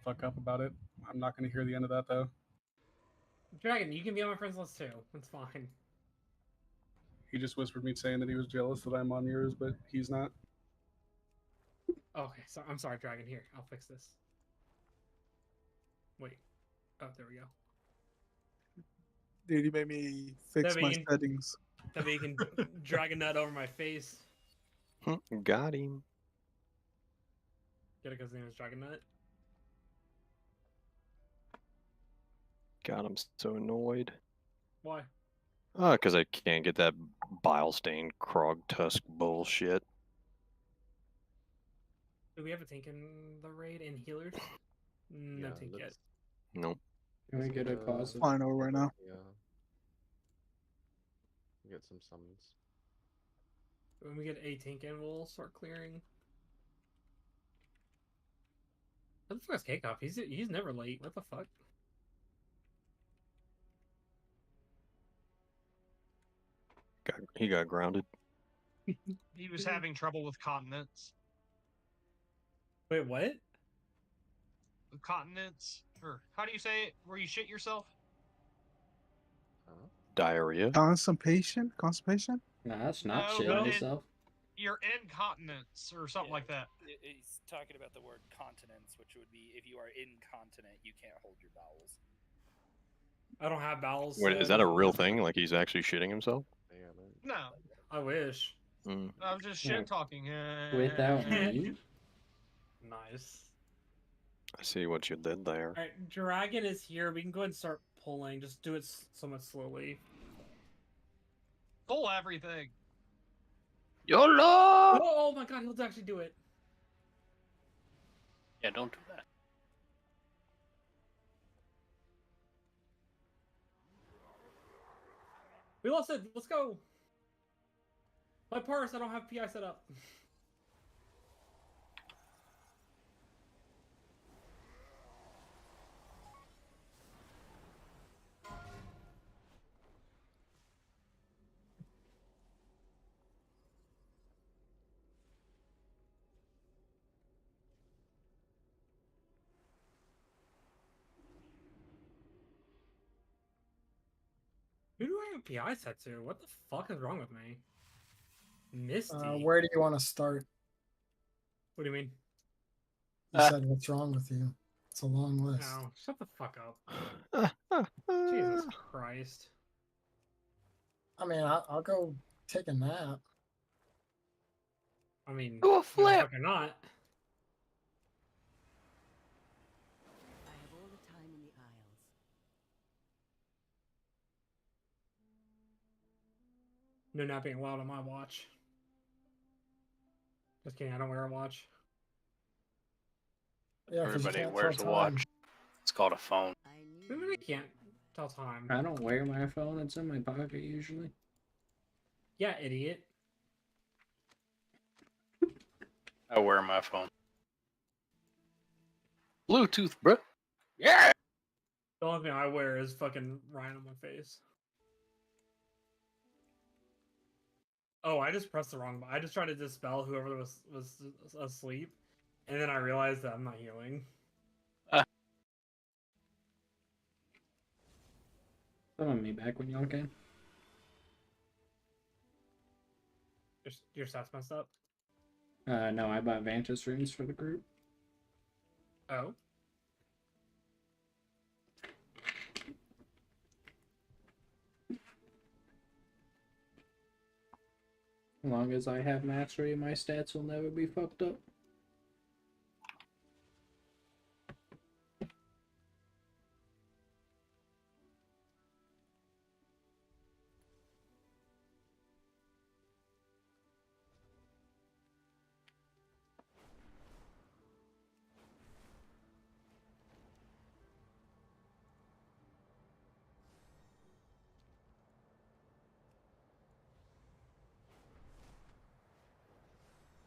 fuck up about it. I'm not going to hear the end of that though. Dragon, you can be on my friends list too. That's fine. He just whispered me saying that he was jealous that I'm on yours, but he's not. Okay, so I'm sorry, Dragon. Here, I'll fix this. Wait. Oh, there we go. Dude, you made me fix my settings. That way you can Dragon Nut over my face. Got him. Get it because his name is Dragon Nut? God, I'm so annoyed. Why? Because I can't get that bile stained Krog Tusk bullshit. Do we have a tank in the raid and healers? No tank yet. Nope. Can we get a cause? Flying over right now. Yeah. Get some summons. When we get a tank in, we'll start clearing. What the fuck is K-Cop? He's never late. What the fuck? He got grounded. He was having trouble with continents. Wait, what? Continents? Or how do you say it? Where you shit yourself? Diarrhea. Constipation? Constipation? Nah, that's not No, shitting but yourself. You're incontinence or something like that. He's talking about the word continence, which would be if you are incontinent, you can't hold your bowels. I don't have bowels. Wait, is that a real thing? Like he's actually shitting himself? No, I wish. I was just shit talking. Without me? Nice. I see what you did there. Alright, Dragon is here. We can go ahead and start pulling. Just do it somewhat slowly. Pull everything. YOLO! Oh my god, he'll actually do it. Yeah, don't do that. We lost it. Let's go. My parse, I don't have PI set up. Who do I have PI set to? What the fuck is wrong with me? Misty. Where do you want to start? What do you mean? You said what's wrong with you. It's a long list. No, shut the fuck up. Jesus Christ. I mean, I'll go take a nap. I mean, do a flip. Fucking not. I have all the time in the Isles. No napping allowed on my watch. Just kidding, I don't wear a watch. Yeah, everybody wears a watch. It's called a phone. I really can't tell time. I don't wear my phone. It's in my pocket usually. Yeah, idiot. I wear my phone. Bluetooth, bro. Yeah. The only thing I wear is fucking Ryan on my face. Oh, I just pressed the wrong button. I just tried to dispel whoever was asleep, and then I realized that I'm not healing. Summon me back when y'all can. Your stats messed up? No, I bought Vantage runes for the group. Oh. As long as I have mastery, my stats will never be fucked up.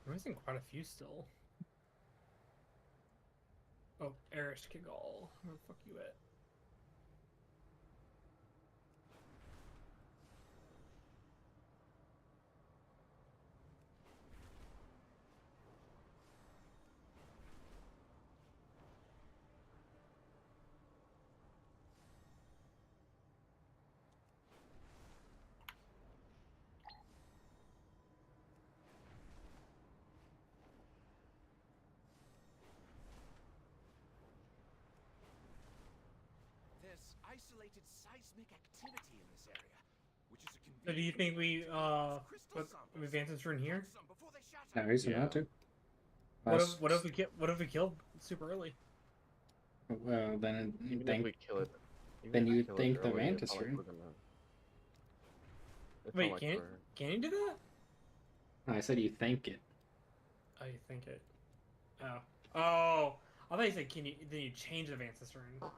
I'm missing quite a few still. Oh, Erish Kigal. Where the fuck you at? isolated seismic activity in this area, which is a So do you think we put Vantage Rune here? No reason not to. What if we killed super early? Well, then you Even if think we kill it, then if we you kill it think the early, it's Vantis not like Rune. we're gonna- it's not Wait, like can we're- you do that? I said you think it. Oh, you think it? Oh, I thought you said can you then you change the Vantage Rune.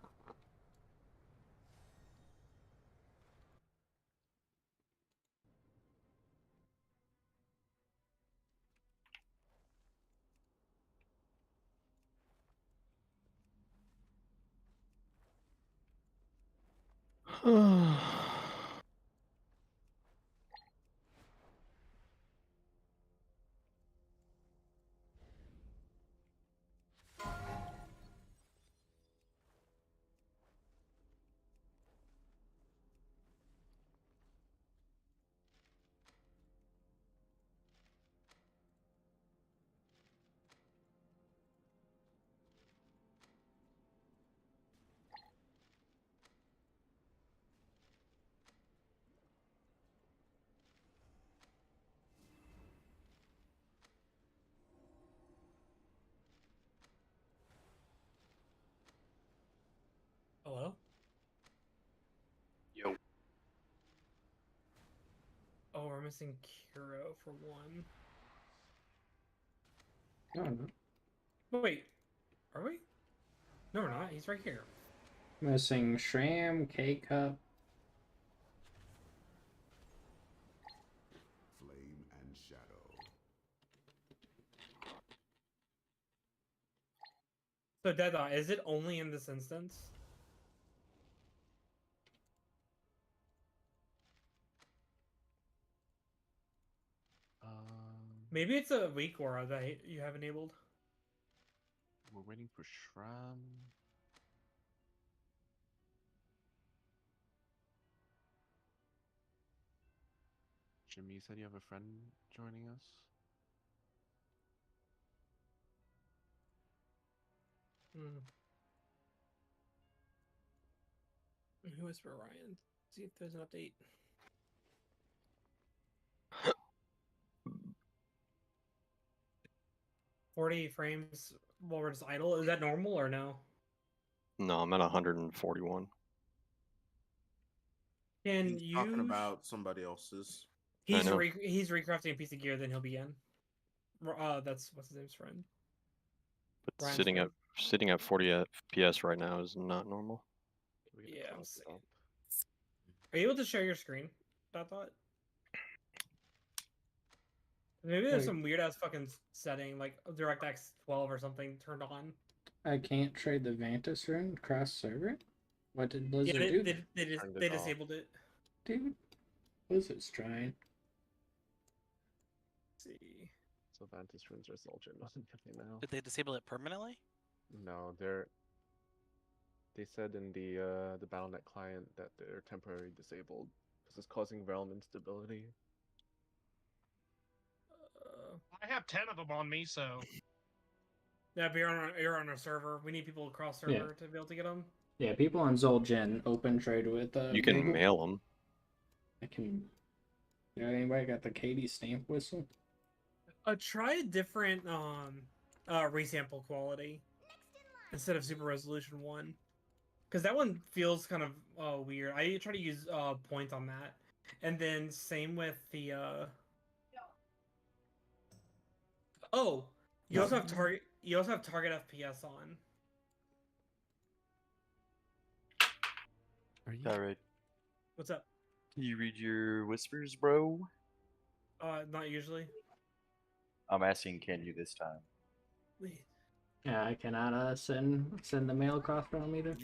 Hello? Yo. Oh, we're missing Kuro for one. No. Wait, are we? No, we're not. He's right here. Missing Shram, K-Cup. Flame and shadow. So Deadeye, is it only in this instance? Maybe it's a weak aura that you have enabled. We're waiting for Shram. Jimmy, you said you have a friend joining us. Who is for Ryan? See if there's an update. $48 frames while we're just idle. Is that normal or no? No, I'm at 141. Can He's you? talking about somebody else's. He's know. he's recrafting a piece of gear. Then he'll be in. That's what's his name's friend. But Ryan's sitting at 40 FPS right now is not normal. Yeah, I'm saying. Are you able to share your screen? Thought. Maybe there's some weird ass fucking setting like DirectX 12 or something turned on. I can't trade the Vantis Rune cross server? What did Blizzard do? They disabled it. Dude, Blizzard's trying. Let's see. So Vantis runes are Zul'jin now. Did they disable it permanently? No, they said in the BattleNet client that they're temporarily disabled because it's causing realm instability. I have 10 of them on me, so. Yeah, but you're on a server. We need people across server to be able to get them. Yeah, people on Zul'jin open trade with You can mail them. I can. You know, anybody got the Katie stamp whistle? Try a different resample quality instead of super resolution 1, because that one feels kind of weird. I try to use point on that, and then same with the oh, you also have target. You also have target FPS on. Are you? Alright. What's up? Can you read your whispers, bro? Not usually. I'm asking, can you this time? Yeah, I cannot send the mail across from either.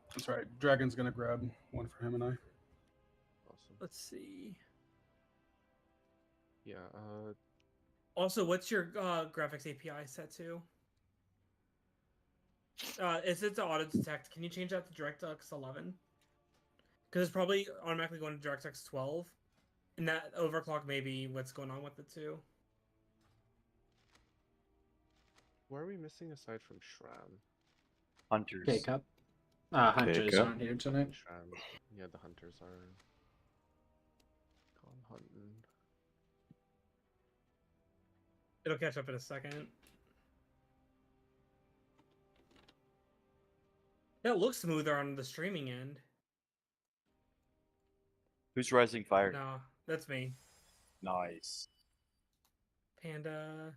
That's right. Dragon's gonna grab one for him and I. Awesome. Let's see. Yeah. Also, what's your graphics API set to? It's to auto detect. Can you change that to DirectX 11? Because it's probably automatically going to DirectX 12, and that overclock may be what's going on with it too. What are we missing aside from Shram? Hunters. K-Cup. Hunters K-Cup. aren't here tonight. Yeah, the hunters are gone hunting. It'll catch up in a second. That looks smoother on the streaming end. Who's Rising Fire? No, that's me. Nice. Panda.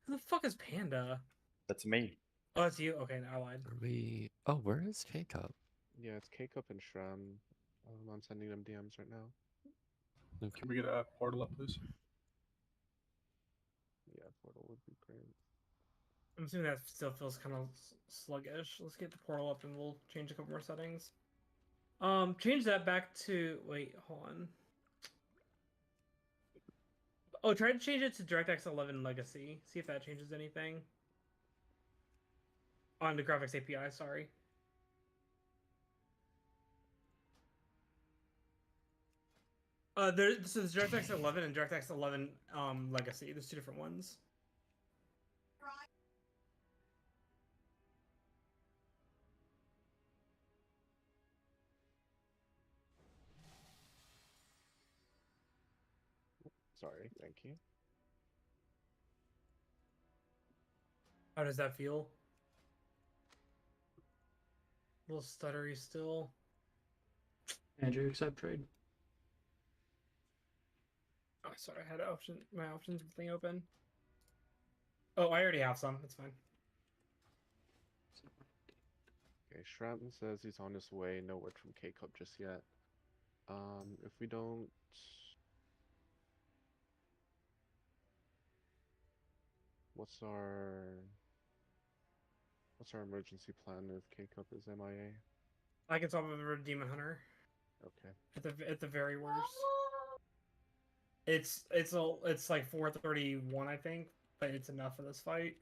Who the fuck is Panda? That's me. Oh, it's you. Okay, I lied. Are we? Oh, where is K-Cup? Yeah, it's K-Cup and Shram. I'm sending them DMs right now. Okay. Can we get a portal up, please? Yeah, portal would be great. I'm assuming that still feels kind of sluggish. Let's get the portal up and we'll change a couple more settings. Change that back to... Wait, hold on. Oh, try to change it to DirectX 11 Legacy. See if that changes anything. On the graphics API, sorry. So there's DirectX 11 and DirectX 11 Legacy. There's two different ones. Sorry, thank you. How does that feel? A little stuttery still. Andrew, accept trade. Oh, sorry, I had my options thing open. Oh, I already have some. That's fine. Okay, Shram says he's on his way. No word from K-Cup just yet. If we don't... What's our emergency plan if K-Cup is MIA? I can solve it with a Demon Hunter. Okay. At the very worst. It's like 431, I think, but it's enough for this fight.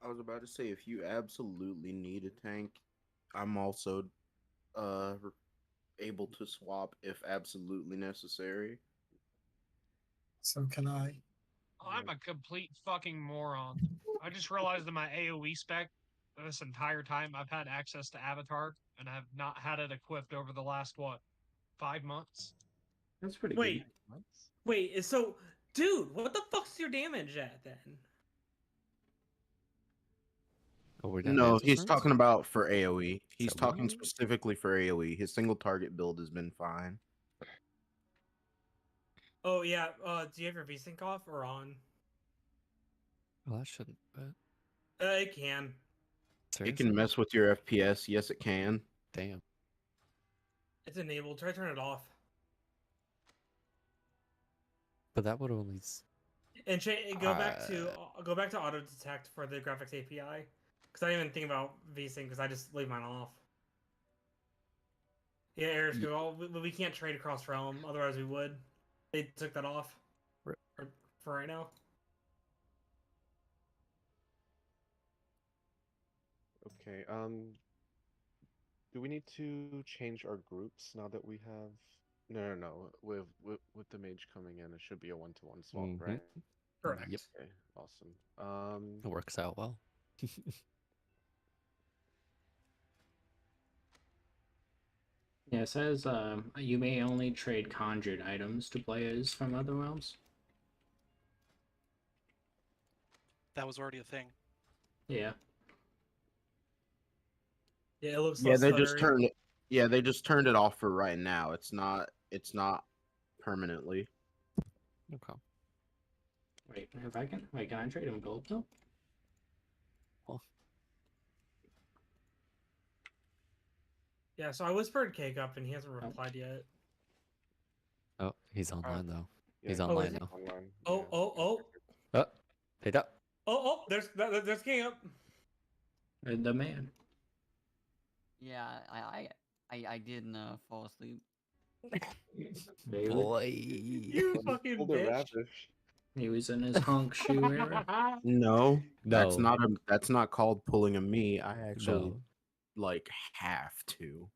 I was about to say, if you absolutely need a tank, I'm also able to swap if absolutely necessary. So can I. I'm a complete fucking moron. I just realized that my AoE spec this entire time I've had access to Avatar and I have not had it equipped over the last 5 months. That's pretty Wait, good. wait. So, dude, what the fuck's your damage at then? Oh, we're down No, to he's turns? talking about for AoE. He's that talking weird? specifically for AoE. His single target build has been fine. Oh yeah. Do you have your VSync off or on? Well, that shouldn't. It can. It Seriously? can mess with your FPS. Yes, it can. Damn. It's enabled. Try to turn it off. But that would only. And go back to auto detect for the graphics API, because I didn't even think about VSync because I just leave mine off. Yeah, errors go. We can't trade across realm, otherwise we would. They took that off for right now. Okay, do we need to change our groups now that we have... No. With the mage coming in, it should be a 1-to-1 swap, right? Correct. Yep. Okay, awesome. It works out well. Yeah, it says you may only trade conjured items to players from other realms. That was already a thing. Yeah. Yeah, it looks. Yeah, they just turned it. Yeah, they just turned it off for right now. It's not permanently. Okay. Wait, can I trade him gold though? Well. Yeah, so I whispered Cake up and he hasn't replied yet. Oh, he's online though. Yeah, He's Oh, online is he? now. Online. Oh, oh, Oh, paid up. oh! There's King up. The man. Yeah, I didn't fall asleep. Boy. You fucking Older bitch. Ravish. He was in his honk shoe era. No, that's No. not called pulling a me. I actually No. like have to.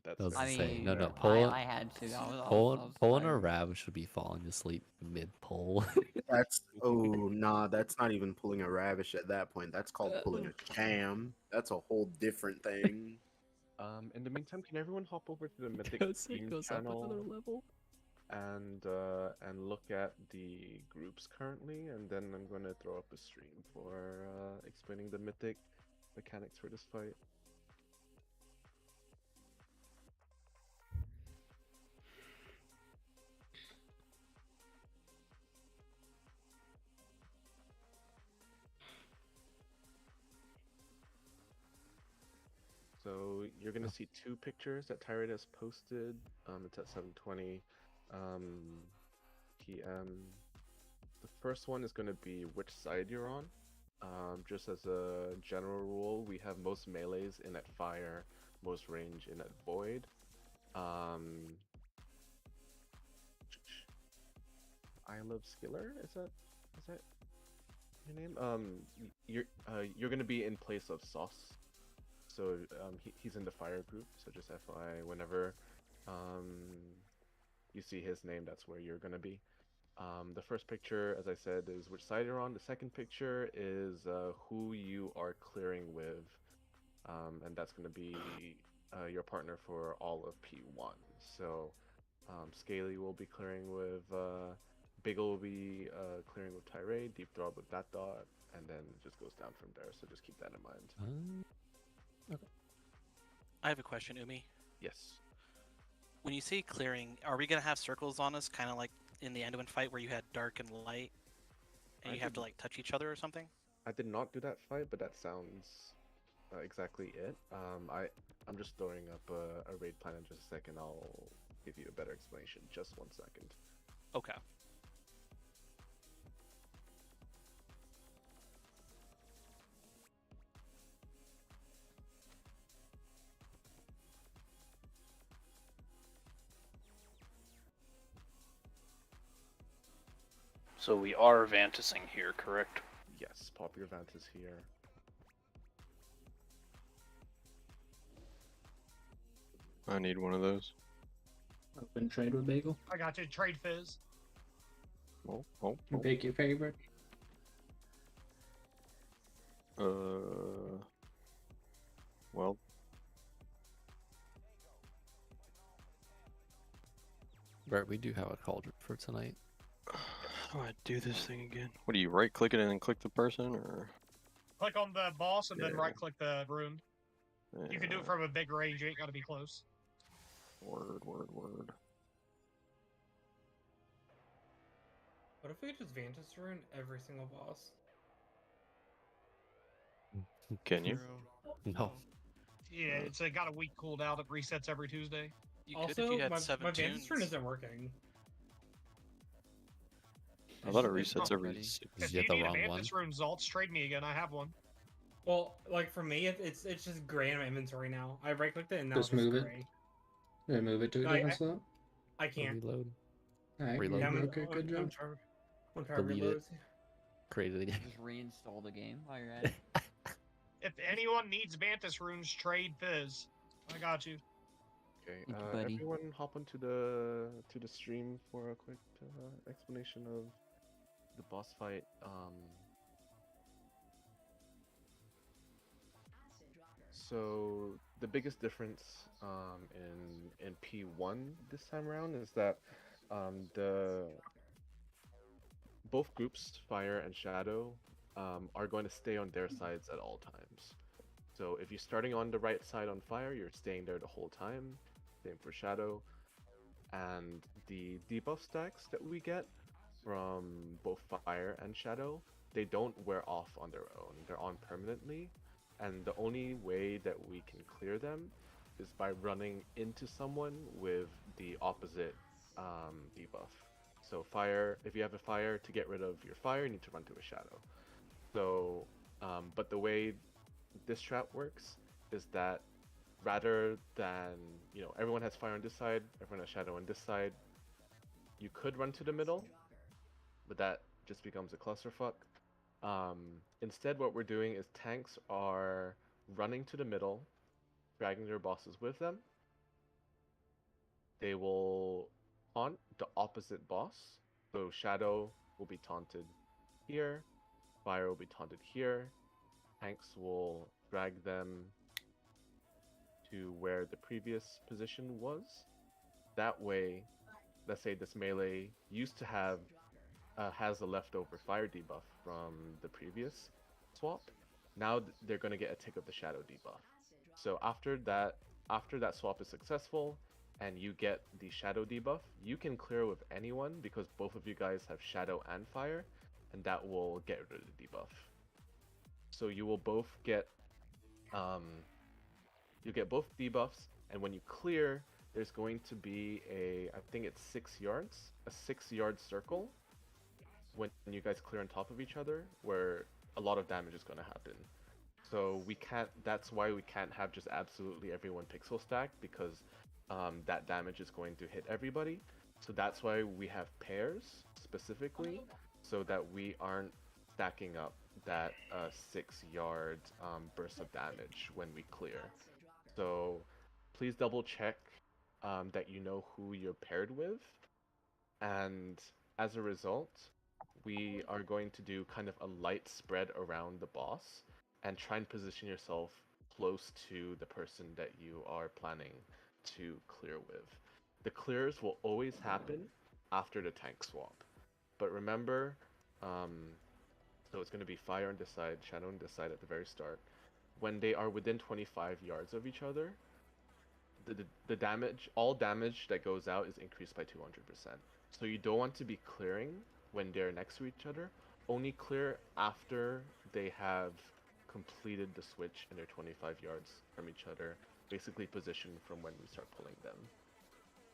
That's I was fair. gonna say, no, no, I had to. pulling a rab should be falling asleep mid pull. That's nah, that's not even pulling a ravish at that point. That's called pulling a sham. That's a whole different thing. In the meantime, can everyone hop over to the Mythic It Stream goes up channel another level. and look at the groups currently, and then I'm gonna throw up a stream for explaining the Mythic mechanics for this fight. So you're gonna see two pictures that Tyrant has posted. It's at 7:20 p.m. The first one is gonna be which side you're on. Just as a general rule, we have most melees in at fire, most range in at void. I love Skiller. Is that your name? You're gonna be in place of Sauce. So he's in the fire group. So just FYI, whenever you see his name, that's where you're gonna be. The first picture, as I said, is which side you're on. The second picture is who you are clearing with, and that's gonna be your partner for all of P1. So Scaly will be clearing with Biggle will be clearing with Tirade, Deep Throb with that dot, and then it just goes down from there. So just keep that in mind. Okay. I have a question, Umi. Yes. When you say clearing, are we gonna have circles on us, kind of like in the Anduin fight where you had dark and light, and you have to like touch each other or something? I did not do that fight, but that sounds exactly it. I'm just throwing up a raid plan in just a second. I'll give you a better explanation. Just 1 second. Okay. So we are Vantising here, correct? Yes, pop your Vantis here. I need one of those. Open trade with Bagel. I got you. Trade Fizz. Pick your favorite. Well. Bert, we do have a cauldron for tonight. How do I do this thing again? What do you right click it and then click the person, or? Click on the boss and then Yeah. right click the room. You can do it from a big range, you ain't gotta be close. Word. What if we just Vantis rune every single boss? Can you? No. Yeah, it's got a week cooldown. It resets every Tuesday. You Also, could if you had my 7 Vantis tunes. rune isn't working. I thought it resets every. If you need a Vantis rune, Zaltz, trade me again. I have one. Well, like for me, it's just gray in my inventory now. I right clicked it and now Just it's move it. gray. Yeah, move it to a No, different slot. I can't. Reload. Alright, Reload. Yeah, okay, good job. I'm trying to Delete reload. it. Create it again. Just reinstall the game while you're at it. If anyone needs Vantis runes, trade Fizz. I got you. Okay, Thank you, buddy. everyone hop onto the stream for a quick explanation of the boss fight. So the biggest difference in P1 this time around is that the both groups, Fire and Shadow, are going to stay on their sides at all times. So if you're starting on the right side on Fire, you're staying there the whole time. Same for Shadow. And the debuff stacks that we get from both Fire and Shadow, they don't wear off on their own. They're on permanently. And the only way that we can clear them is by running into someone with the opposite debuff. So fire, if you have a fire, to get rid of your fire, you need to run to a shadow. So, but the way this trap works is that rather than, everyone has fire on this side, everyone has shadow on this side, you could run to the middle, but that just becomes a clusterfuck. Instead, what we're doing is tanks are running to the middle, dragging their bosses with them. They will taunt the opposite boss. So Shadow will be taunted here, Fire will be taunted here, Tanks will drag them to where the previous position was. That way, let's say this melee used to have has a leftover fire debuff from the previous swap. Now they're going to get a tick of the shadow debuff. So after that swap is successful and you get the shadow debuff, you can clear with anyone because both of you guys have shadow and fire, and that will get rid of the debuff. So you will both get both debuffs, and when you clear, there's going to be I think it's 6 yards, a 6-yard circle when you guys clear on top of each other, where a lot of damage is going to happen. So that's why we can't have just absolutely everyone pixel stack, because that damage is going to hit everybody. So that's why we have pairs specifically, so that we aren't stacking up that 6-yard burst of damage when we clear. So please double check that you know who you're paired with, and as a result, we are going to do kind of a light spread around the boss and try and position yourself close to the person that you are planning to clear with. The clears will always happen after the tank swap, but remember, so it's going to be Fire on this side, Shadow on this side at the very start. When they are within 25 yards of each other, the damage, all damage that goes out is increased by 200%. So you don't want to be clearing when they're next to each other. Only clear after they have completed the switch and they're 25 yards from each other, basically positioned from when we start pulling them.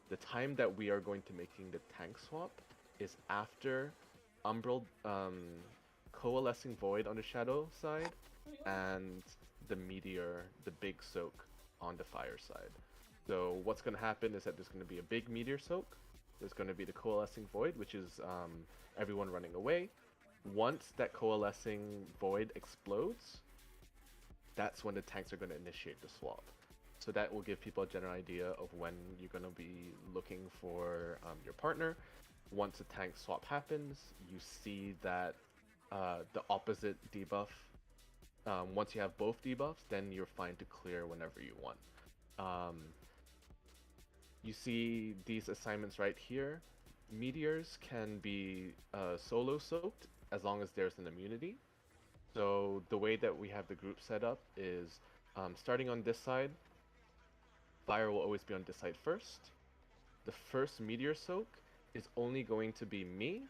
The time that we are going to making the tank swap is after Umbral, Coalescing Void on the Shadow side, and the Meteor, the big soak on the Fire side. So what's going to happen is that there's going to be a big Meteor soak, there's going to be the Coalescing Void, which is everyone running away. Once that Coalescing Void explodes, that's when the tanks are going to initiate the swap. So that will give people a general idea of when you're going to be looking for your partner. Once a tank swap happens, you see that the opposite debuff, once you have both debuffs, then you're fine to clear whenever you want. You see these assignments right here. Meteors can be solo soaked as long as there's an immunity. So the way that we have the group set up is starting on this side, Fire will always be on this side first. The first Meteor soak is only going to be me,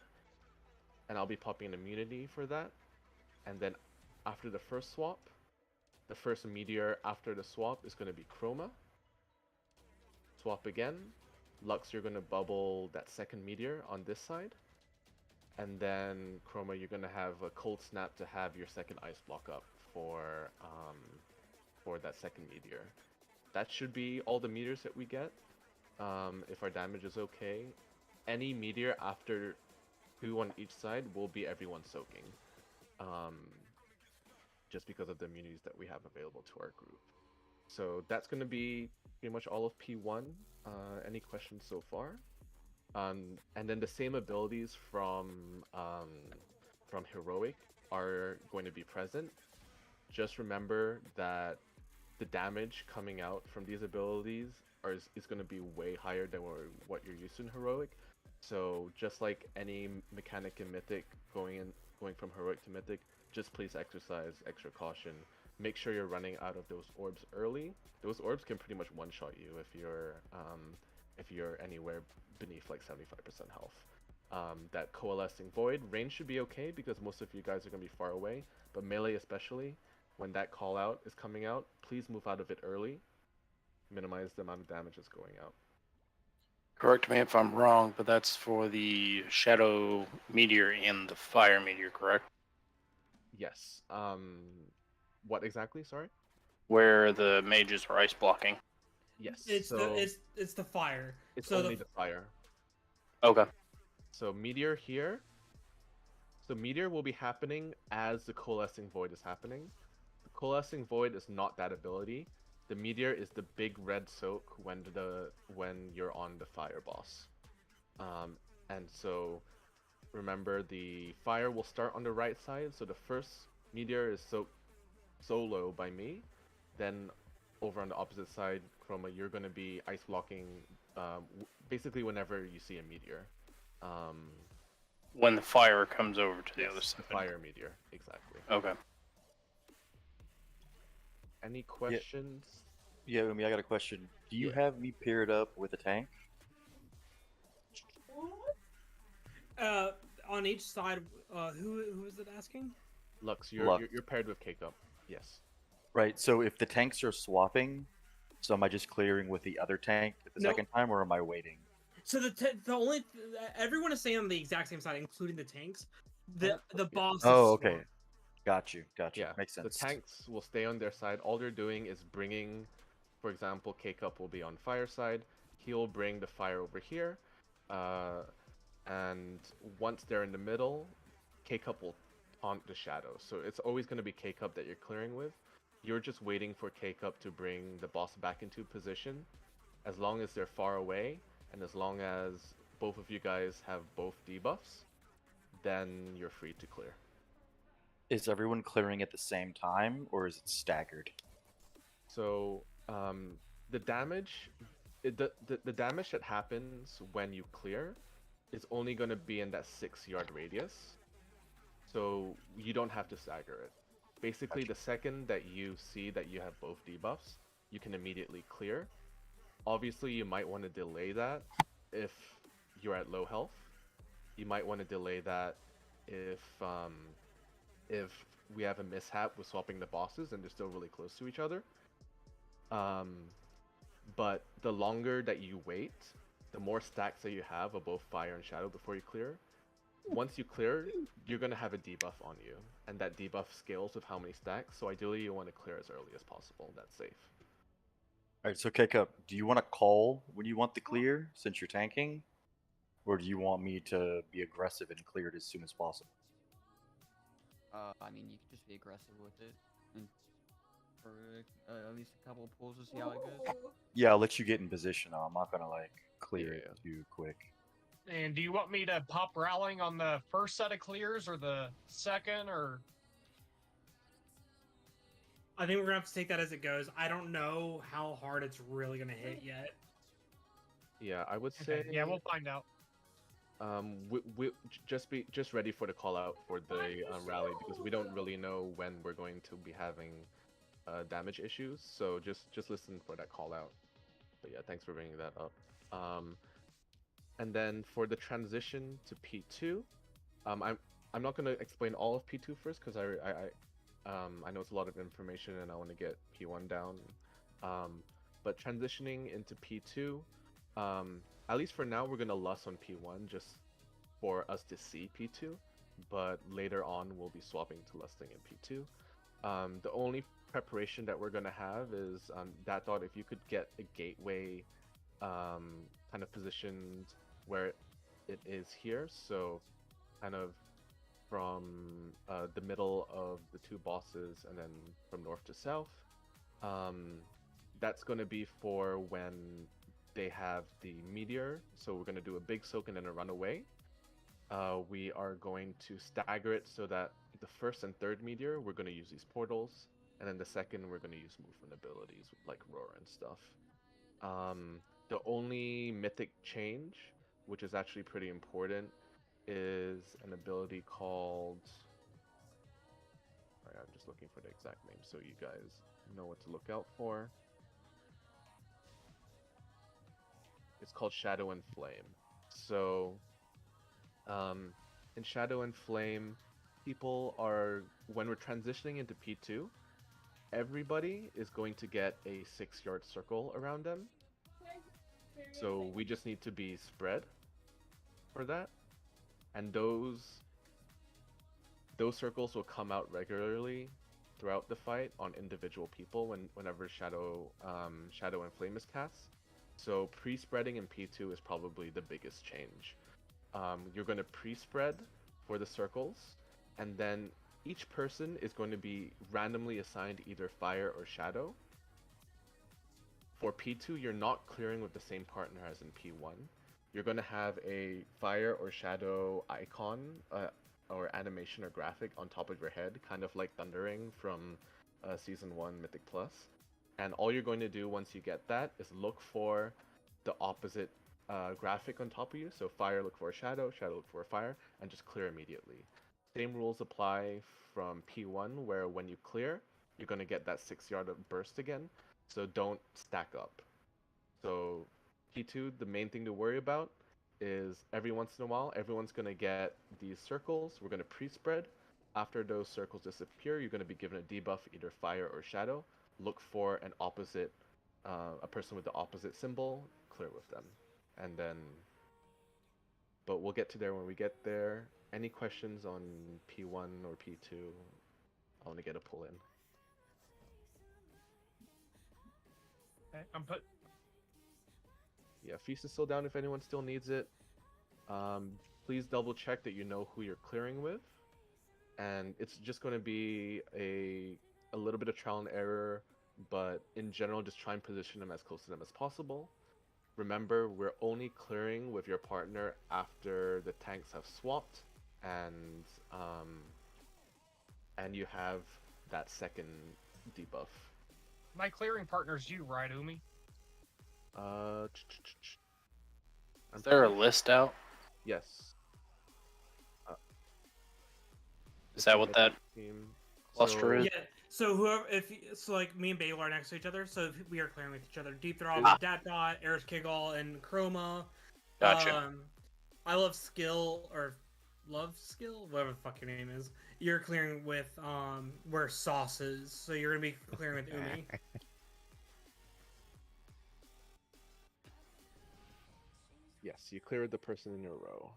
and I'll be popping an immunity for that. And then after the first swap, the first Meteor after the swap is going to be Chroma. Swap again. Lux, you're going to bubble that second Meteor on this side. And then Chroma, you're going to have a Cold Snap to have your second Ice Block up for that second Meteor. That should be all the Meteors that we get. If our damage is okay, any Meteor after 2 on each side will be everyone soaking. Just because of the immunities that we have available to our group. So that's going to be pretty much all of P1. Any questions so far? And then the same abilities from Heroic are going to be present. Just remember that the damage coming out from these abilities is going to be way higher than what you're used to in Heroic. So just like any mechanic in Mythic, going from Heroic to Mythic, just please exercise extra caution. Make sure you're running out of those orbs early. Those orbs can pretty much one-shot you if you're anywhere beneath like 75% health. That Coalescing Void range should be okay because most of you guys are going to be far away, but melee especially, when that call out is coming out, please move out of it early. Minimize the amount of damage that's going out. Correct me if I'm wrong, but that's for the Shadow Meteor and the Fire Meteor, correct? Yes. What exactly? Sorry. Where the mages are ice blocking. Yes. It's the fire. It's so only the fire. Okay. So Meteor here. So Meteor will be happening as the Coalescing Void is happening. The Coalescing Void is not that ability. The meteor is the big red soak when you're on the fire boss. And so remember, the fire will start on the right side, so the first meteor is soaked solo by me. Then over on the opposite side, Chroma, you're going to be ice blocking basically whenever you see a meteor. When the fire comes over to the Yes, other side. the fire meteor, exactly. Okay. Any questions? Yeah, Umi, I got a question. Do you Yeah. have me paired up with a tank? On each side, who is it asking? Lux, Lux. you're paired with K-Cup. Yes. Right. So if the tanks are swapping, so am I just clearing with the other tank at the No. second time, or am I waiting? So everyone is staying on the exact same side, including the tanks. The boss. Oh, is okay. swapped. Got you. Yeah, Makes sense. the tanks will stay on their side. All they're doing is bringing, for example, K-Cup will be on fire side. He'll bring the fire over here. And once they're in the middle, K-Cup will taunt the shadow. So it's always going to be K-Cup that you're clearing with. You're just waiting for K-Cup to bring the boss back into position. As long as they're far away, and as long as both of you guys have both debuffs, then you're free to clear. Is everyone clearing at the same time, or is it staggered? So the damage, the damage that happens when you clear is only going to be in that 6-yard radius. So you don't have to stagger it. Basically, the second that you see that you have both debuffs, you can immediately clear. Obviously, you might want to delay that if you're at low health. You might want to delay that if we have a mishap with swapping the bosses and they're still really close to each other. But the longer that you wait, the more stacks that you have of both fire and shadow before you clear. Once you clear, you're going to have a debuff on you, and that debuff scales with how many stacks, so ideally you want to clear as early as possible. That's safe. Alright, so K-Cup, do you want to call when you want the clear, since you're tanking? Or do you want me to be aggressive and clear it as soon as possible? I mean, you could just be aggressive with it, and for at least a couple pulls to see how it goes. Yeah, I'll let you get in position. I'm not gonna like clear it too quick. And do you want me to pop rallying on the first set of clears or the second, or? I think we're gonna have to take that as it goes. I don't know how hard it's really gonna hit yet. Yeah, I would say. Okay, yeah, we'll find out. We just ready for the call out for the rally, because we don't really know when we're going to be having damage issues. So just listen for that call out. But yeah, thanks for bringing that up. And then for the transition to P2, I'm not going to explain all of P2 first, because I know it's a lot of information and I want to get P1 down. But transitioning into P2, at least for now, we're going to lust on P1 just for us to see P2, but later on we'll be swapping to lusting in P2. The only preparation that we're going to have is that thought if you could get a gateway kind of positioned where it is here, so kind of from the middle of the two bosses and then from north to south. That's going to be for when they have the meteor, so we're going to do a big soak and then a runaway. We are going to stagger it so that the first and third meteor, we're going to use these portals, and then the second, we're going to use movement abilities like roar and stuff. The only mythic change, which is actually pretty important, is an ability called... Alright, I'm just looking for the exact name so you guys know what to look out for. It's called Shadow and Flame. So, in Shadow and Flame, people are, when we're transitioning into P2, everybody is going to get a 6-yard circle around them. So we just need to be spread for that. And those circles will come out regularly throughout the fight on individual people whenever Shadow and Flame is cast. So pre-spreading in P2 is probably the biggest change. You're going to pre-spread for the circles, and then each person is going to be randomly assigned either fire or shadow. For P2, you're not clearing with the same partner as in P1. You're going to have a fire or shadow icon or animation or graphic on top of your head, kind of like Thundering from Season 1 Mythic Plus. And all you're going to do once you get that is look for the opposite graphic on top of you. So fire, look for a shadow, shadow, look for a fire, and just clear immediately. Same rules apply from P1, where when you clear, you're going to get that 6-yard burst again. So don't stack up. So P2, the main thing to worry about is every once in a while, everyone's going to get these circles. We're going to pre-spread. After those circles disappear, you're going to be given a debuff, either fire or shadow. Look for an opposite, a person with the opposite symbol, clear with them. And then, but we'll get to there when we get there. Any questions on P1 or P2? I want to get a pull in. Okay, I'm put. Yeah, Feast is still down if anyone still needs it. Please double check that you know who you're clearing with. And it's just going to be a little bit of trial and error, but in general, just try and position them as close to them as possible. Remember, we're only clearing with your partner after the tanks have swapped, and you have that second debuff. My clearing partner's you, right, Umi? Is there a list out? Yes. Is that what that cluster is? Yeah. So whoever, so like me and Baylor are next to each other, so we are clearing with each other. Deep Throb, Dot, Eris Kigall, and Chroma. Gotcha. I love skill or love skill, whatever the fuck your name is. You're clearing with where Sauce is, so you're gonna be clearing with Umi. Yes, you cleared the person in your row.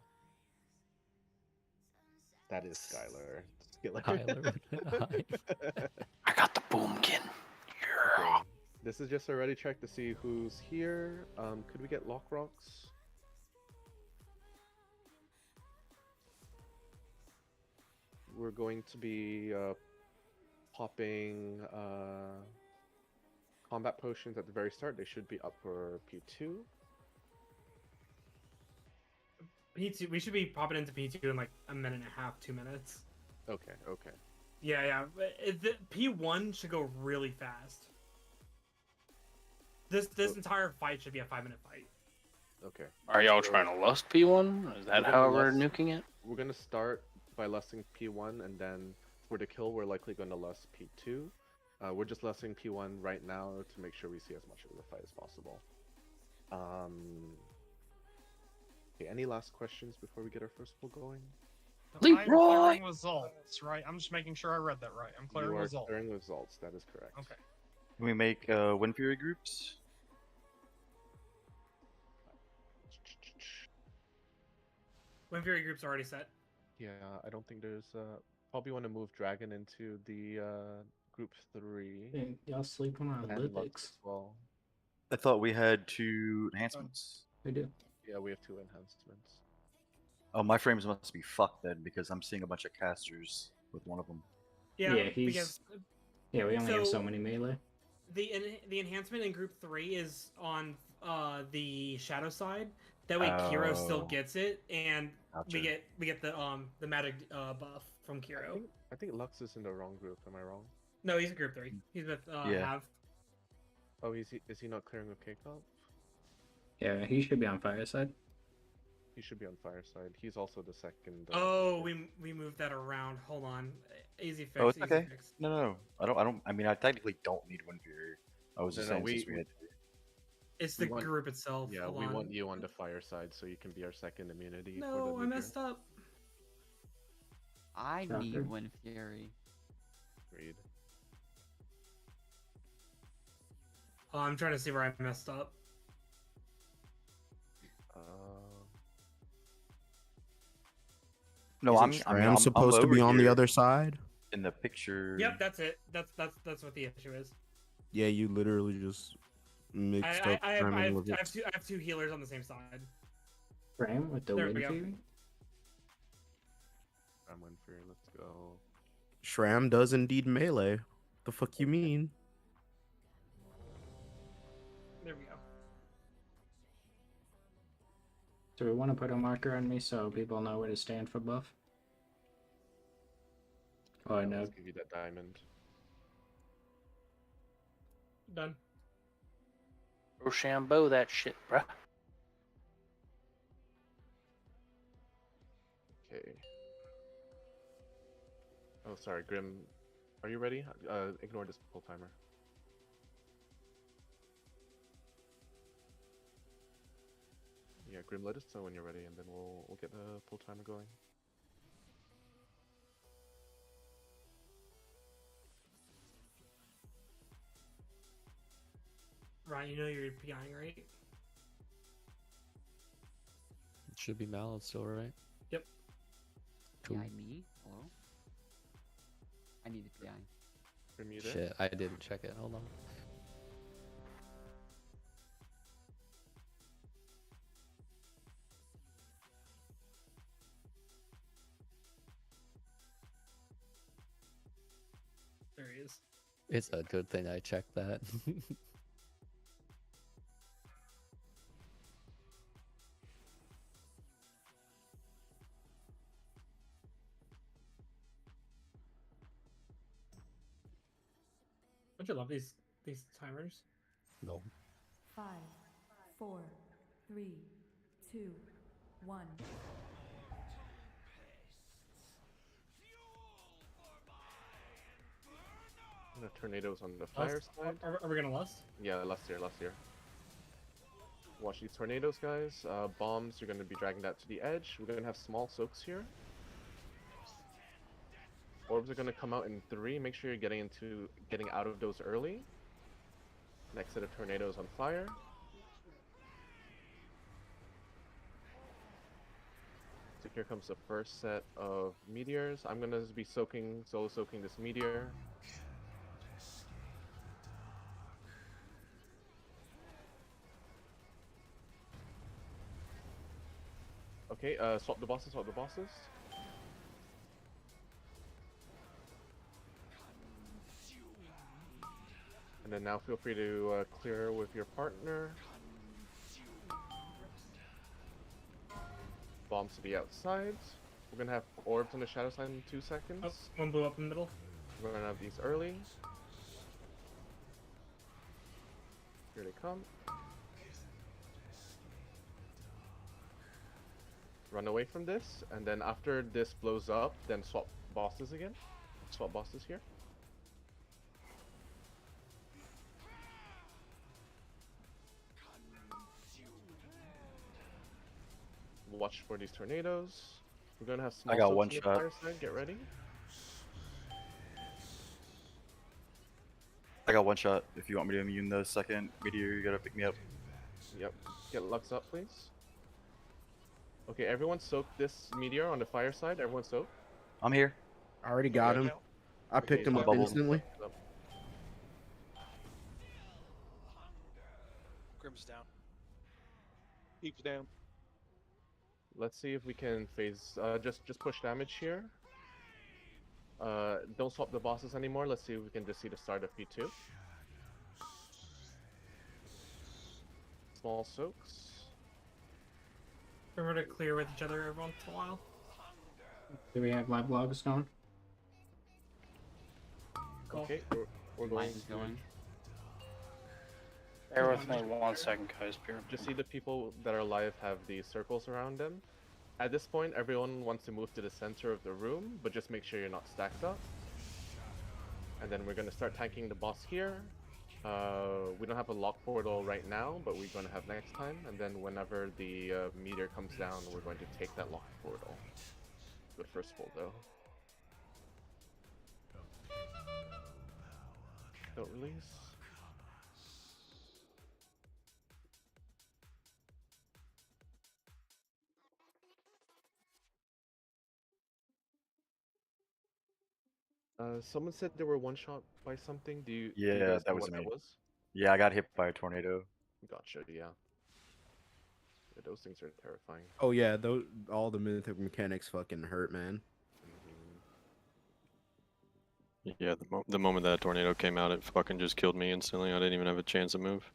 That is Skylar. I got the boomkin. Okay. This is just a ready check to see who's here. Could we get Lock Rocks? We're going to be popping combat potions at the very start. They should be up for P2. P2, we should be popping into P2 in like a minute and a half, 2 minutes. Okay, okay. Yeah. The P1 should go really fast. This entire fight should be a 5-minute fight. Okay. Are y'all trying to lust P1? Is that how we're nuking it? We're going to start by lusting P1, and then for the kill, we're likely going to lust P2. We're just lusting P1 right now to make sure we see as much of the fight as possible. Okay, any last questions before we get our first pull going? I'm clearing results, right? I'm just making sure I read that right. I'm clearing You are results. clearing results, that is correct. Okay. Can we make Wind Fury groups? Wind Fury group's already set. Yeah, I don't think there's probably want to move Dragon into the group 3. Y'all sleeping on and Lux Olympics? as well. I thought we had 2 enhancements. We do. Yeah, we have 2 enhancements. Oh, my frames must be fucked then because I'm seeing a bunch of casters with one of them. Yeah, he's. because Yeah, we only have so many melee. the enhancement in group 3 is on the shadow side. That way Kiro still gets it, and we get the magic buff from Kiro. I think Lux is in the wrong group. Am I wrong? No, he's in group 3. He's with Hav. Oh, is he not clearing with K-Cop? Yeah, he should be on Fireside. He should be on Fireside. He's also the second. Oh, we moved that around. Hold on. Easy fix. Oh, it's easy okay. Fix. No. I don't. I mean, I technically don't need Wind Fury. I was just saying since we had. It's the group itself. Yeah, Hold we on. want you on the Fireside so you can be our second immunity. for No, the I leader. messed up. I Doctor. need Wind Fury. Agreed. Oh, I'm trying to see where I messed up. No, Isn't Shram supposed to be on the other side? In the picture. Yep, that's it. That's what the issue is. Yeah, you literally just mixed up I Shram and have Levitt. I have two healers on the same side. Frame with the There we Wind go. Fury. I'm Wind Fury. Let's go. Shram does indeed melee. The fuck you mean? Do we want to put a marker on me so people know where to stand for buff? Oh, no. Let's give you that diamond. Done. Rochambeau that shit, bruh. Okay. Oh, sorry, Grim. Are you ready? Ignore this pull timer. Yeah, Grim, let us know when you're ready, and then we'll get the pull timer going. Ryan, you know you're PIing, right? It should be Mallow still, right? Yep. Cool. PI me? Hello? I need a PI. Grim, you there? Shit, I didn't check it. Hold on. There he is. It's a good thing I checked that. Don't you love these timers? No. 5, 4, 3, 2, 1. The tornadoes on the fire side. Are we gonna lust? Yeah, last year. Watch these tornadoes, guys. Bombs, you're going to be dragging that to the edge. We're going to have small soaks here. Orbs are going to come out in 3. Make sure you're getting out of those early. Next set of tornadoes on fire. So here comes the first set of meteors. I'm going to be solo soaking this meteor. Okay, swap the bosses. And then now feel free to clear with your partner. Bombs to the outside. We're gonna have orbs on the shadow side in 2 seconds. Oh, one blew up in the middle. We're gonna have these early. Here they come. Run away from this, and then after this blows up, then swap bosses again. Swap bosses here. Watch for these tornadoes. We're gonna have small I got soaks one on the shot. fire side. Get ready. I got one shot. If you want me to immune the second meteor, you gotta pick me up. Yep. Get Lux up, please. Okay, everyone soak this meteor on the fire side. Everyone soak. I'm here. I already got him. I picked him up instantly. Grim's down. Keeps down. Let's see if we can phase. Just push damage here. Don't swap the bosses anymore. Let's see if we can just see the start of P2. Small soaks. Remember to clear with each other every once in a while. Do we have live logs going? Cool. Okay, we're going. Mine's going. Bear with me 1 second, guys. Just see the people that are live have these circles around them. At this point, everyone wants to move to the center of the room, but just make sure you're not stacked up. And then we're going to start tanking the boss here. We don't have a lock portal right now, but we're going to have next time. And then whenever the meteor comes down, we're going to take that lock portal. Good first pull, though. Don't release. Someone said they were one shot by something. Do you Yeah, guys that know was what me. that was? Yeah, I got hit by a tornado. Gotcha, yeah. Yeah, those things are terrifying. Oh yeah, those all the mythic mechanics fucking hurt, man. Yeah, the moment that tornado came out, it fucking just killed me instantly. I didn't even have a chance to move.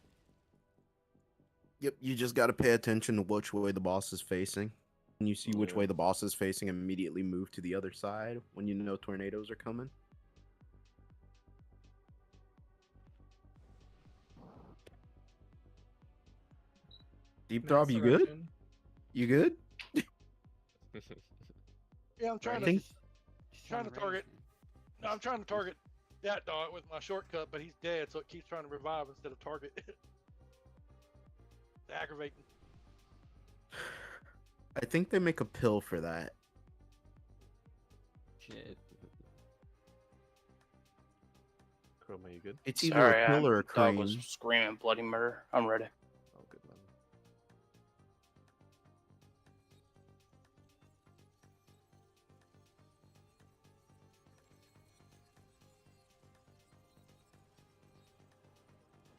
Yep, you just got to pay attention to which way the boss is facing. When you see which way the boss is facing, immediately move to the other side when you know tornadoes are coming. Deep Throb, you good? You good? Yeah, I'm trying think- to target. No, I'm trying to target that dog with my shortcut, but he's dead, so it keeps trying to revive instead of target. It's aggravating. I think they make a pill for that. Shit. Chroma, you good? It's either Sorry, a pill or a dog was cream. screaming bloody murder. I'm ready. Oh, good man.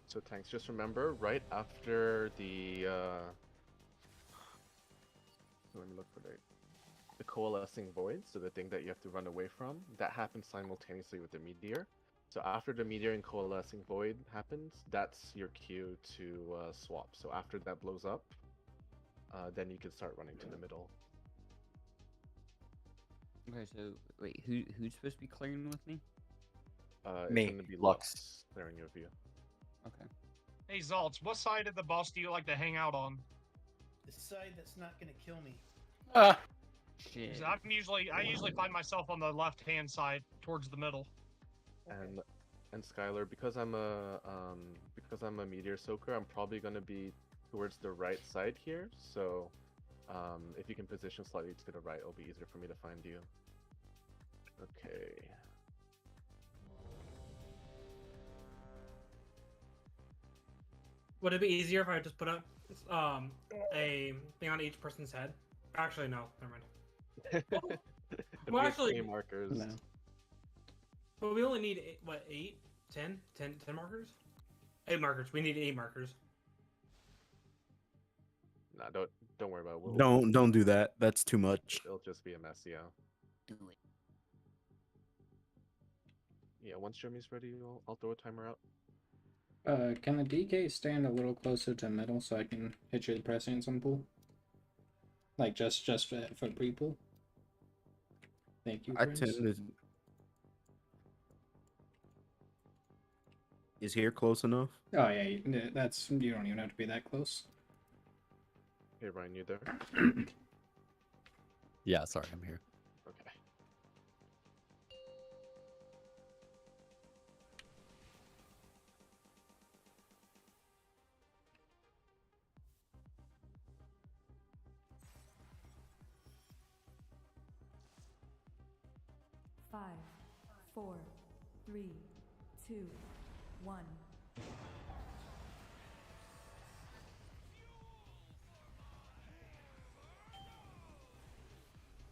So tanks, just remember, right after the let me look for the coalescing void, so the thing that you have to run away from, that happens simultaneously with the meteor. So after the meteor and coalescing void happens, that's your cue to swap. So after that blows up, then you can start running to the middle. Okay, so wait, who's supposed to be clearing with me? It's gonna be Lux clearing your view. Okay. Hey Zaltz, what side of the boss do you like to hang out on? The side that's not gonna kill me. Shit. 'Cause I usually find myself on the left hand side towards the middle. And Skylar, because I'm a meteor soaker, I'm probably gonna be towards the right side here. So, if you can position slightly to the right, it'll be easier for me to find you. Okay. Would it be easier if I just put up a thing on each person's head? Actually, no. Never mind. Well, actually, markers. No. But we only need 8, 10 markers? 8 markers. We need 8 markers. Nah, don't worry about it. Don't do that. That's too much. It'll just be a mess, yeah. Do it. Yeah, once Jeremy's ready, I'll throw a timer out. Can the DK stand a little closer to middle so I can hit you the prescience on pool? Like just for pre-pool? Thank you, I Prince. tend to. Is here close enough? Oh yeah, you don't even have to be that close. Hey Ryan, you there? Yeah, sorry, I'm here. Okay. Five, 4, 3, 2, 1.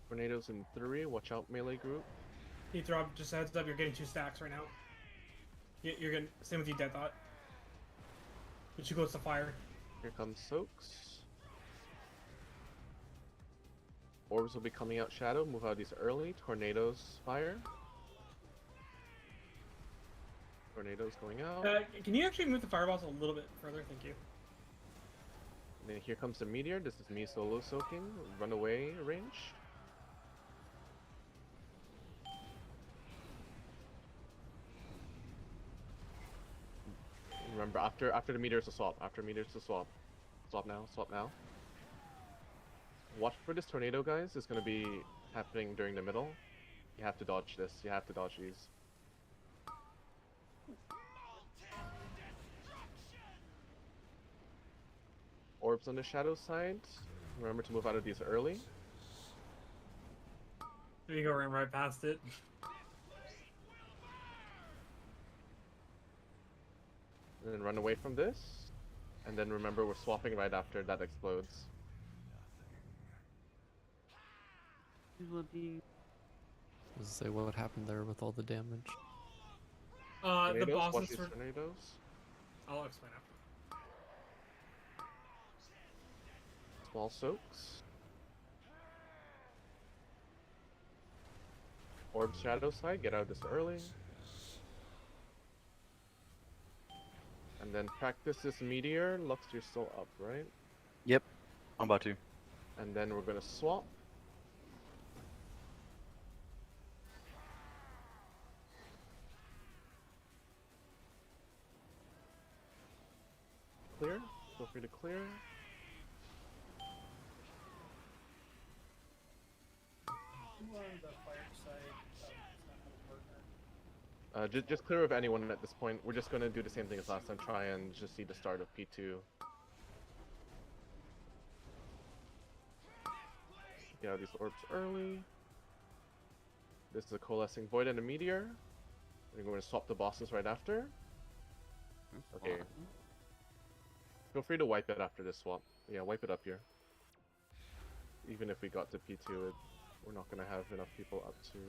Tornadoes in 3. Watch out, melee group. Deep Throb, just a heads up, you're getting 2 stacks right now. You're getting, same with you, Dead Thought. But you close to fire. Here comes Soaks. Orbs will be coming out shadow. Move out these early. Tornadoes fire. Tornadoes going out. Can you actually move the fireballs a little bit further? Thank you. And then here comes the meteor. This is me solo soaking. Runaway range. Remember, after the meteors to swap. After meteors to swap. Swap now. Swap now. Watch for this tornado, guys. It's gonna be happening during the middle. You have to dodge this. You have to dodge these. Orbs on the shadow side. Remember to move out of these early. You go right past it. And then run away from this. And then remember, we're swapping right after that explodes. Does it say what happened there with all the damage? The Tornadoes, bosses watch these for... tornadoes. I'll explain after. Small soaks. Orb shadow side, get out this early. And then practice this meteor. Lux, you're still up, right? Yep, I'm about to. And then we're gonna swap. Clear. Feel free to clear. Who on the fire side does not have a partner? Just clear of anyone at this point. We're just gonna do the same thing as last time. Try and just see the start of P2. Get out of these orbs early. This is a coalescing void and a meteor. We're going to swap the bosses right after. Okay. Feel free to wipe it after this swap. Yeah, wipe it up here. Even if we got to P2, we're not going to have enough people up to...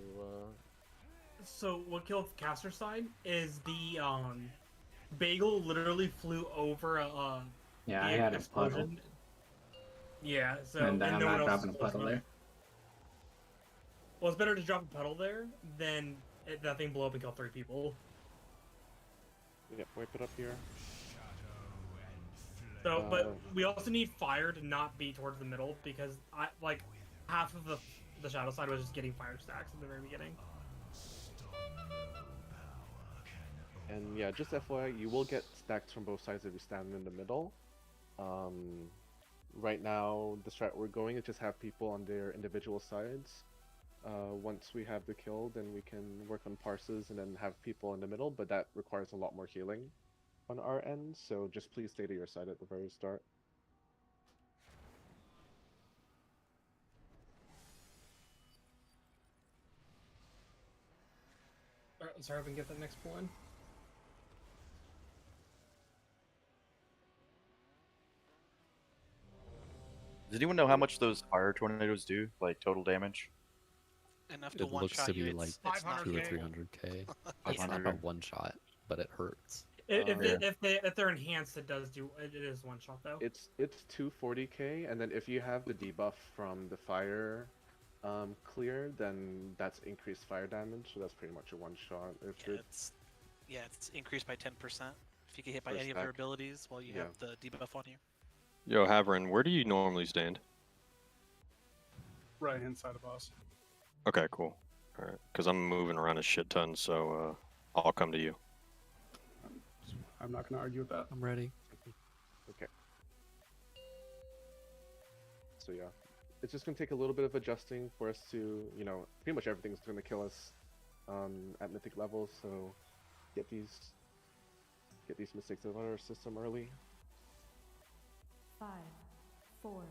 So what killed Caster side is the bagel literally flew over Yeah, I the had a explosion. puddle. Yeah, so And no I'm one not else dropping a was close puddle enough. there. Well, it's better to drop a puddle there than that thing blow up and kill 3 people. Yeah, wipe it up here. So, but we also need fire to not be towards the middle because half of the shadow side was just getting fire stacks at the very beginning. And yeah, just FYI, you will get stacks from both sides if you stand in the middle. Right now, the strat we're going is just have people on their individual sides. Once we have the kill, then we can work on parses and then have people in the middle, but that requires a lot more healing on our end, so just please stay to your side at the very start. Alright, let's hurry up and get that next one. Does anyone know how much those fire tornadoes do? Like total damage? Enough to It one looks shot to you. be like It's 2 or 500K. 300k. It's not a 500. one shot, but it hurts. If they're enhanced, it is one shot though. It's 240k, and then if you have the debuff from the fire clear, then that's increased fire damage, so that's pretty much a one shot. If It's increased by 10%. If you get hit by Per any of their stack. abilities while you Yeah. have the debuff on you. Yo, Haverin, where do you normally stand? Right hand side of boss. Okay, cool. All right, because I'm moving around a shit ton, so I'll come to you. I'm not going to argue with that. I'm ready. Okay. So yeah, it's just gonna take a little bit of adjusting for us to, pretty much everything's gonna kill us at mythic levels. So get these mistakes out of our system early. 5, 4,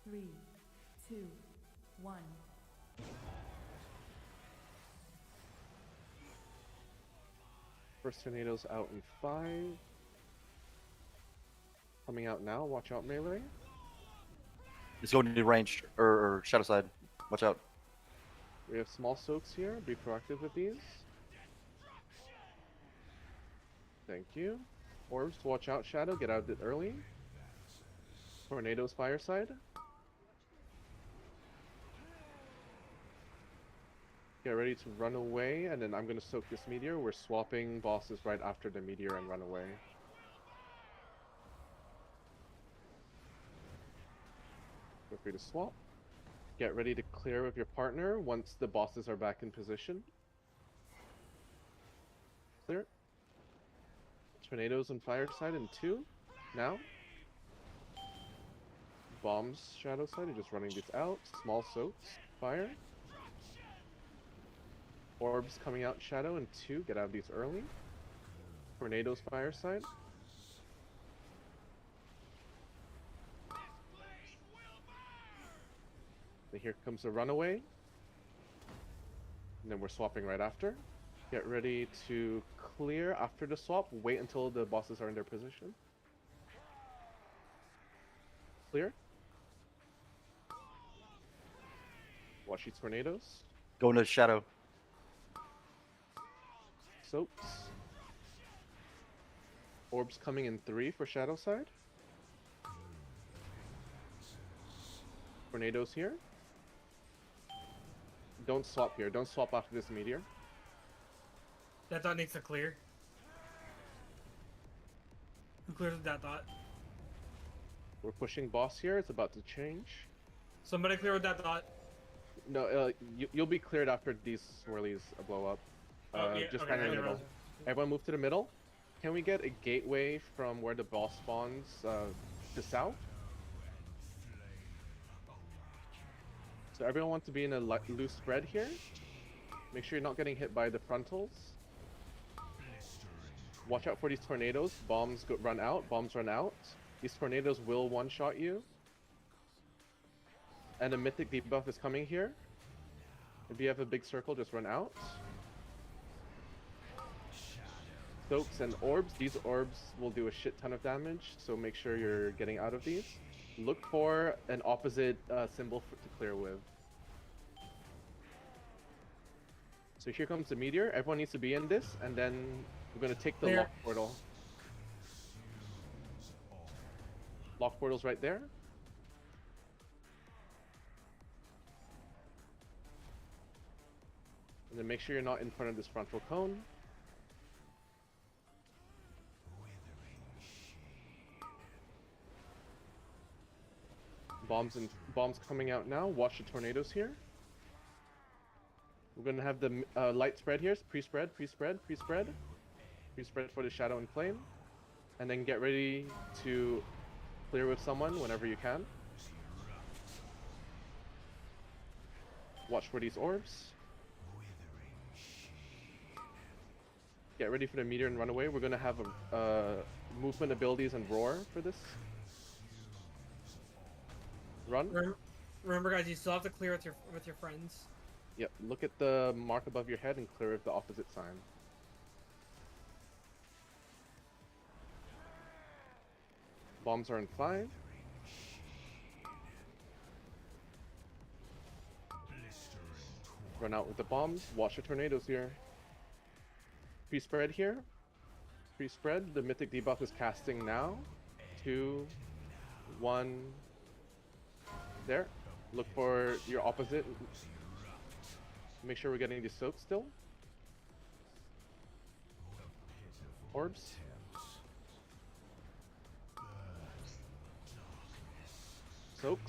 3, 2, 1. First tornado's out in 5. Coming out now. Watch out, melee. It's going to range or shadow side. Watch out. We have small soaks here. Be proactive with these. Thank you. Orbs, watch out, Shadow. Get out of it early. Tornadoes, fireside. Get ready to run away, and then I'm going to soak this meteor. We're swapping bosses right after the meteor and run away. Feel free to swap. Get ready to clear with your partner once the bosses are back in position. Clear. Tornadoes and fireside in 2. Now. Bombs, shadow side, are just running these out. Small soaks, fire. Orbs coming out, shadow in 2. Get out of these early. Tornadoes, fireside. Then here comes the runaway. And then we're swapping right after. Get ready to clear after the swap. Wait until the bosses are in their position. Clear. Watch these tornadoes. Going to shadow. Soaps. Orbs coming in 3 for shadow side. Tornadoes here. Don't swap here. Don't swap after this meteor. That dot needs to clear. Who clears that dot? We're pushing boss here. It's about to change. Somebody clear with that dot. No, you'll be cleared after these swirlies blow up. Yeah, Just okay, kind of in the I middle. Everyone move to the middle. Can we get a gateway from where the boss spawns to south? So everyone wants to be in a loose spread here. Make sure you're not getting hit by the frontals. Watch out for these tornadoes. Bombs run out. Bombs run out. These tornadoes will one-shot you. And a mythic debuff is coming here. If you have a big circle, just run out. Soaks and orbs. These orbs will do a shit ton of damage, so make sure you're getting out of these. Look for an opposite symbol to clear with. So here comes the meteor. Everyone needs to be in this, and then we're going to take the lock portal. Lock portal's right there. And then make sure you're not in front of this frontal cone. Bombs coming out now. Watch the tornadoes here. We're gonna have the light spread here. Pre-spread for the shadow and flame. And then get ready to clear with someone whenever you can. Watch for these orbs. Get ready for the meteor and run away. We're gonna have movement abilities and roar for this. Run. Remember, guys, you still have to clear with your friends. Yep. Look at the mark above your head and clear with the opposite sign. Bombs are in 5. Run out with the bombs. Watch the tornadoes here. Pre-spread here. Pre-spread. The mythic debuff is casting now. 2, 1. There. Look for your opposite. Make sure we're getting the soak still. Orbs. Soak,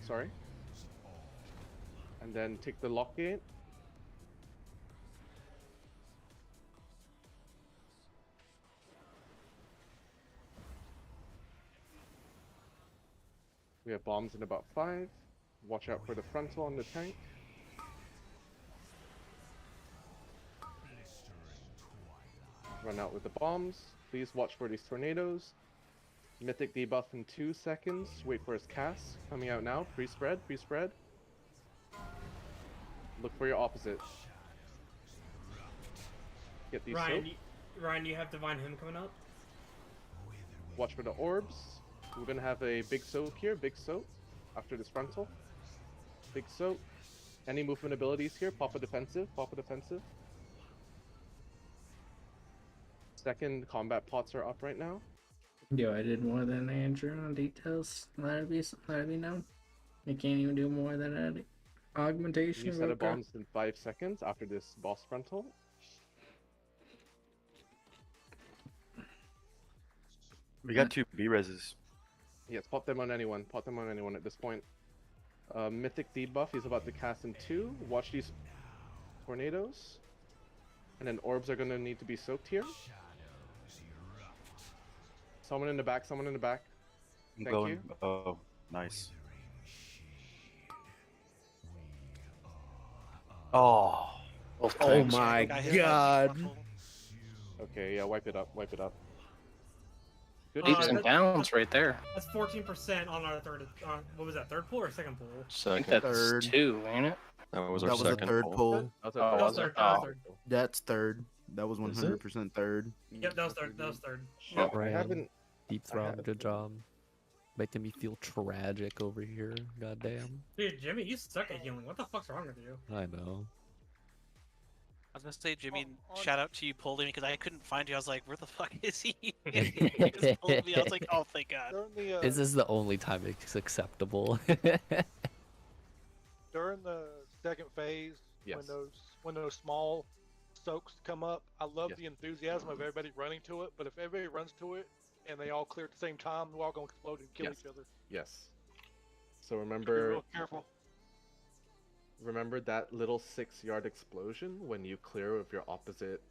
sorry. And then take the lock gate. We have bombs in about 5. Watch out for the frontal on the tank. Run out with the bombs. Please watch for these tornadoes. Mythic debuff in 2 seconds. Wait for his cast. Coming out now. Pre-spread. Look for your opposite. Get these Ryan, you have Divine Hymn coming up. Watch for the orbs. We're gonna have a big soak here. Big soak. After this frontal. Big soak. Any movement abilities here? Pop a defensive. Second combat pots are up right now. Yo, I did more than Andrew on details. Let it be known. I can't even do more than that. Augmentation. New set of bombs in 5 seconds after this boss frontal. We got 2 B-reses. Yes, pop them on anyone. At this point. Mythic debuff he's about to cast in 2. Watch these tornadoes. And then orbs are gonna need to be soaked here. Someone in the back. I'm going. Oh, nice. Oh. Oh my god. Okay, yeah, wipe it up. Good Leaps shit. and bounds right there. That's 14% on our third. What was that? Third pool or second pool? I think that's 2, ain't it? That was That our was the second third pull. Third. That's third. That was 100% third. Yep, that was third. Shit, I Ryan. haven't. Deep throb, good job. Making me feel tragic over here. Goddamn. Dude, Jimmy, you suck at healing. What the fuck's wrong with you? I know. I was gonna say, Jimmy, shout out to you pulling me because I couldn't find you. I was like, where the fuck is he? He just pulled me. I was like, oh, thank God. This is the only time it's acceptable. During the second phase, when those small soaks come up, I love the enthusiasm of everybody running to it. But if everybody runs to it and they all clear at the same time, we're all gonna explode and kill Yes. each other. Yes. So Be remember, real careful. remember that little 6-yard explosion when you clear with your opposite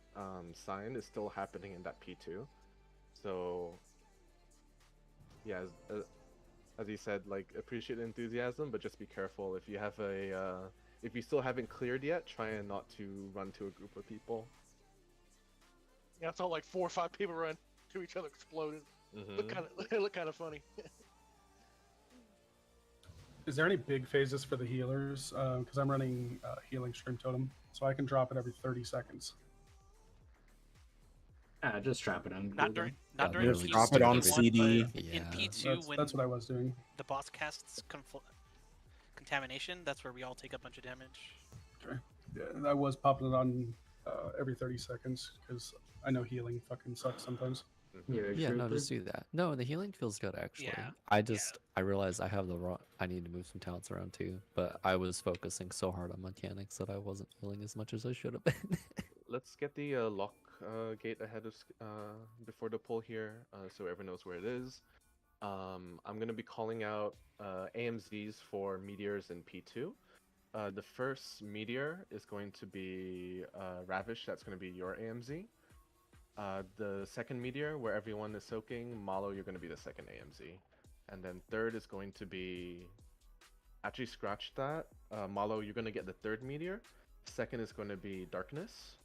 sign is still happening in that P2. So yeah, as you said, like appreciate the enthusiasm, but just be careful if you have a if you still haven't cleared yet, try and not to run to a group of people. Yeah, I saw like 4 or 5 people run to each other exploding. Look kind of funny. Is there any big phases for the healers? Because I'm running healing stream totem, so I can drop it every 30 seconds. Just drop it on. Not during Just P1, drop it on but CD. in P2 That's what I was doing. the boss casts contamination, that's where we all take a bunch of damage. Okay. Yeah, I was popping it on every 30 seconds because I know healing fucking sucks sometimes. Yeah, no, just do that. No, the healing feels good actually. Yeah. I realized I have the wrong. I need to move some talents around too, but I was focusing so hard on mechanics that I wasn't healing as much as I should have been. Let's get the lock gate ahead of before the pull here, so everyone knows where it is. I'm gonna be calling out AMZs for meteors in P2. The first meteor is going to be Ravish. That's going to be your AMZ. The second meteor, where everyone is soaking, Malo, you're going to be the second AMZ. And then third is going to be... Actually, scratch that. Malo, you're going to get the third meteor. Second is going to be Darkness.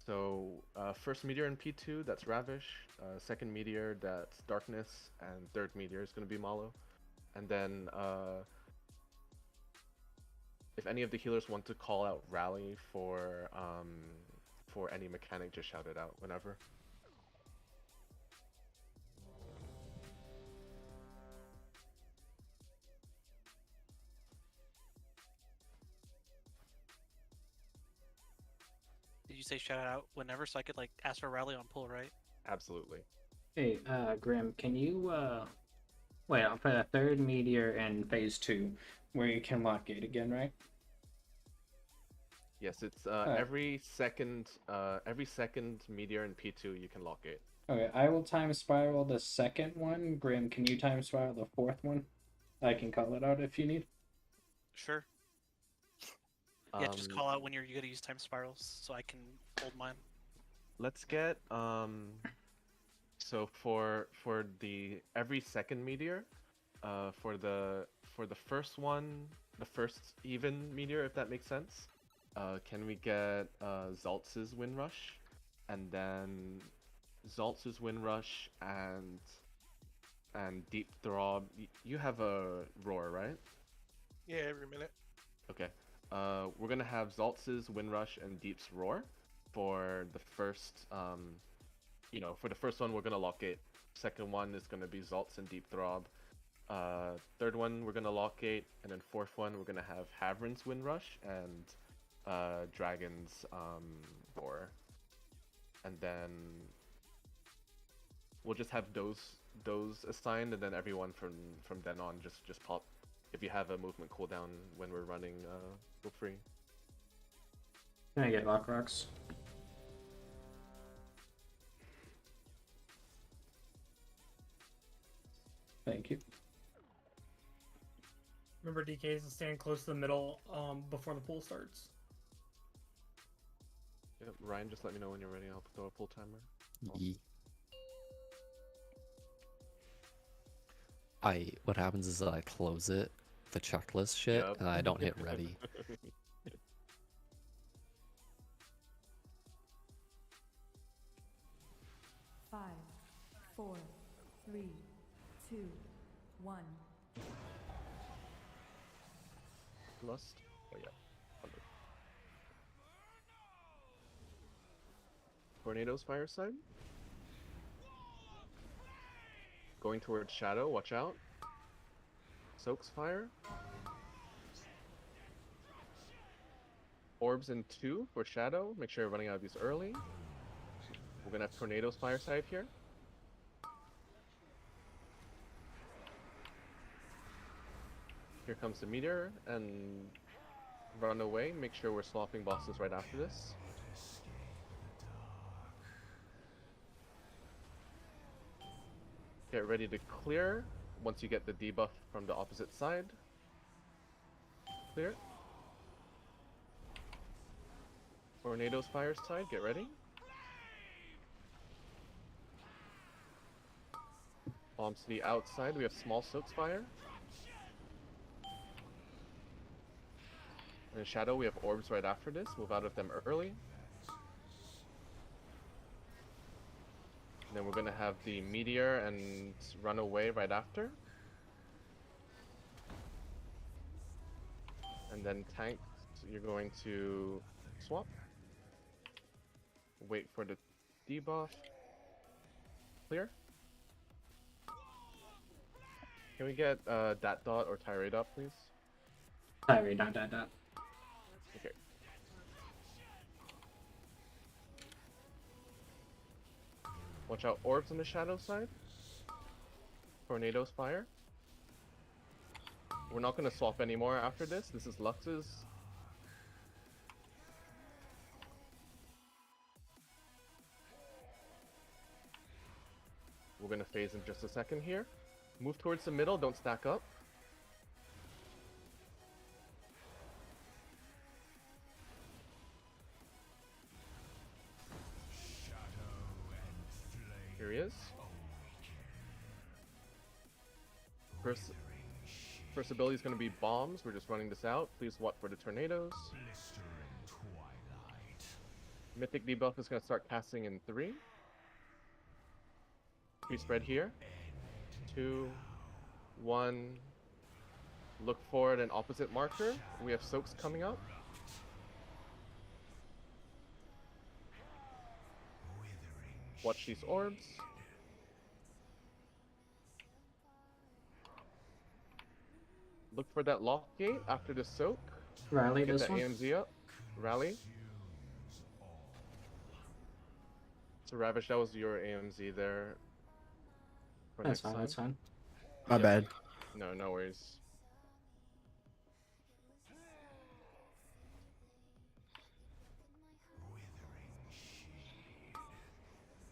So, first meteor in P2, that's Ravish. Second meteor, that's Darkness. And third meteor is going to be Malo. And then, if any of the healers want to call out Rally for any mechanic, just shout it out whenever. Did you say shout out whenever so I could like ask for Rally on pull, right? Absolutely. Hey, Grim, can you wait for the third meteor in phase 2, where you can lock gate again, right? Yes, it's every second meteor in P2 you can lock it. Okay, I will time spiral the second one. Grim, can you time spiral the fourth one? I can call it out if you need. Sure. Yeah, just call out when you're gonna use time spirals so I can hold mine. Let's get so for the every second meteor, for the first one, the first even meteor, if that makes sense. Can we get Zaltz's Wind Rush, and then Zaltz's Wind Rush and Deep Throb? You have a Roar, right? Yeah, every minute. Okay. We're gonna have Zaltz's Wind Rush and Deep's Roar for the first. For the first one we're gonna lock it. Second one is gonna be Zaltz and Deep Throb. Third one we're gonna lock it, and then fourth one we're gonna have Havren's Wind Rush and Dragon's Roar, and then we'll just have those assigned, and then everyone from then on just pop. If you have a movement cooldown when we're running, feel free. Can I get lock rocks? Thank you. Remember, DKs to stand close to the middle before the pool starts. Yep, Ryan, just let me know when you're ready. I'll throw a pull timer. What happens is that I close it, the checklist shit, Yep. and I don't hit ready. 5, 4, 3, 2, 1. Lust? Oh yeah. Thunder. Tornadoes Fireside. Going towards Shadow, watch out. Soaks Fire. Orbs in 2 for Shadow. Make sure you're running out of these early. We're gonna have Tornadoes Fireside here. Here comes the meteor, and run away. Make sure we're swapping bosses right after this. Get ready to clear once you get the debuff from the opposite side. Clear. Tornadoes fire side, get ready. Bombs to the outside, we have small soaks fire. And in Shadow, we have orbs right after this. Move out of them early. And then we're going to have the meteor and run away right after. And then tanks, you're going to swap. Wait for the debuff. Clear. Can we get Dat Dot or Tirade up, please? Tirade, dot. Okay. Watch out, orbs on the shadow side. Tornadoes fire. We're not going to swap anymore after this. This is Lux's. We're going to phase in just a second here. Move towards the middle, don't stack up. Here he is. First ability is going to be bombs. We're just running this out. Please watch for the tornadoes. Mythic debuff is going to start casting in 3. Pre-spread here. 2, 1. Look forward an opposite marker. We have soaks coming up. Watch these orbs. Look for that lock gate after the soak. Rally Get this that one. AMZ up. Rally. So Ravish, that was your AMZ there. For That's next fine, time. that's fine. My bad. No, no worries.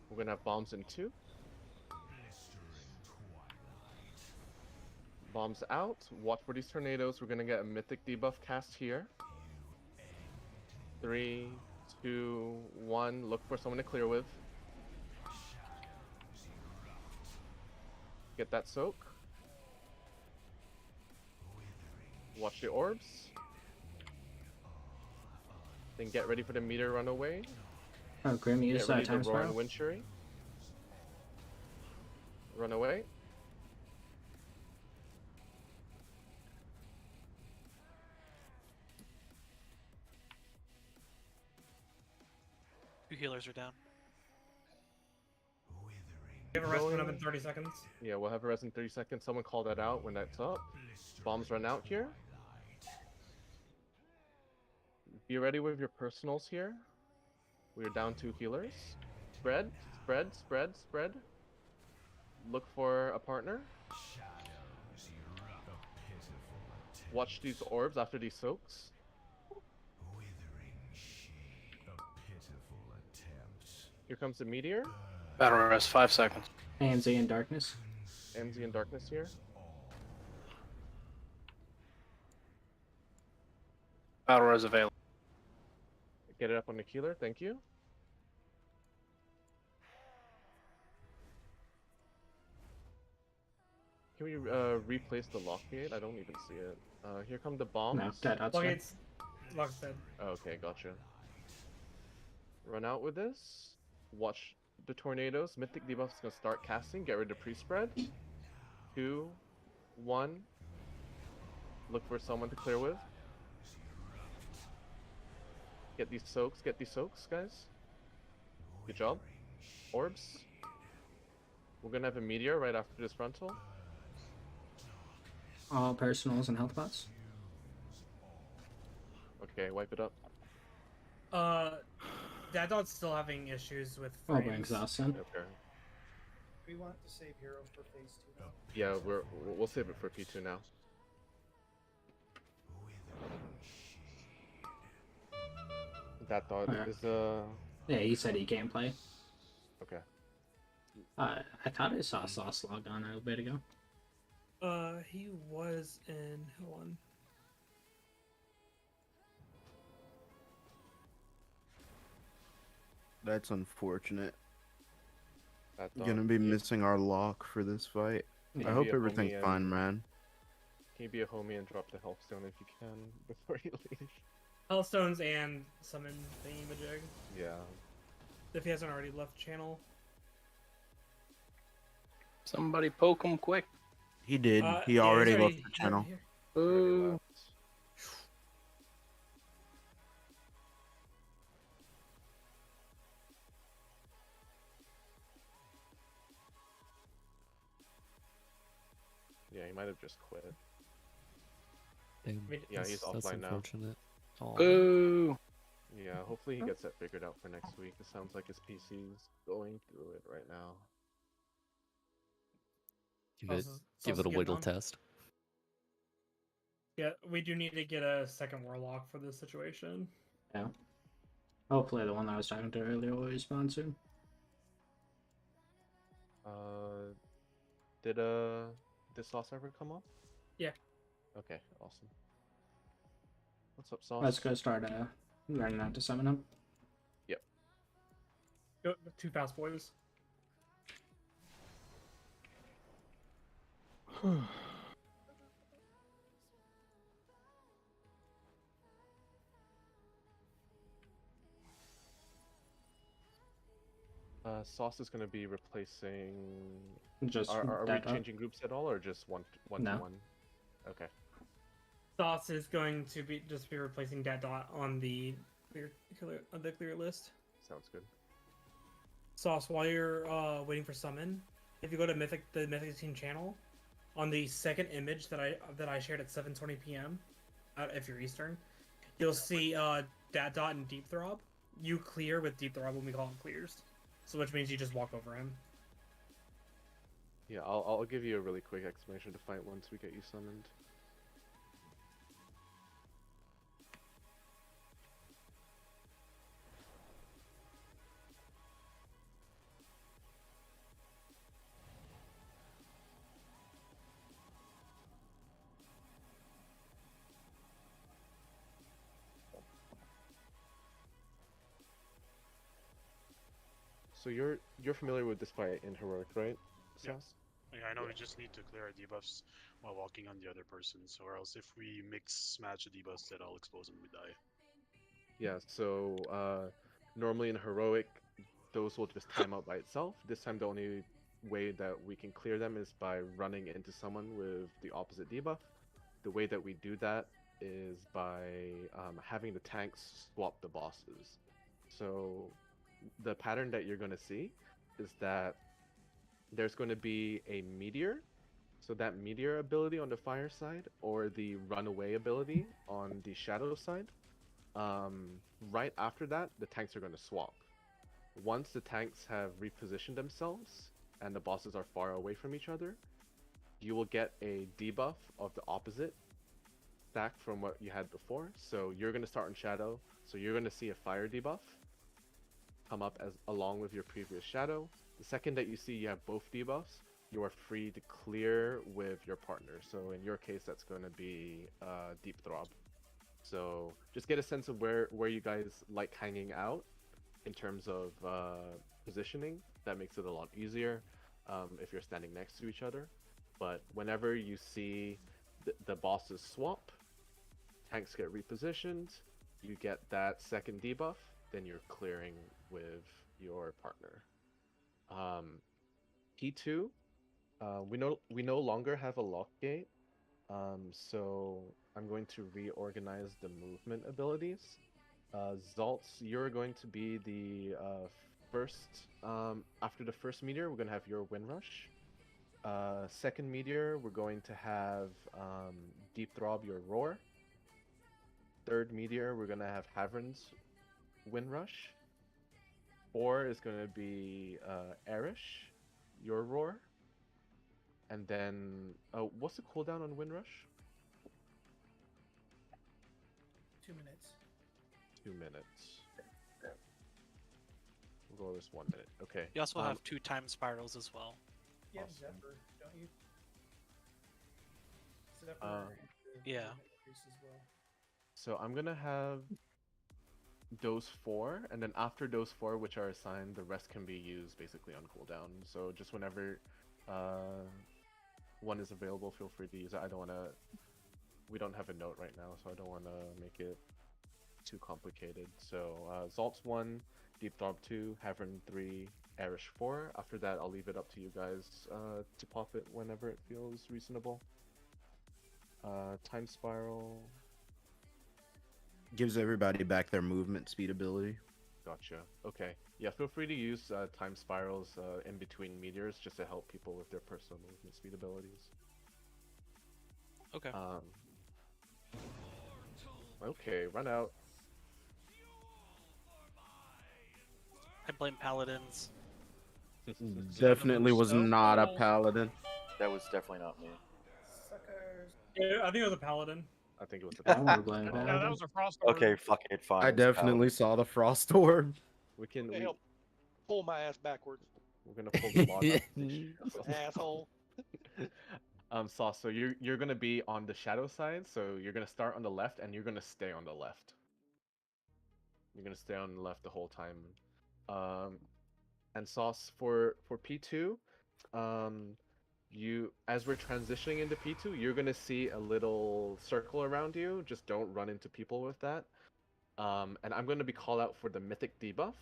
We're gonna have bombs in 2. Bombs out. Watch for these tornadoes. We're gonna get a mythic debuff cast here. 3, 2, 1. Look for someone to clear with. Get that soak. Watch the orbs. Then get ready for the meteor run away. Oh, Grim, use Get ready time to roar spiral. and wind shuri. Run away. Two healers are down. You have a rest coming up in 30 seconds. Yeah, we'll have a rest in 30 seconds. Someone call that out when that's up. Bombs run out here. Be ready with your personals here. We're down 2 healers. Spread, spread, spread, spread. Look for a partner. Watch these orbs after these soaks. Here comes the meteor. Battle rest 5 seconds. AMZ in darkness. AMZ in darkness here. Battle res available. Get it up on the healer, thank you. Can we replace the lock gate? I don't even see it. Here come the bombs. No, dead outside. Lock's dead. Okay, gotcha. Run out with this. Watch the tornadoes. Mythic debuff is gonna start casting. Get rid of pre-spread. 2, 1. Look for someone to clear with. Get these soaks, guys. Good job. Orbs. We're gonna have a meteor right after this frontal. All personals and health bots. Okay, wipe it up. That dog's still having issues with Oh, frames. by exhaustion. Okay. We want to save heroes for phase 2. Yeah, we'll save it for P2 now. That thought Okay. is Yeah, he said he can't play. Okay. I thought I saw Sauce log on a bit ago. He was in. Hold on. That's unfortunate. That Gonna be missing our lock for this fight. Can I you hope be a everything's homie fine, and- man. Can you be a homie and drop the healthstone if you can before you leave? Hellstones and summon thingy-majig. Yeah. If he hasn't already left channel. Somebody poke him quick. He did. Yeah, He he's already left already the channel. here. Boo. Yeah, he might have just quit. Damn, Yeah, he's that's offline now. unfortunate. Aw. Boo. Yeah, hopefully he gets that figured out for next week. It sounds like his PC's going through it right now. Give it a wiggle test. Yeah, we do need to get a second warlock for this situation. Yeah. Hopefully the one I was talking to earlier will respond soon. Did Sauce ever come up? Yeah. Okay, awesome. What's up, Sauce? Let's go start learning how to summon him. Yep. Go, too fast, boys. Sauce is going to be replacing. Just are we that up. changing groups at all, or just one No. to one? Okay. Sauce is going to be just be replacing that dot on the clear list. Sounds good. Sauce, while you're waiting for summon, if you go to the Mythic Team channel, on the second image that I shared at 7:20 p.m. If you're Eastern, you'll see that dot and Deep Throb. You clear with Deep Throb when we call him clears, so which means you just walk over him. Yeah, I'll give you a really quick explanation to fight once we get you summoned. So you're familiar with this fight in Heroic, right? Yeah. Sauce? Yeah, I know we just need to clear our debuffs while walking on the other person, so or else if we mix match the debuffs, then I'll expose them, we die. Yeah, so normally in Heroic, those will just time out by itself. This time the only way that we can clear them is by running into someone with the opposite debuff. The way that we do that is by having the tanks swap the bosses. So the pattern that you're going to see is that there's going to be a meteor. So that meteor ability on the fire side, or the runaway ability on the shadow side. Right after that, the tanks are going to swap. Once the tanks have repositioned themselves and the bosses are far away from each other, you will get a debuff of the opposite stack from what you had before. So you're going to start on shadow, so you're going to see a fire debuff come up as along with your previous shadow. The second that you see you have both debuffs, you are free to clear with your partner. So in your case, that's going to be Deep Throb. So just get a sense of where you guys like hanging out in terms of positioning. That makes it a lot easier if you're standing next to each other. But whenever you see the bosses swap, tanks get repositioned, you get that second debuff, then you're clearing with your partner. P2, we no longer have a lock gate, so I'm going to reorganize the movement abilities. Zaltz, you're going to be the first. After the first meteor, we're going to have your Windrush. Second meteor, we're going to have Deep Throb, your Roar. Third meteor, we're going to have Havern's Windrush. 4 is going to be Arish, your Roar. And then, what's the cooldown on Windrush? 2 minutes. 2 minutes. We'll go this 1 minute. Okay. You also have 2 time spirals as well. You have Awesome. Zephyr, don't you? Zephyr. Yeah. Increase as well. So I'm gonna have those 4, and then after those 4, which are assigned, the rest can be used basically on cooldown. So just whenever one is available, feel free to use it. I don't wanna. We don't have a note right now, so I don't wanna make it too complicated. So Zalt's 1, Deep Throb 2, Havern 3, Arish 4. After that, I'll leave it up to you guys to pop it whenever it feels reasonable. Time Spiral. Gives everybody back their movement speed ability. Gotcha. Okay. Yeah, feel free to use time spirals in between meteors just to help people with their personal movement speed abilities. Okay. Okay, run out. I blame paladins. Definitely was not a paladin. That was definitely not me. Suckers. Yeah, I think it was a paladin. I think it was I want to blame No, Paladin. that was a frost orb. Okay, fuck it, fine. I it was a definitely paladin. saw the frost orb. We can. They help pull my ass backwards. We're gonna pull the mod up. Asshole. Sauce. So you're gonna be on the shadow side. So you're gonna start on the left, and you're gonna stay on the left. You're gonna stay on the left the whole time. And Sauce for P2, you as we're transitioning into P2, you're gonna see a little circle around you. Just don't run into people with that. And I'm gonna be call out for the mythic debuff.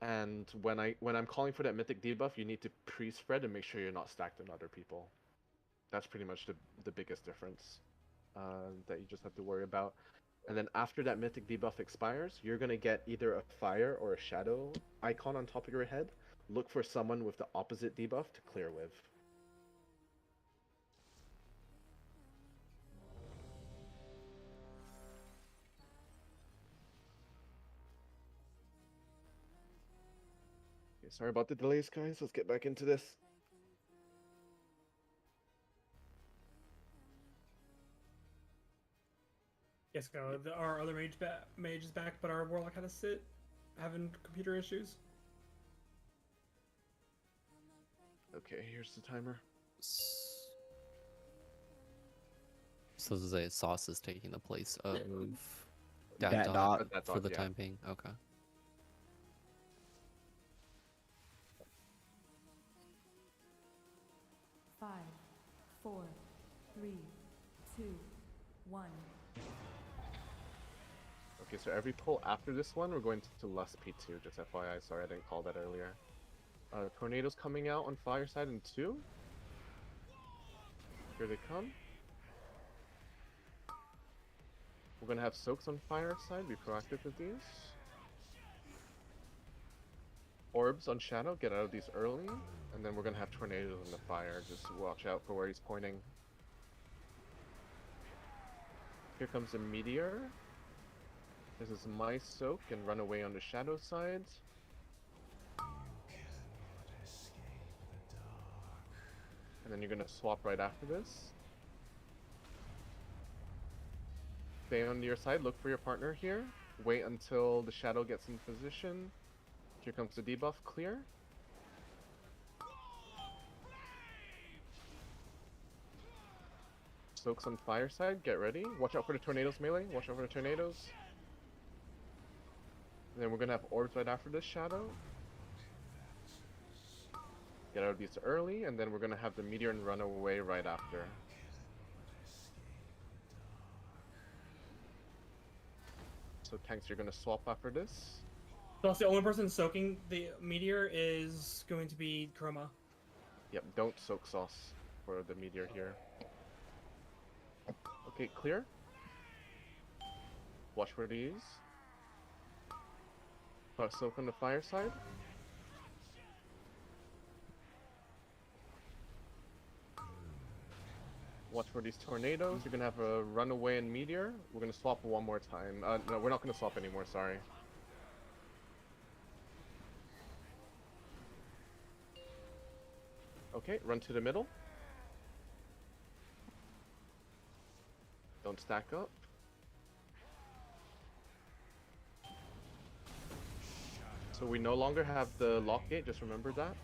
And when I'm calling for that mythic debuff, you need to pre-spread and make sure you're not stacked on other people. That's pretty much the biggest difference that you just have to worry about. And then after that mythic debuff expires, you're gonna get either a fire or a shadow icon on top of your head. Look for someone with the opposite debuff to clear with. Okay, sorry about the delays, guys. Let's get back into this. Yes, go. Our other mage is back, but our warlock had to sit, having computer issues. Okay, here's the timer. So to say, Sauce is taking the place of Dat Dot Dot, for the yeah. time being. Okay. Five, 4, 3, 2, 1. Okay, so every pull after this one, we're going to less P2, just FYI. Sorry, I didn't call that earlier. Tornadoes coming out on Fireside in 2. Here they come. We're going to have Soaks on Fireside. Be proactive with these. Orbs on Shadow. Get out of these early. And then we're going to have Tornadoes on the Fire. Just watch out for where he's pointing. Here comes a Meteor. This is my Soak and run away on the Shadow side. And then you're gonna swap right after this. Stay on your side, look for your partner here. Wait until the Shadow gets in position. Here comes the debuff, clear. Soaks on Fireside, get ready. Watch out for the Tornadoes melee, watch out for the Tornadoes. And then we're gonna have Orbs right after this Shadow. Get out of these early, and then we're gonna have the Meteor and run away right after. So tanks, you're gonna swap after this. So the only person soaking the meteor is going to be Chroma. Yep, don't soak Sauce for the Meteor here. Okay, clear. Watch for these. Soak on the Fireside. Watch for these Tornadoes. You're gonna have a Runaway and Meteor. We're gonna swap one more time. No, we're not gonna swap anymore, sorry. Okay, run to the middle. Don't stack up. So we no longer have the lock gate, just remember that.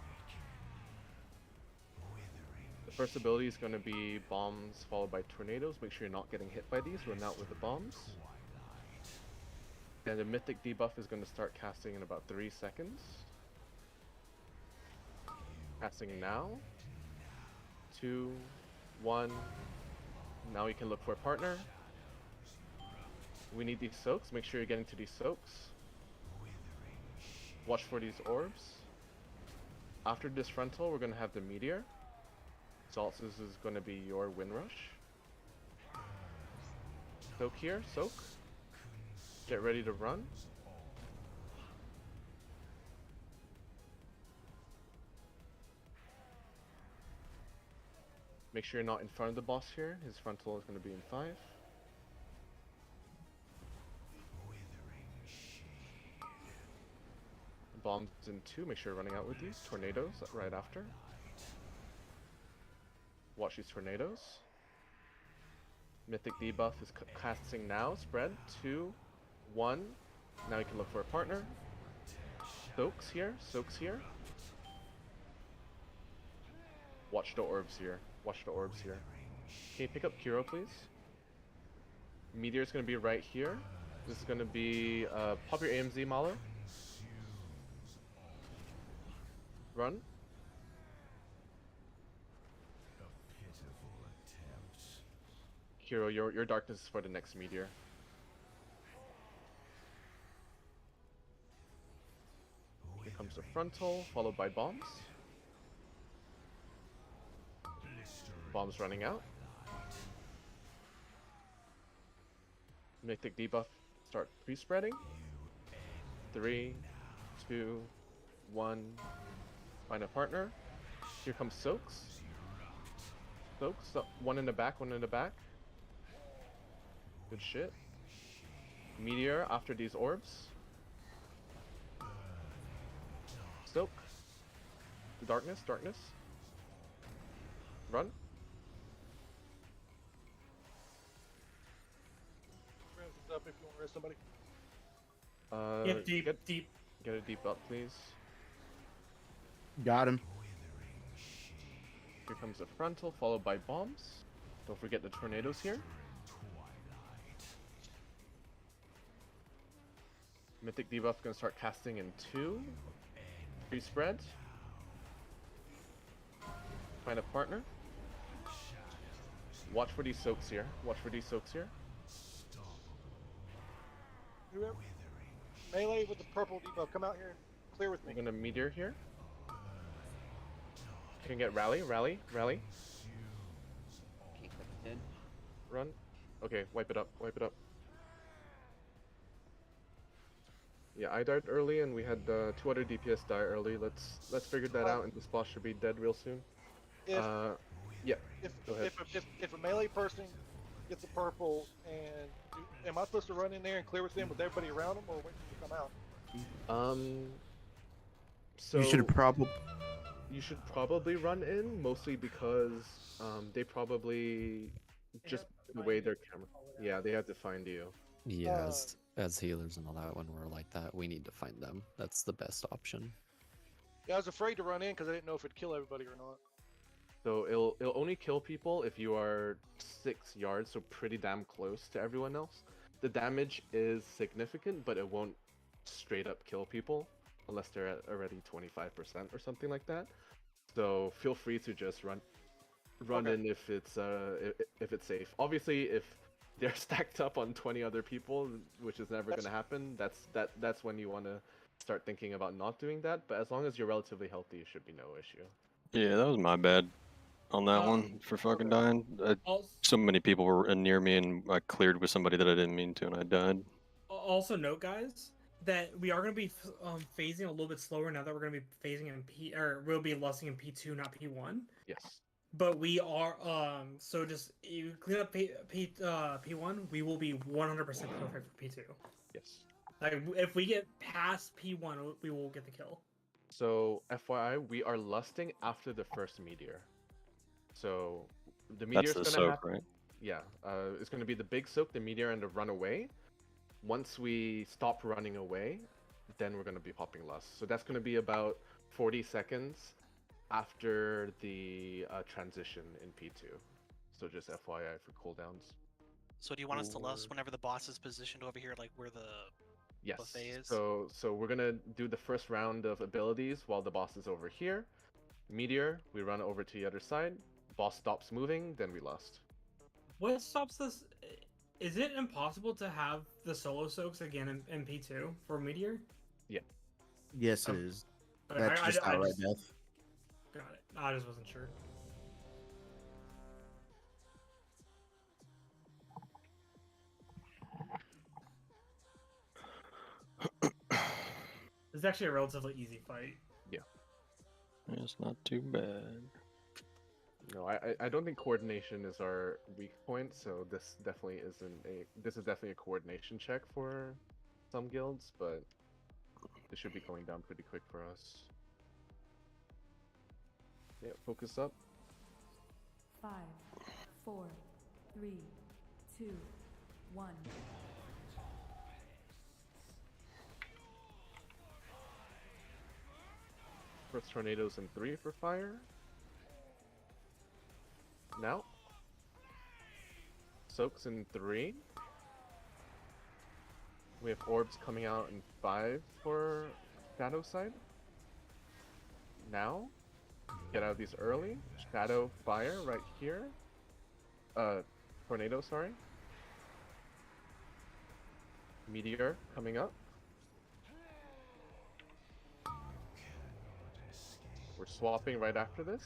The first ability is going to be bombs followed by tornadoes. Make sure you're not getting hit by these. Run out with the bombs. And the mythic debuff is going to start casting in about 3 seconds. Casting now. 2, 1. Now we can look for a partner. We need these soaks. Make sure you're getting to these soaks. Watch for these orbs. After this frontal, we're going to have the meteor. So this is going to be your wind rush. Soak here, soak. Get ready to run. Make sure you're not in front of the boss here. His frontal is going to be in 5. Bombs in 2. Make sure you're running out with these. Tornadoes right after. Watch these tornadoes. Mythic debuff is casting now. Spread. 2, 1. Now you can look for a partner. Soaks here. Soaks here. Watch the orbs here. Watch the orbs here. Can you pick up Kiro, please? Meteor's going to be right here. This is going to be pop your AMZ, Malo. Run. Kiro, your darkness is for the next meteor. Here comes the frontal, followed by bombs. Bombs running out. Mythic debuff start pre-spreading. 3, 2, 1. Find a partner. Here comes soaks. Soaks. One in the back, one in the back. Good shit. Meteor after these orbs. Soak. Darkness, darkness. Run. Up if you want to rest somebody. Deep. Get a deep up, please. Got him. Here comes the frontal, followed by bombs. Don't forget the tornadoes here. Mythic debuff gonna start casting in 2. Pre-spread. Find a partner. Watch for these soaks here. Watch for these soaks here. Whoever. Melee with the purple debuff, come out here and clear with me. I'm gonna meteor here. Can get rally, rally, rally. Dead. Run. Okay, wipe it up, wipe it up. Yeah, I died early, and we had 2 other DPS die early. Let's figure that out, and this boss should be dead real soon. If, yeah. Go ahead. If a melee person gets a purple, and am I supposed to run in there and clear with them with everybody around them, or wait till you come out? So You should probably run in, mostly because they probably just the way their camera. Yeah, they have to find you. Yeah, as healers and all that, when we're like that, we need to find them. That's the best option. Yeah, I was afraid to run in because I didn't know if it'd kill everybody or not. So it'll only kill people if you are 6 yards, so pretty damn close to everyone else. The damage is significant, but it won't straight up kill people unless they're at already 25% or something like that. So feel free to just run in if it's safe. Obviously, if they're stacked up on 20 other people, which is never going to happen, that's when you want to start thinking about not doing that. But as long as you're relatively healthy, it should be no issue. Yeah, that was my bad on that one for fucking dying. So many people were near me, and I cleared with somebody that I didn't mean to, and I died. Also note, guys, that we are going to be phasing a little bit slower now that we're going to be phasing in we'll be lusting in P2, not P1. Yes. But we are so just you clean up P1, we will be 100% perfect for P2. Yes. Like if we get past P1, we will get the kill. So FYI, we are lusting after the first meteor. So the meteor's That's the gonna soak, happen. right? Yeah, it's gonna be the big soak, the meteor, and the runaway. Once we stop running away, then we're going to be popping Lust. So that's going to be about 40 seconds after the transition in P2. So just FYI for cooldowns. So do you want us to lust whenever the boss is positioned over here, like where the Yes. buffet is? So we're gonna do the first round of abilities while the boss is over here. Meteor, we run over to the other side. Boss stops moving, then we lust. What stops this? Is it impossible to have the solo soaks again in P2 for Meteor? Yeah. Yes, it is. Okay, That's just outright death. Got it. I just wasn't sure. It's actually a relatively easy fight. Yeah. It's not too bad. No, I don't think coordination is our weak point, so this definitely isn't a. This is definitely a coordination check for some guilds, but it should be going down pretty quick for us. Yeah, focus up. 5, 4, 3, 2, 1. First tornadoes in 3 for fire. Now. Soaks in 3. We have orbs coming out in 5 for shadow side. Now. Get out of these early. Shadow fire right here. Tornado, sorry. Meteor coming up. We're swapping right after this.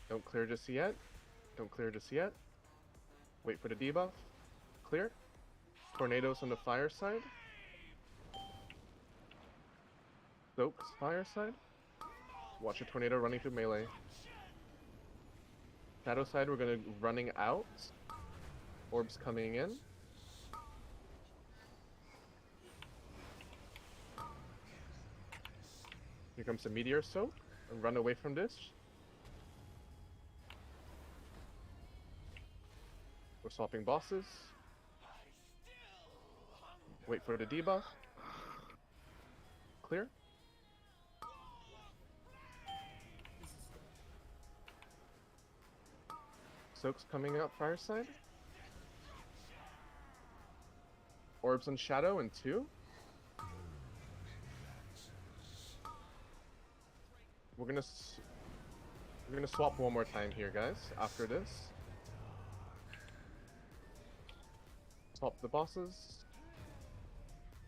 Don't clear just yet. Don't clear just yet. Wait for the debuff. Clear. Tornadoes on the fire side. Soaks fire side. Watch a tornado running through melee. Shadow side, we're gonna running out. Orbs coming in. Here comes a meteor soak. And run away from this. We're swapping bosses. Wait for the debuff. Clear. Soaks coming out fireside. Orbs on shadow in 2. We're gonna swap one more time here, guys. After this, swap the bosses,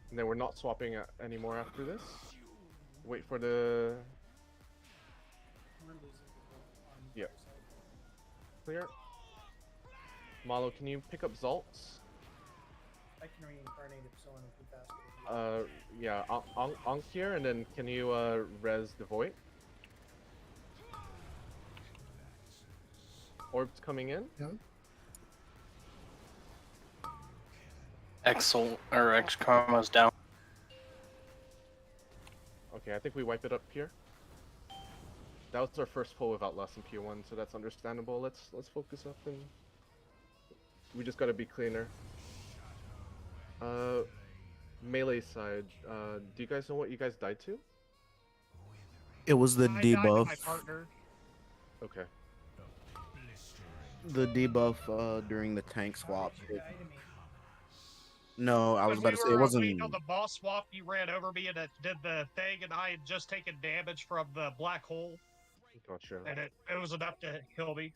and then we're not swapping anymore after this. Wait for the clear. Malo, can you pick up Zalts? I can reincarnate if someone would be faster. Yeah, Onk here, and then can you res the Void? Orbs coming in. Yeah. X Karma's down. Okay, I think we wipe it up here. That was our first pull without less than P1, so that's understandable. Let's focus up and we just gotta be cleaner. Melee side. Do you guys know what you guys died to? It was the I died to debuff. my partner. Okay. The debuff during the tank swap. No, I was about to say it wasn't. Until the boss swapped, you ran over me and it did the thing, and I had just taken damage from the black hole. Gotcha. And it was enough to kill me.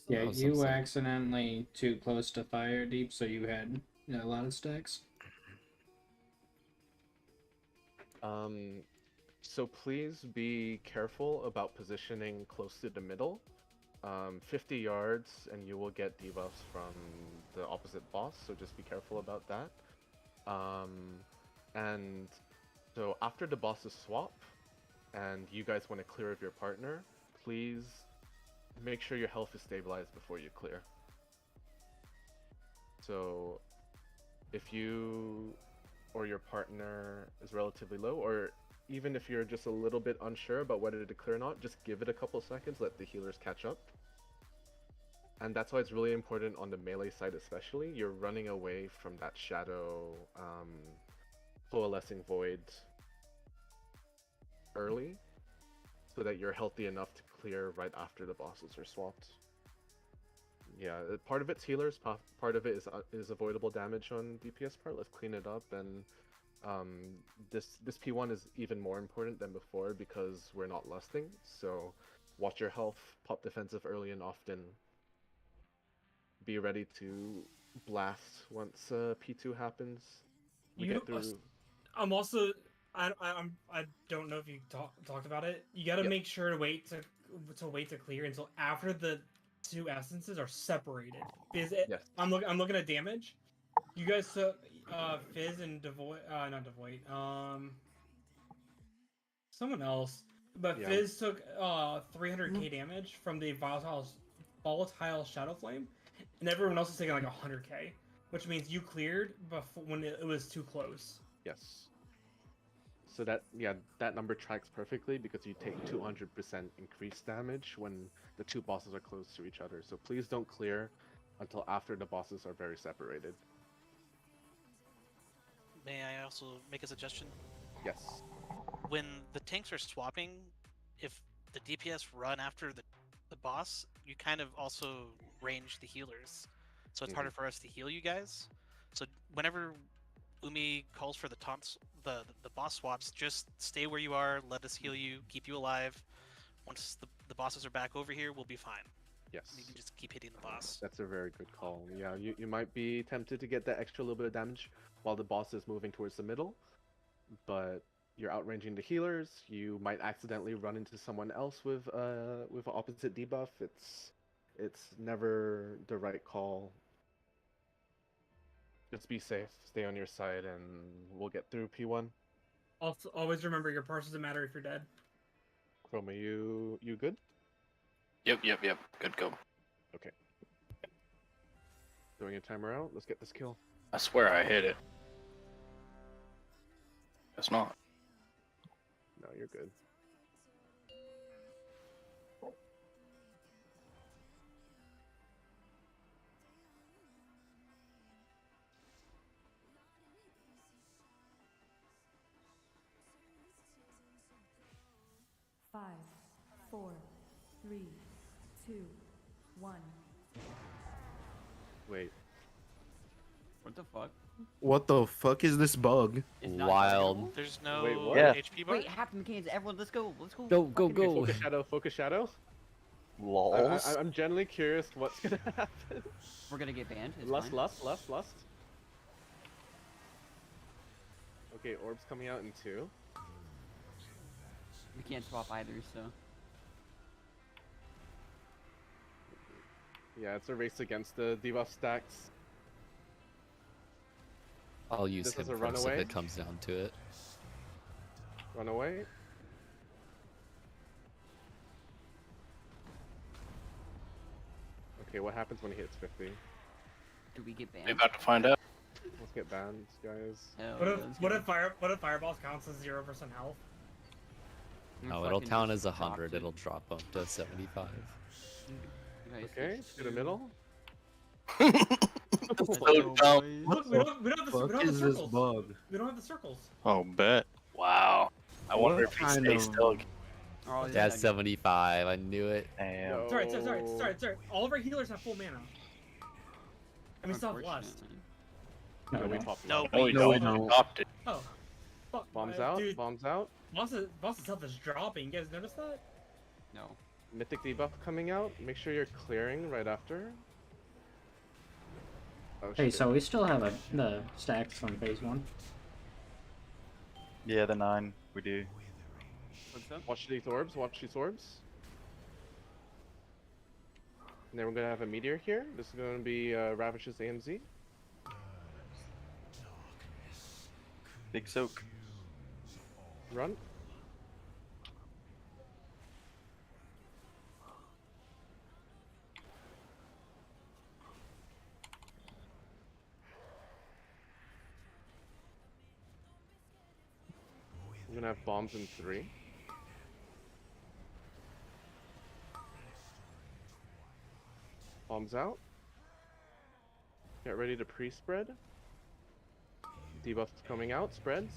Yeah, you were accidentally too close to fire deep, so you had a lot of stacks. So please be careful about positioning close to the middle. 50 yards and you will get debuffs from the opposite boss, so just be careful about that. And so after the bosses swap and you guys want to clear of your partner, please make sure your health is stabilized before you clear. So if you or your partner is relatively low, or even if you're just a little bit unsure about whether to clear or not, just give it a couple seconds, let the healers catch up. And that's why it's really important on the melee side especially. You're running away from that shadow coalescing void early so that you're healthy enough to clear right after the bosses are swapped. Yeah, part of it's healers, part of it is avoidable damage on DPS part. Let's clean it up, and this P1 is even more important than before because we're not lusting. So watch your health, pop defensive early and often. Be ready to blast once P2 happens. We get through. I'm also I don't know if you talked about it. You got to make sure to wait to clear until after the two essences are separated. Because I'm looking at damage. You guys took Fizz and Devoid, not Devoid. Someone else, but Fizz took 300k damage from the volatile Shadow Flame, and everyone else is taking like 100k, which means you cleared before when it was too close. Yes. So that number tracks perfectly because you take 200% increased damage when the two bosses are close to each other. So please don't clear until after the bosses are very separated. May I also make a suggestion? Yes. When the tanks are swapping, if the DPS run after the boss, you kind of also range the healers. So it's harder for us to heal you guys. So whenever Umi calls for the taunts, the boss swaps, just stay where you are, let us heal you, keep you alive. Once the bosses are back over here, we'll be fine. Yes. You can just keep hitting the boss. That's a very good call. Yeah, you might be tempted to get that extra little bit of damage while the boss is moving towards the middle, but you're outranging the healers. You might accidentally run into someone else with opposite debuff. It's never the right call. Just be safe, stay on your side, and we'll get through P1. Also, always remember your parse doesn't matter if you're dead. Chroma, you good? Yep. Good go. Okay. Throwing a timer out. Let's get this kill. I swear I hit it. It's not. No, you're good. Five, 4, 3, 2, 1. Wait. What the fuck? What the fuck is this bug? It's not Wild. available? There's no Wait, what? HP bar? Wait, half the mechanics. Everyone, let's go. Let's go. Go. Focus shadow. Focus shadow. Lols. I'm genuinely curious what's gonna happen. We're gonna get banned. It's Lust. fine. Okay, orbs coming out in 2. We can't swap either, so. Yeah, it's a race against the debuff stacks. I'll use This him is a first runaway. if it comes down to it. Run away. Okay, what happens when he hits 50? Do we get banned? We're about to find out. Let's get banned, guys. What if fireballs counts as 0% health? No, it'll count as 100. It'll drop up to 75. Okay, to the middle. So dumb. Look, we don't have the this circles. bug? We don't have the circles. Oh, bet. Wow. I wonder if he kind stays of- stuck. Oh, Yeah, 75. I knew it. Damn. Sorry. All of our healers have full mana. I mean, still have lust. No, we popped. No, we don't. Popped it. Oh. Fuck. Bombs out. Dude, Bombs out. boss's health is dropping. You guys notice that? No. Mythic debuff coming out. Make sure you're clearing right after. Oh, Hey, shit. so we still have the stacks from phase 1. Yeah, the 9. We do. Watch these orbs. Watch these orbs. And then we're gonna have a meteor here. This is gonna be Ravish's AMZ. Big soak. Run. We're gonna have bombs in 3. Bombs out. Get ready to pre-spread. Debuffs coming out. Spread.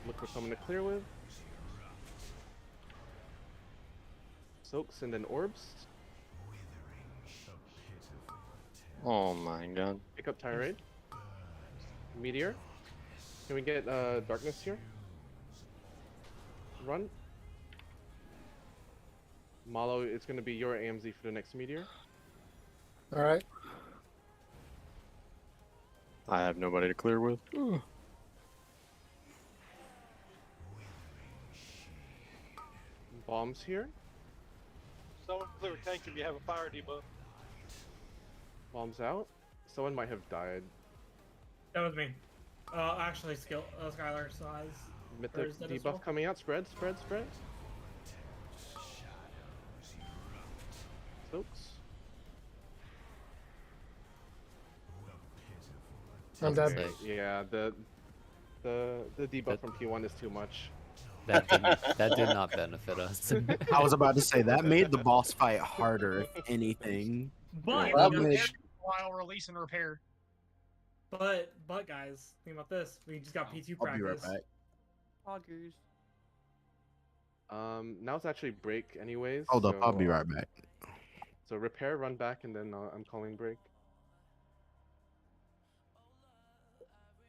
Look for someone to clear with. Soaks and then orbs. Oh my god. Pick up tirade. Meteor. Can we get darkness here? Run. Malo, it's gonna be your AMZ for the next meteor. All right. I have nobody to clear with. Bombs here. Someone clear a tank if you have a fire debuff. Bombs out. Someone might have died. That was me. Actually, Skylar size. Mythic debuff coming out. Spread. Soaks. I'm dead. Yeah, the debuff from P1 is too much. That did not benefit us. I was about to say that made the boss fight harder, if anything. But while release and repair. But guys, think about this. We just got P2 I'll be right practice. back. Poggers. Now it's actually break anyways. Hold up, I'll be so, right back. So repair, run back, and then I'm calling break.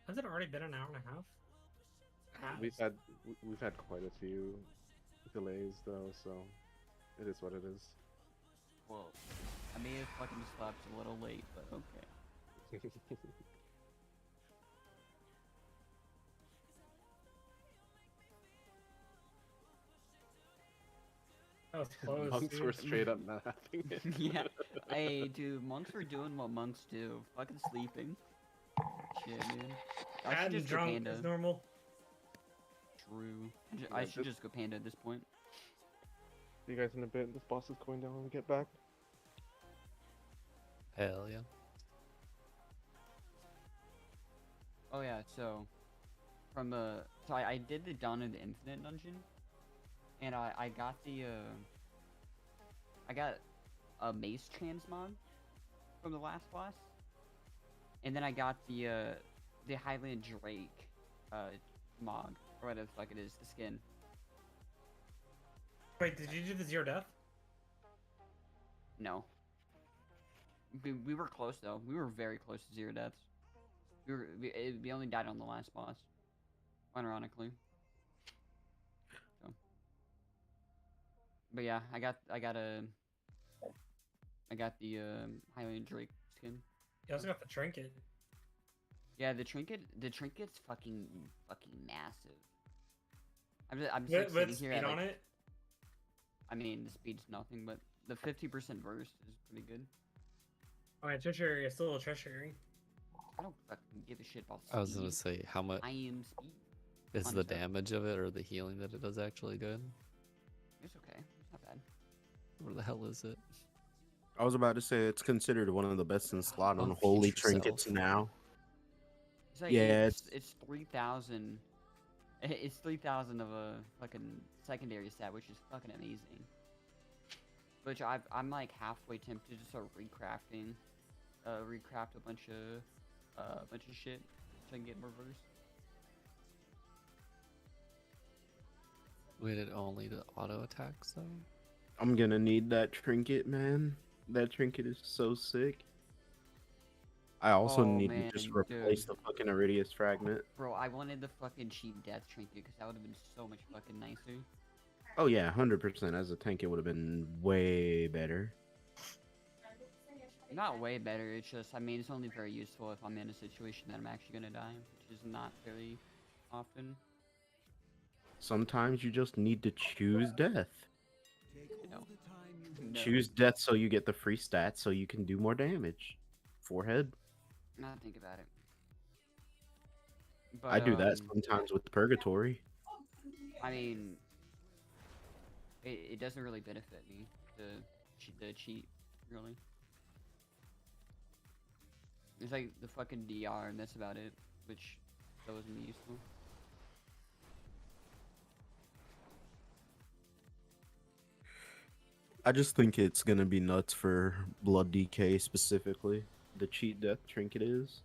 Has it already been an hour and a half? We've had quite a few delays though, so it is what it is. Well, I may have fucking slept a little late, but okay. That was close. Monks dude. were straight up not having it. Yeah. Hey, dude, monks were doing what monks do. Fucking sleeping. Shit, man. I should And just go drunk panda. is normal. True. I should just go panda at this point. See you guys in a bit. This boss is going down when we get back. Hell yeah. Oh yeah, so from so I did the Dawn of the Infinite dungeon, and I got the I got a mace transmog from the last boss, and then I got the Highland Drake mod, or whatever the fuck it is, the skin. Wait, did you do the zero death? No. We were close though. We were very close to zero deaths. We only died on the last boss, unironically. So. But yeah, I got the Highland Drake skin. You also got the trinket. Yeah, the trinket's fucking massive. I'm just like, With sitting here speed at, on like, it. I mean, the speed's nothing, but the 50% burst is pretty good. Alright, tertiary is still a tertiary. I don't fucking give a shit about speed. I was gonna say, how much I am speed. is On the stuff. damage of it or the healing that it does actually good? It's okay. It's not bad. Where the hell is it? I was about to say it's considered one of the best in slot on Oh, holy feed yourself. trinkets now. It's like, Yeah, it's 3,000. It's 3,000 of a fucking secondary stat, which is fucking amazing. Which I'm like halfway tempted to start recrafting, recraft a bunch of shit so I can get reverse. Wait, it only the auto attacks though? I'm gonna need that trinket, man. That trinket is so sick. I also Oh, need man, to just replace dude. the fucking Iridius fragment. Bro, I wanted the fucking cheap death trinket because that would have been so much fucking nicer. Oh yeah, 100%. As a tank, it would have been way better. Not way better, it's just, I mean, it's only very useful if I'm in a situation that I'm actually gonna die, which is not very often. Sometimes you just need to choose death. No. Choose death so you get the free stats so you can do more damage. Forehead. Now think about it. But, I do that sometimes with Purgatory. I mean, it doesn't really benefit me, the cheat, really. It's like the fucking DR, and that's about it, which that wasn't useful. I just think it's gonna be nuts for Blood DK specifically. The cheat death trinket is.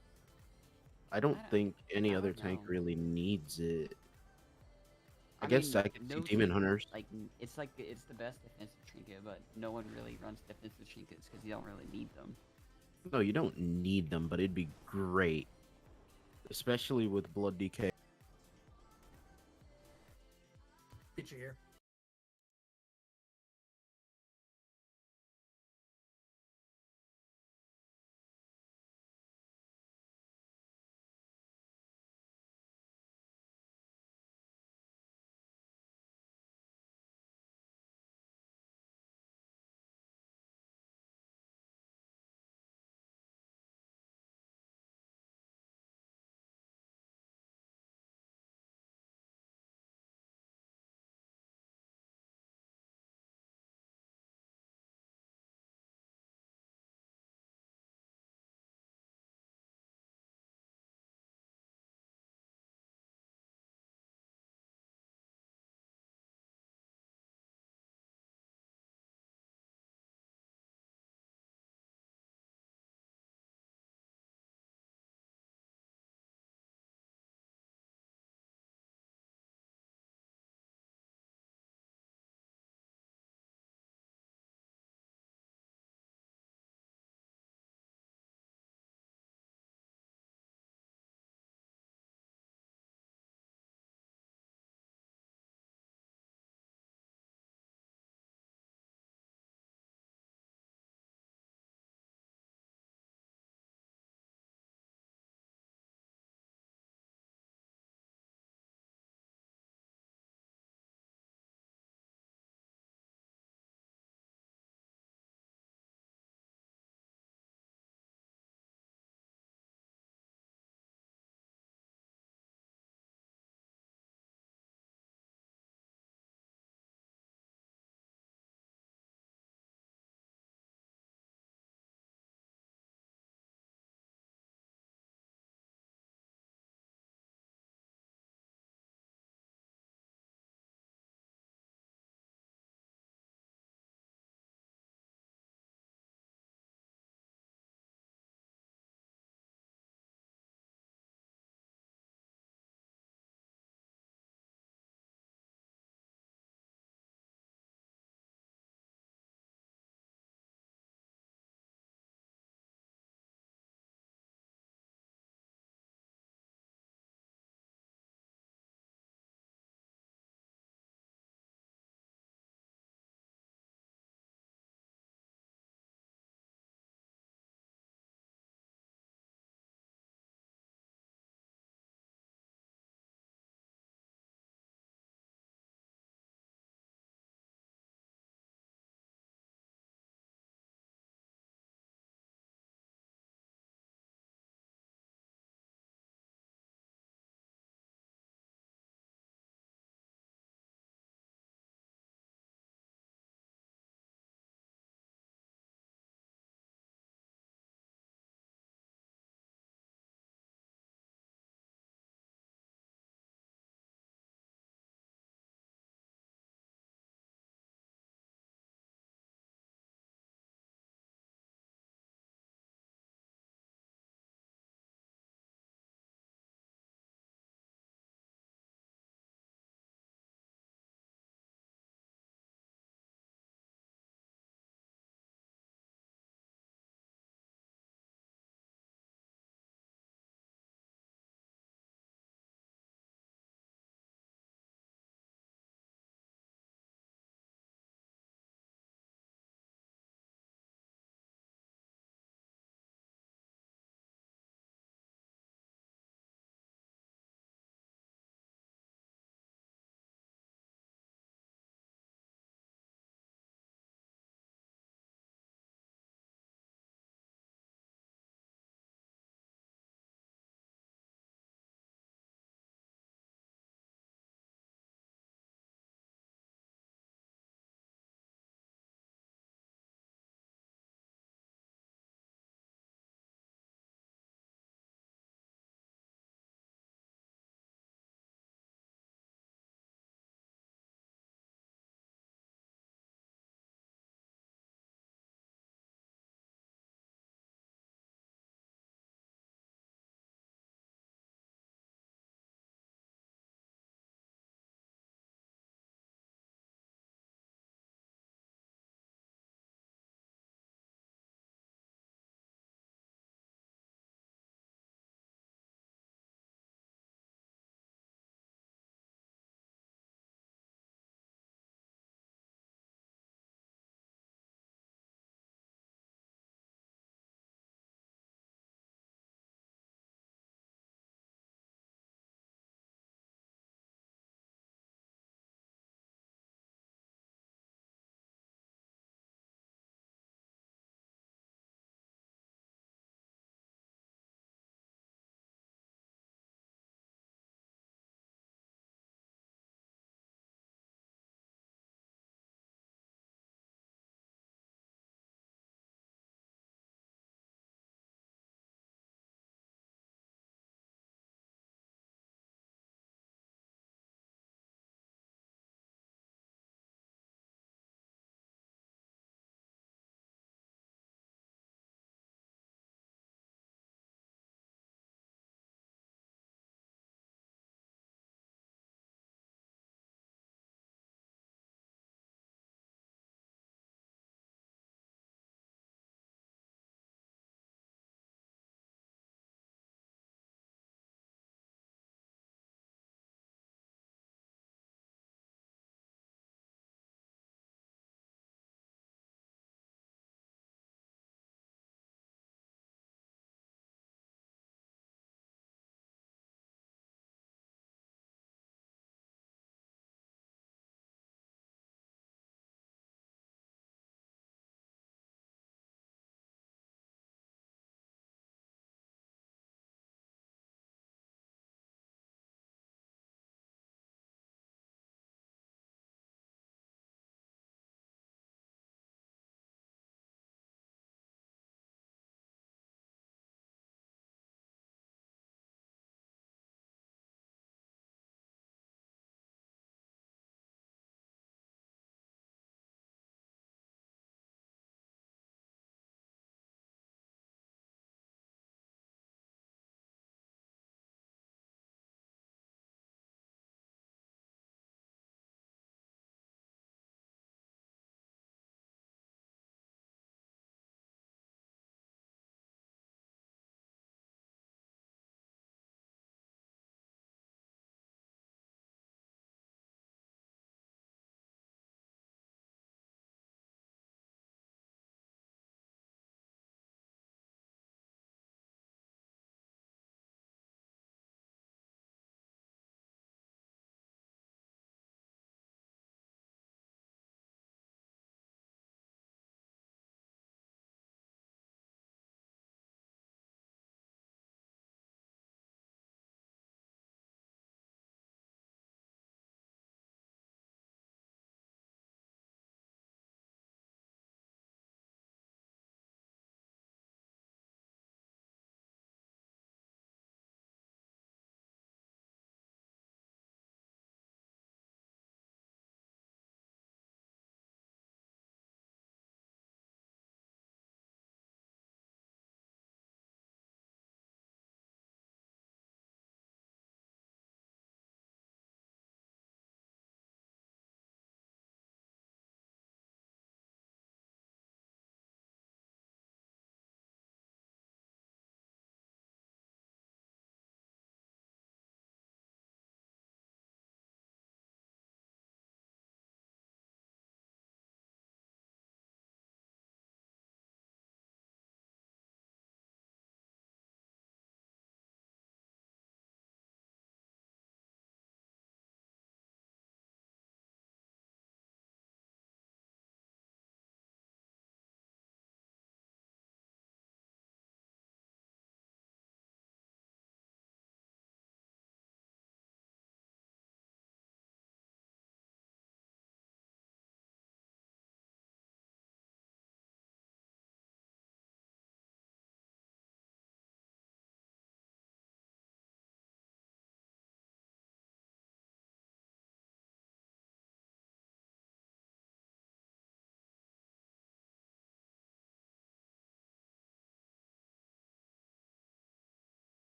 I don't think any other tank know. really needs it. I I guess mean, I could see no Demon tank, Hunters. like it's like it's the best defensive trinket, but no one really runs defensive trinkets because you don't really need them. No, you don't need them, but it'd be great, especially with Blood DK. Get you here.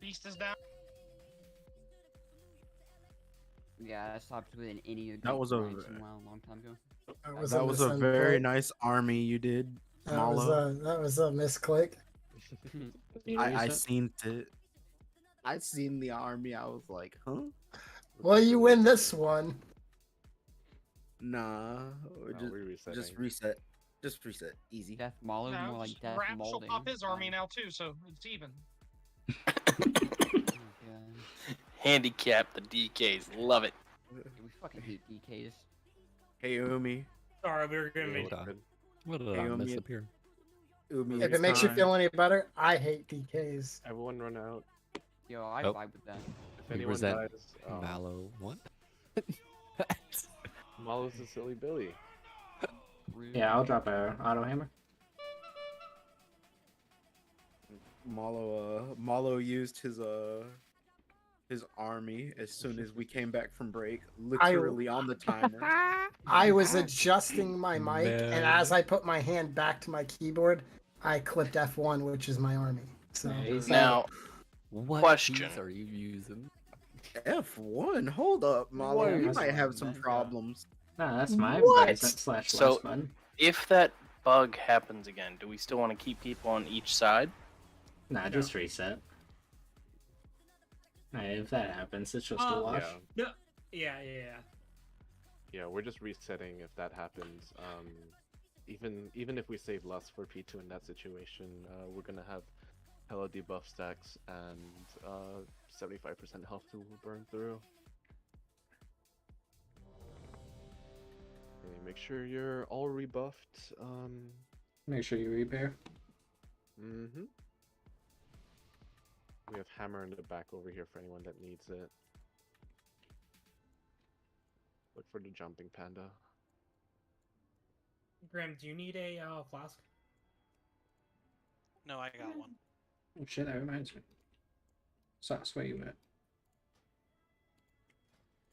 Beast is down. Yeah, I stopped with any of That was a a long time ago. that was a very nice army you did, Malo. That was a misclick. I seen it. I seen the army. I was like, huh? Well, you win this one. Nah, we're just resetting. reset. Just reset. Easy. Death Malo, No, more like Death Raps will Molding. pop his army now too, so it's even. Handicap the DKs. Love it. We fucking hate DKs. Hey, Umi. Sorry, we were gonna make. What did Hey, I Umi, miss up here? Umi, If it makes you feel any better, I hate DKs. Everyone run out. Yo, I Oh. vibe with that. If We anyone resent dies, Mallow. What? Malo's a silly Billy. Yeah, I'll drop a auto hammer. Malo used his army as soon as we came back from break, literally on the timer. I was adjusting my mic, and Man. as I put my hand back to my keyboard, I clicked F1, which is my army. So Now, What question. keys are you using? F1. Hold up, Malo. What? You That's might have fine, some man. problems. Nah, that's my What? // So, button. if that bug happens again, do we still want to keep people on each side? Nah, just reset. Hey, if that happens, it's just a wash. Yeah. No. Yeah. Yeah, we're just resetting if that happens. Even if we save less for P2 in that situation, we're gonna have hella debuff stacks and 75% health to burn through. Okay, make sure you're all rebuffed. Make sure you repair. Mm-hmm. We have hammer in the back over here for anyone that needs it. Look for the jumping panda. Graham, do you need a flask? No, I got one. Oh shit, that reminds me. Sauce, where you at?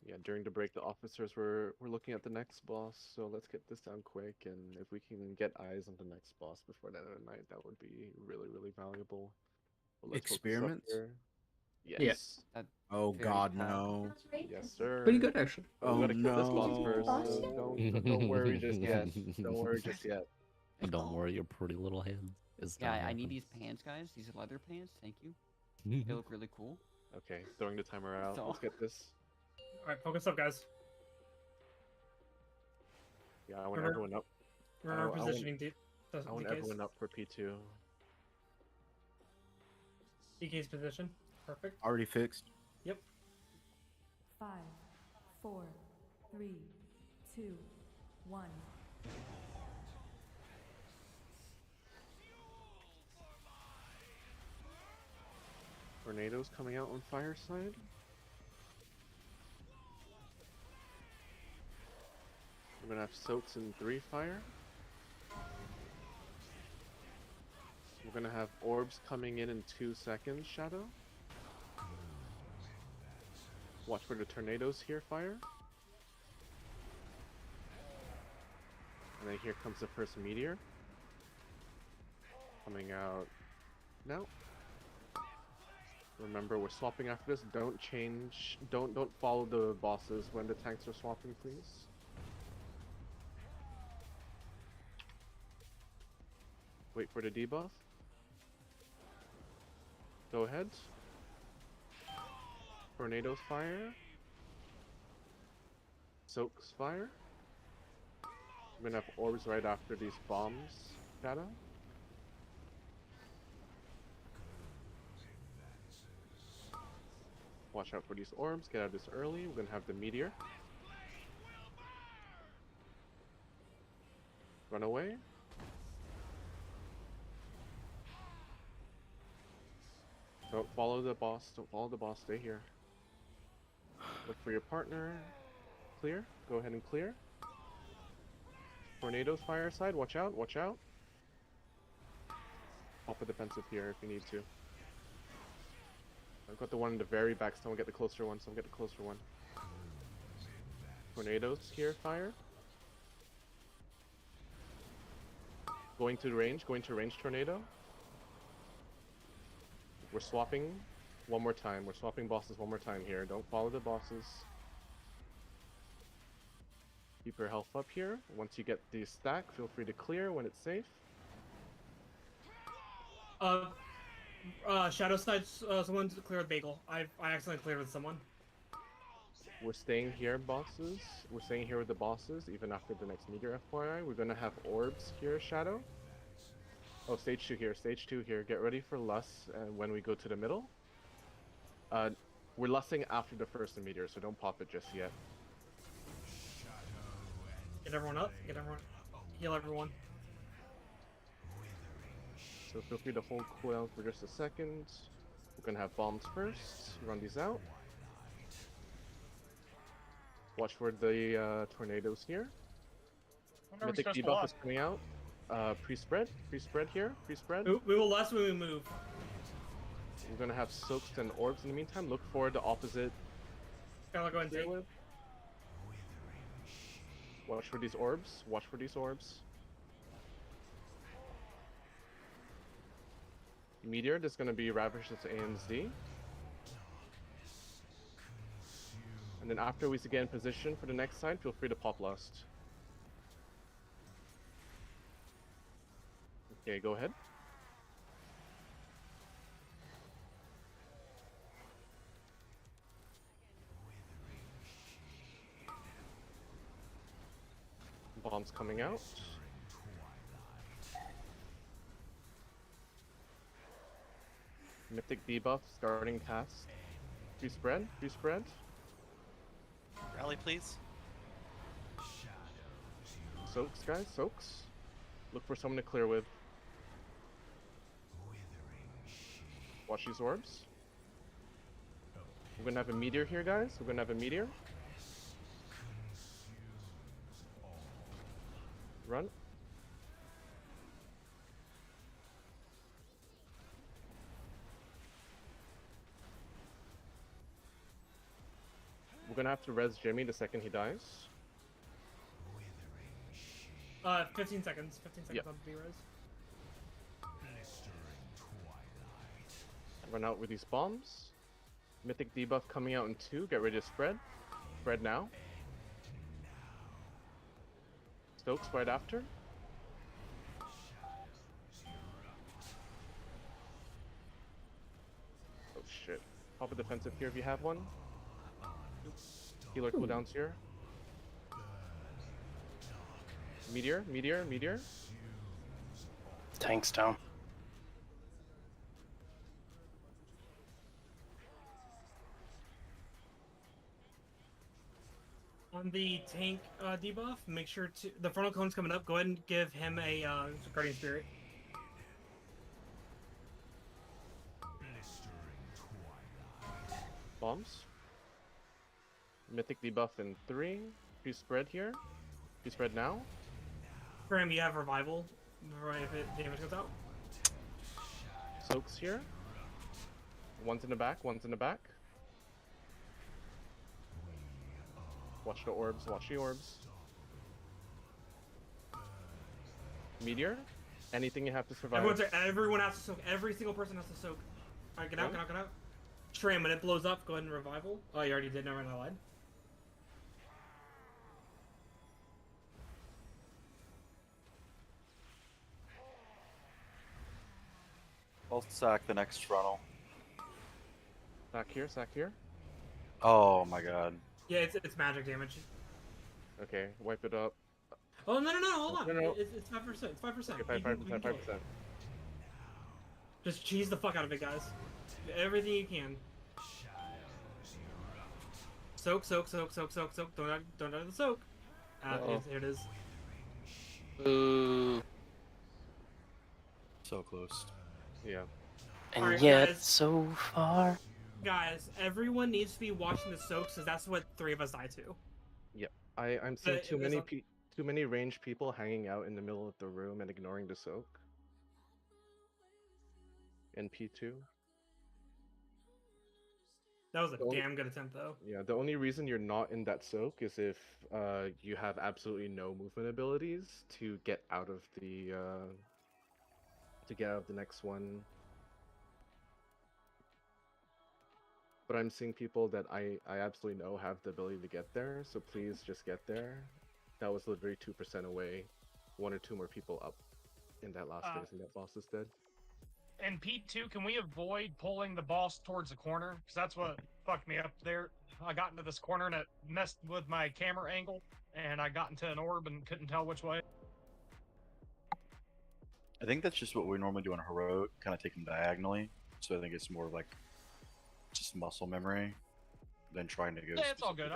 Yeah, during the break, the officers were looking at the next boss, so let's get this done quick, and if we can get eyes on the next boss before the end of the night, that would be really, really valuable. But let's focus up Experiments? here. Yeah. Yes. Oh Very God, bad. no. Yes, sir. Pretty good, actually. We Oh gotta kill this boss first. no. Don't worry just yet. Don't worry just yet. But don't worry, your pretty little hand is Yeah, down I need open. these pants, guys. These leather pants. Thank you. They look really cool. Okay, throwing the timer out. So- Let's get this. All right, focus up, guys. Yeah, I want Remember- everyone up. Remember I want- positioning I want everyone up for P2. DK's position. Perfect. Already fixed. Yep. 5, 4, 3, 2, 1. Tornadoes coming out on fire side. We're gonna have soaks in 3 fire. We're gonna have orbs coming in 2 seconds, Shadow. Watch for the tornadoes here, fire. And then here comes the first meteor. Coming out now. Remember, we're swapping after this. Don't change. Don't follow the bosses when the tanks are swapping, please. Wait for the debuff. Go ahead. Tornadoes fire. Soaks fire. We're gonna have orbs right after these bombs, Shadow. Watch out for these orbs, get out of this early. We're gonna have the meteor. Run away. Don't follow the boss, don't follow the boss, stay here. Look for your partner. Clear, go ahead and clear. Tornadoes fireside, watch out, watch out. Pop a defensive here if you need to. I've got the one in the very back, so I'll get the closer one, Tornadoes here, fire. Going to range tornado. We're swapping One more time. We're swapping bosses one more time here. Don't follow the bosses. Keep your health up here. Once you get the stack, feel free to clear when it's safe. Shadow Snipe, someone cleared Bagel. I accidentally cleared with someone. We're staying here, bosses. We're staying here with the bosses, even after the next meteor, FYI. We're gonna have orbs here, Shadow. Oh, stage 2 here, stage 2 here. Get ready for Lust when we go to the middle. We're lusting after the first meteor, so don't pop it just yet. Get everyone up. Get everyone. Heal everyone. So feel free to hold cooldown for just a second. We're gonna have bombs first. Run these out. Watch for the tornadoes here. Mythic debuff is coming out. Pre-spread here. Pre-spread. We will lust when we move. We're gonna have soaks and orbs in the meantime. Look for the opposite. Skylar, go and take. Watch for these orbs. Watch for these orbs. Meteor, there's gonna be Ravish as ANZ. And then after we get in position for the next side, feel free to pop Lust. Okay, go ahead. Bombs coming out. Mythic debuff starting cast. Pre-spread. Rally, please. Soaks, guys, soaks. Look for someone to clear with. Watch these orbs. We're gonna have a meteor here, guys. We're gonna have a meteor. Run. We're gonna have to res Jimmy the second he dies. 15 seconds. 15 seconds on B-res. Run out with these bombs. Mythic debuff coming out in 2. Get ready to spread. Spread now. Stokes right after. Oh shit. Pop a defensive here if you have one. Healer cooldowns here. Meteor. Tank's down. On the tank debuff, make sure to the frontal cone's coming up. Go ahead and give him a Guardian Spirit. Bombs. Mythic debuff in 3. Pre-spread here. Pre-spread now. Graham, you have revival. Right, if it damage goes out. Soaks here. One's in the back. Watch the orbs. Meteor. Anything you have to survive. Everyone has to soak. Every single person has to soak. Alright, get out. Tram, when it blows up, go ahead and revival. Oh, you already did. Never mind, I lied. I'll sack the next frontal. Sack here. Oh my god. Yeah, it's magic damage. Okay, wipe it up. Oh no! Hold on. No. It's 5%. It's 5%. Okay, 5%. Just cheese the fuck out of it, guys. Everything you can. Soak. Don't die to the soak. Here it is. Ooh. So close. Yeah. And Alright, yet, guys. so far. Guys, everyone needs to be watching the soaks, because that's what 3 of us die to. Yep. I'm seeing But too it was many ranged people hanging out in the middle of the room and ignoring the soak. In P2. That was a damn good attempt, though. Yeah, the only reason you're not in that soak is if you have absolutely no movement abilities to get out of the next one. but I'm seeing people that I absolutely know have the ability to get there, so please just get there. That was literally 2% away. 1 or 2 more people up in that last phase, and that boss is dead. And P2, can we avoid pulling the boss towards the corner? Because that's what fucked me up there. I got into this corner and it messed with my camera angle, and I got into an orb and couldn't tell which way. I think that's just what we normally do on heroic, kind of take them diagonally. So I think it's more like just muscle memory than trying to go. Yeah, it's all good.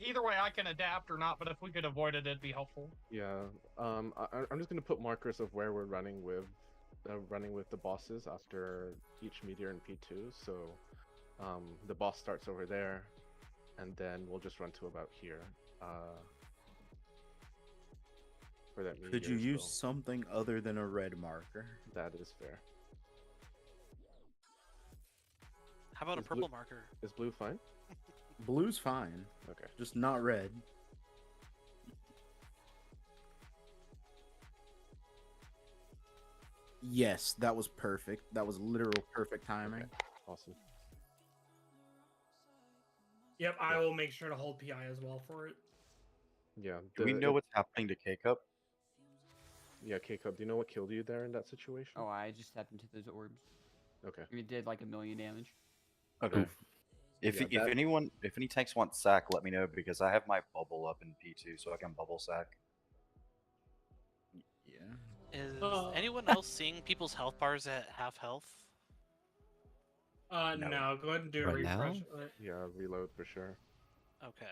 Either way, I can adapt or not, but if we could avoid it, it'd be helpful. Yeah, I'm just gonna put markers of where we're running with the bosses after each meteor in P2. So the boss starts over there, and then we'll just run to about here. For that meteor. Could you use something other than a red marker? That is fair. How about a purple marker? Is blue fine? Blue's fine. Okay. Just not red. Yes, that was perfect. That was literal perfect timing. Okay. Awesome. Yep, I will make sure to hold PI as well for it. Yeah. Do we know what's happening to K-Cup? Yeah, K-Cup, do you know what killed you there in that situation? Oh, I just stepped into those orbs. Okay. It did like 1,000,000 damage. Okay. If any tanks want sack, let me know because I have my bubble up in P2, so I can bubble sack. Yeah. Is anyone else seeing people's health bars at half health? No. Go ahead and do a Right now? refresh. Yeah, reload for sure. Okay.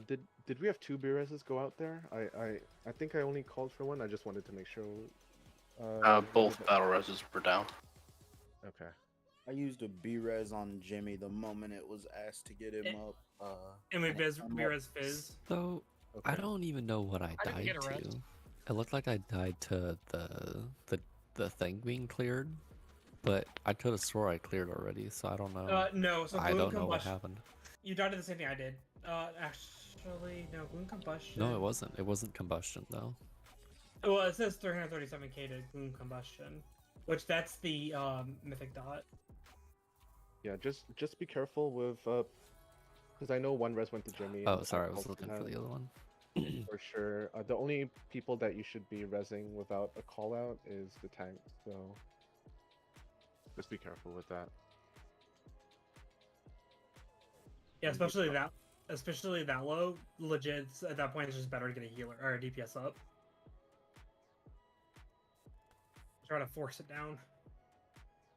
Did we have 2 B-reses go out there? I think I only called for 1. I just wanted to make sure. Both battle reses were down. Okay. I used a B-res on Jimmy the moment it was asked to get him up. And we B-res fizz. So I don't even know what I didn't died get a to. rest. It looked like I died to the thing being cleared, but I could have swore I cleared already, so I don't know. No, so I gloom don't know what combustion. happened. You died to the same thing I did. Actually, no, gloom combustion. No, it wasn't. It wasn't combustion though. Well, it says 337k to gloom combustion, which that's the mythic dot. Yeah, just be careful with because I know 1 res went to Jimmy. Oh, and sorry, I Hulk was looking had for the other one. For sure. The only people that you should be resing without a call out is the tank, so just be careful with that. Yeah, especially that low. Legit, at that point, it's just better to get a healer or a DPS up. Try to force it down.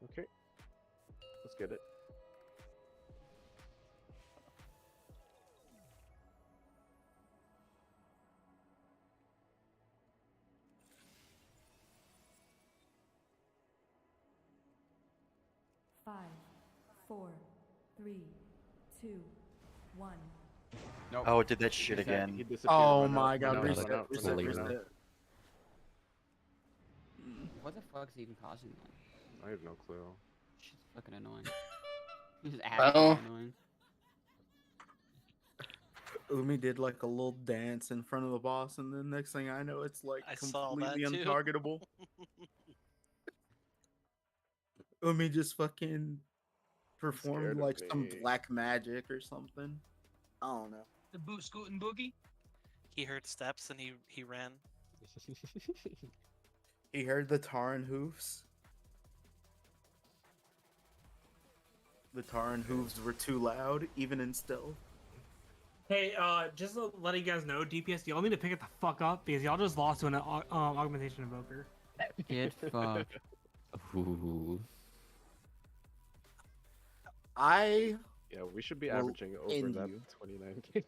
Okay. Let's get it. Five, 4, 3, 2, 1. Nope. Oh, it did that shit again. He disappeared. Oh Run my out, god, run out, reset, run out, reset, run out, reset. run out. What the fuck's even causing that? I have no clue. Shit's fucking annoying. Just absolutely annoying. Umi did like a little dance in front of the boss, and then next thing I know, it's like I saw that completely too. untargetable. Umi just fucking performed Scared of like some me. black magic or something. I don't know. The boot scootin' boogie. He heard steps and he ran. He heard the Taran hoofs. The Taran hooves were too loud, even in stealth. Hey, just letting you guys know, DPS, y'all need to pick it the fuck up because y'all just lost to an augmentation invoker. Get fucked. Ooh. I Yeah, we should be will averaging over end that you. 29k.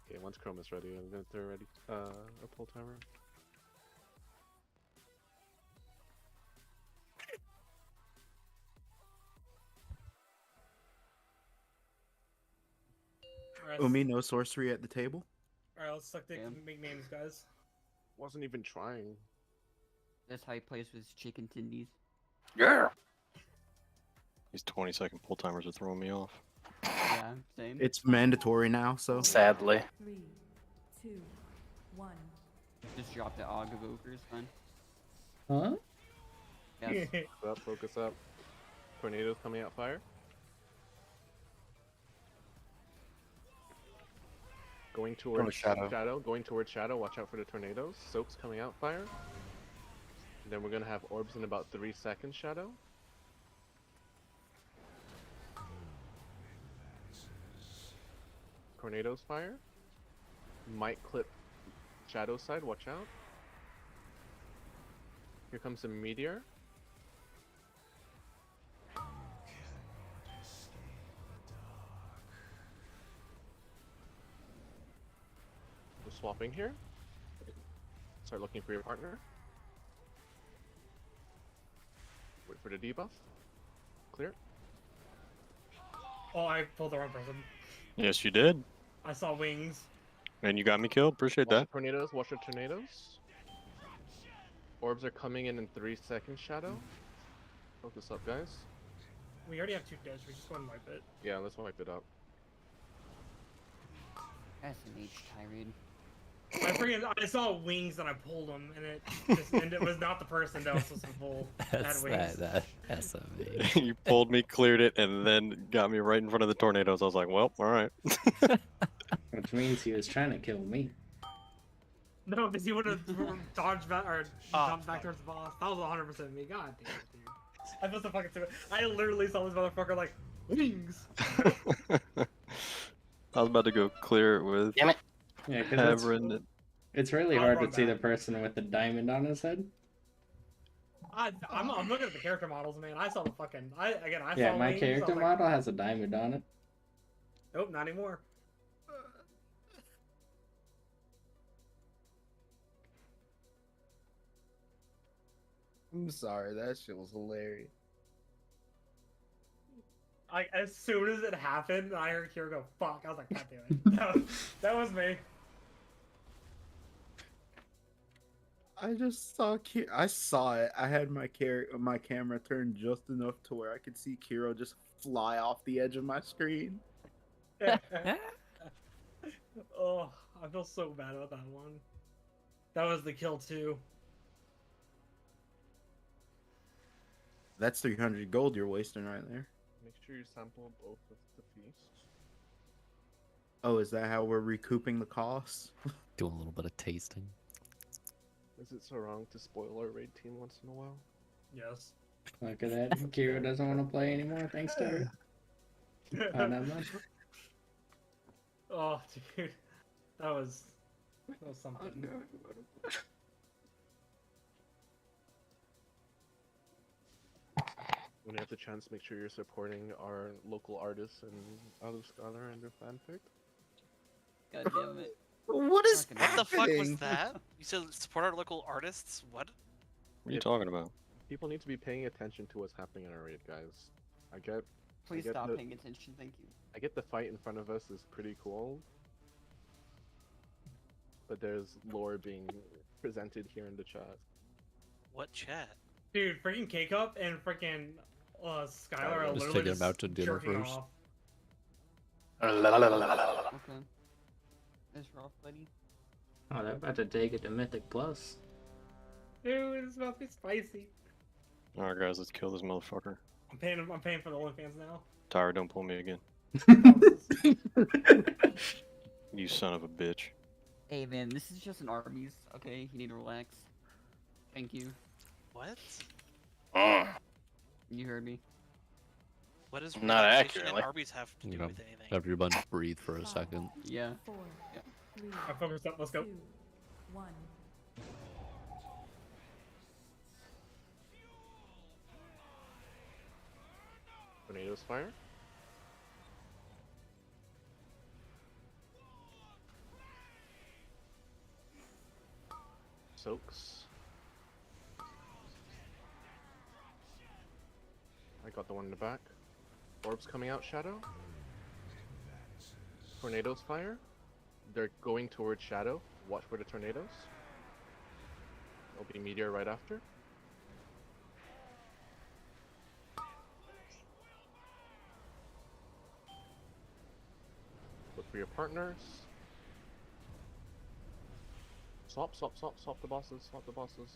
Okay, once Chrome is ready, I'm gonna throw ready a pull timer. Umi, no sorcery at the table. Alright, let's suck dick and make names, guys. Wasn't even trying. That's how he plays with his chicken tendies. Yeah. These 20-second pull timers are throwing me off. Yeah, same. It's mandatory now, so. Sadly. 3, 2, 1. Just drop the Aug Evokers, fine. Huh? Yes. Focus up. Tornadoes coming out fire. Going towards shadow. Going towards shadow. Watch out for the tornadoes. Soaks coming out fire. And then we're gonna have orbs in about 3 seconds. Shadow. Tornadoes fire. Might clip shadow side. Watch out. Here comes a meteor. We're swapping here. Start looking for your partner. Wait for the debuff. Clear. Oh, I pulled the wrong person. Yes, you did. I saw wings. And you got me killed. Appreciate Watch that. the tornadoes. Watch the tornadoes. Orbs are coming in 3 seconds. Shadow. Focus up, guys. We already have 2 deaths. We just want to wipe it. Yeah, let's wipe it up. SMH tirade. I saw wings and I pulled them, and it was not the person that was supposed to pull. That's wings. that SMA. You pulled me, cleared it, and then got me right in front of the tornadoes. I was like, well, all right. Which means he was trying to kill me. No, because he would have dodged back or jumped back towards the boss. That was 100% me. God damn it, dude. I feel so fucking stupid. I literally saw this motherfucker like wings. I was about to go clear it with. Damn it. Yeah, because Havrin. it's really I'll hard run to see the back. person with the diamond on his head. I'm looking at the character models, man. I saw the fucking. I Yeah, saw my wings. character I was like, model has a diamond on it. Nope, not anymore. I'm sorry, that shit was hilarious. As soon as it happened, I heard Kira go, fuck. I was like, God damn it. That was me. I just saw I saw it. I had my camera turned just enough to where I could see Kiro just fly off the edge of my screen. Oh, I feel so bad about that one. That was the kill too. That's 300 gold you're wasting right there. Make sure you sample both of the feasts. Oh, is that how we're recouping the costs? Doing a little bit of tasting. Is it so wrong to spoil our raid team once in a while? Yes. Look at that. Kira doesn't want to play anymore thanks to her. Oh, never mind. Oh, dude. That was something. When you have the chance, make sure you're supporting our local artists and other scholar and their fanfic. God damn it. What is What the fuck was happening? that? You said support our local artists? What? What are you talking about? People need to be paying attention to what's happening in our raid, guys. Please get stop the- paying attention, thank you. I get the fight in front of us is pretty cool, but there's lore being presented here in the chat. What chat? Dude, freaking K-Cup and freaking Skylar are Just literally taking just him out to dinner jerking first. off. Okay. That's rough, buddy. Oh, they're about to take it to Mythic Plus. Dude, it's about to be spicy. Alright, guys, let's kill this motherfucker. I'm paying for the OnlyFans now. Tyra, don't pull me again. You son of a bitch. Hey man, this is just an Arby's, okay? You need to relax. Thank you. What? You heard me. What does Not relaxation accurately. and Arby's have to do You know, with anything? everybody breathe for a second. Yeah. 4, 3, I focused up. Let's go. 2, 1. Tornadoes fire. Soaks. I got the one in the back. Orbs coming out, Shadow. Tornadoes fire. They're going towards Shadow. Watch for the tornadoes. There'll be meteor right after. for your partners. Swap the bosses, swap the bosses.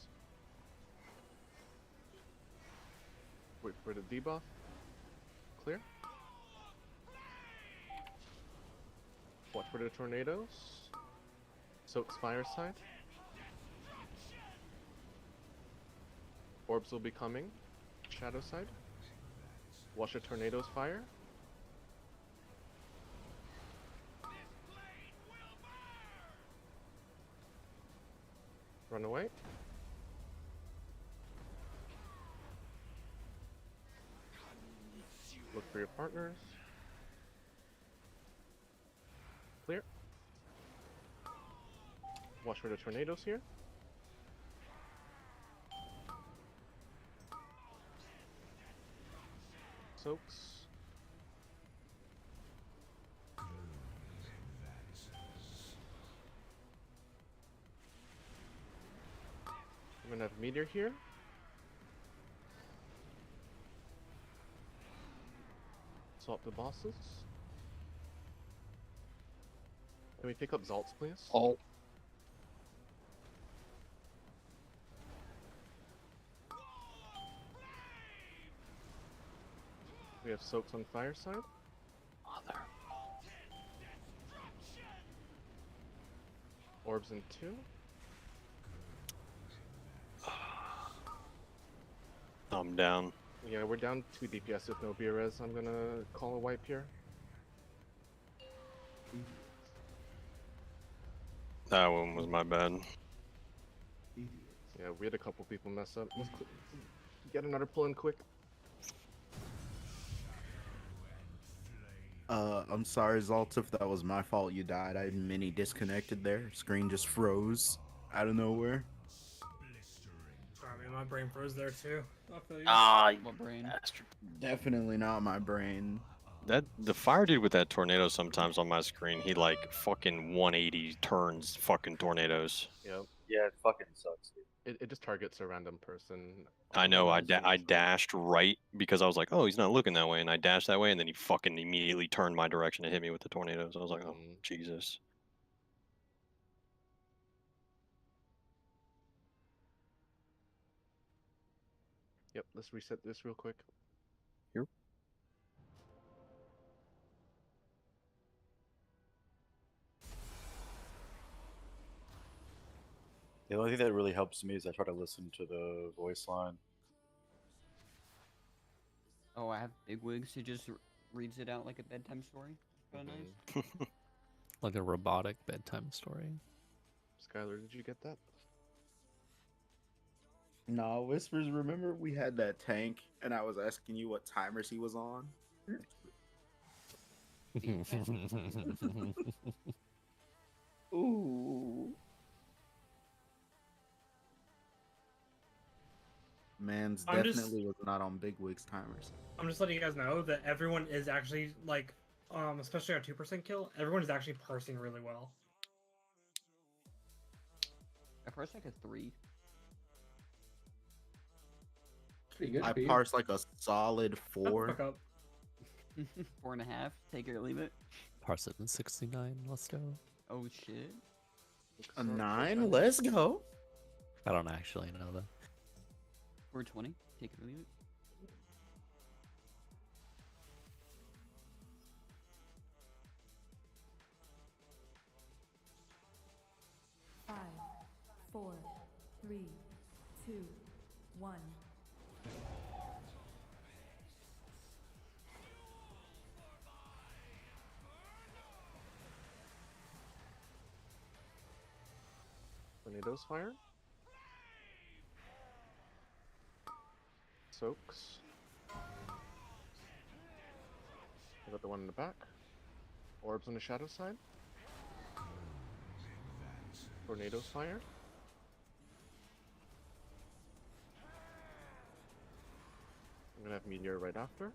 Wait for the debuff. Clear. Watch for the tornadoes. Soak's fire side. Orbs will be coming. Shadow side. Watch the tornadoes fire. Run away. Look for your partners. Clear. Watch for the tornadoes here. Soaks. I'm gonna have meteor here. Swap the bosses. Can we pick up Zalts, please? Alt. We have Soaks on fire side. Mother. Orbs in 2. I'm down. Yeah, we're down 2 DPS with no BRS. I'm gonna call a wipe here. That one was my bad. Yeah, we had a couple people mess up. Let's get another pull in quick. I'm sorry, Zalt, if that was my fault you died. I mini disconnected there. Screen just froze out of nowhere. Sorry, man, my brain froze there too. I feel you. What brain? Definitely not my brain. That the fire dude with that tornado sometimes on my screen, he like fucking 180 turns fucking tornadoes. Yep. Yeah, it fucking sucks, dude. It just targets a random person. I know. I dashed right because I was like, oh, he's not looking that way, and I dashed that way, and then he fucking immediately turned my direction and hit me with the tornadoes. I was like, oh, Jesus. Yep, let's reset this real quick. Here. The only thing that really helps me is I try to listen to the voice line. Oh, I have Big Wigs who just reads it out like a bedtime story. Kind of nice. Like a robotic bedtime story. Skylar, did you get that? No, Whispers, remember we had that tank and I was asking you what timers he was on? Ooh. Man's definitely was not on Big Wigs timers. I'm just letting you guys know that everyone is actually like, especially our 2% kill, everyone is actually parsing really well. I parsed like a 3. Pretty good. I parsed like a solid 4. 4.5. Take it or leave it. Parse it in 69. Let's go. Oh shit. A 9. Let's go. I don't actually know that. 420. Take it or leave it. Five, 4, 3, 2, 1. Tornadoes fire. Soaks. I got the one in the back. Orbs on the shadow side. Tornadoes fire. I'm gonna have meteor right after.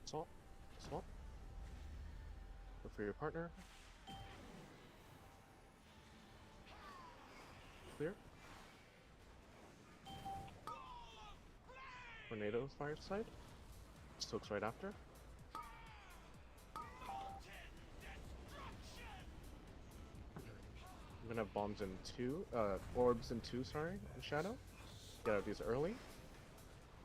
Swap. Swap. Look for your partner. Clear. Tornadoes fire side. Soaks right after. I'm gonna have bombs in 2, orbs in 2, sorry, in Shadow. Get out these early.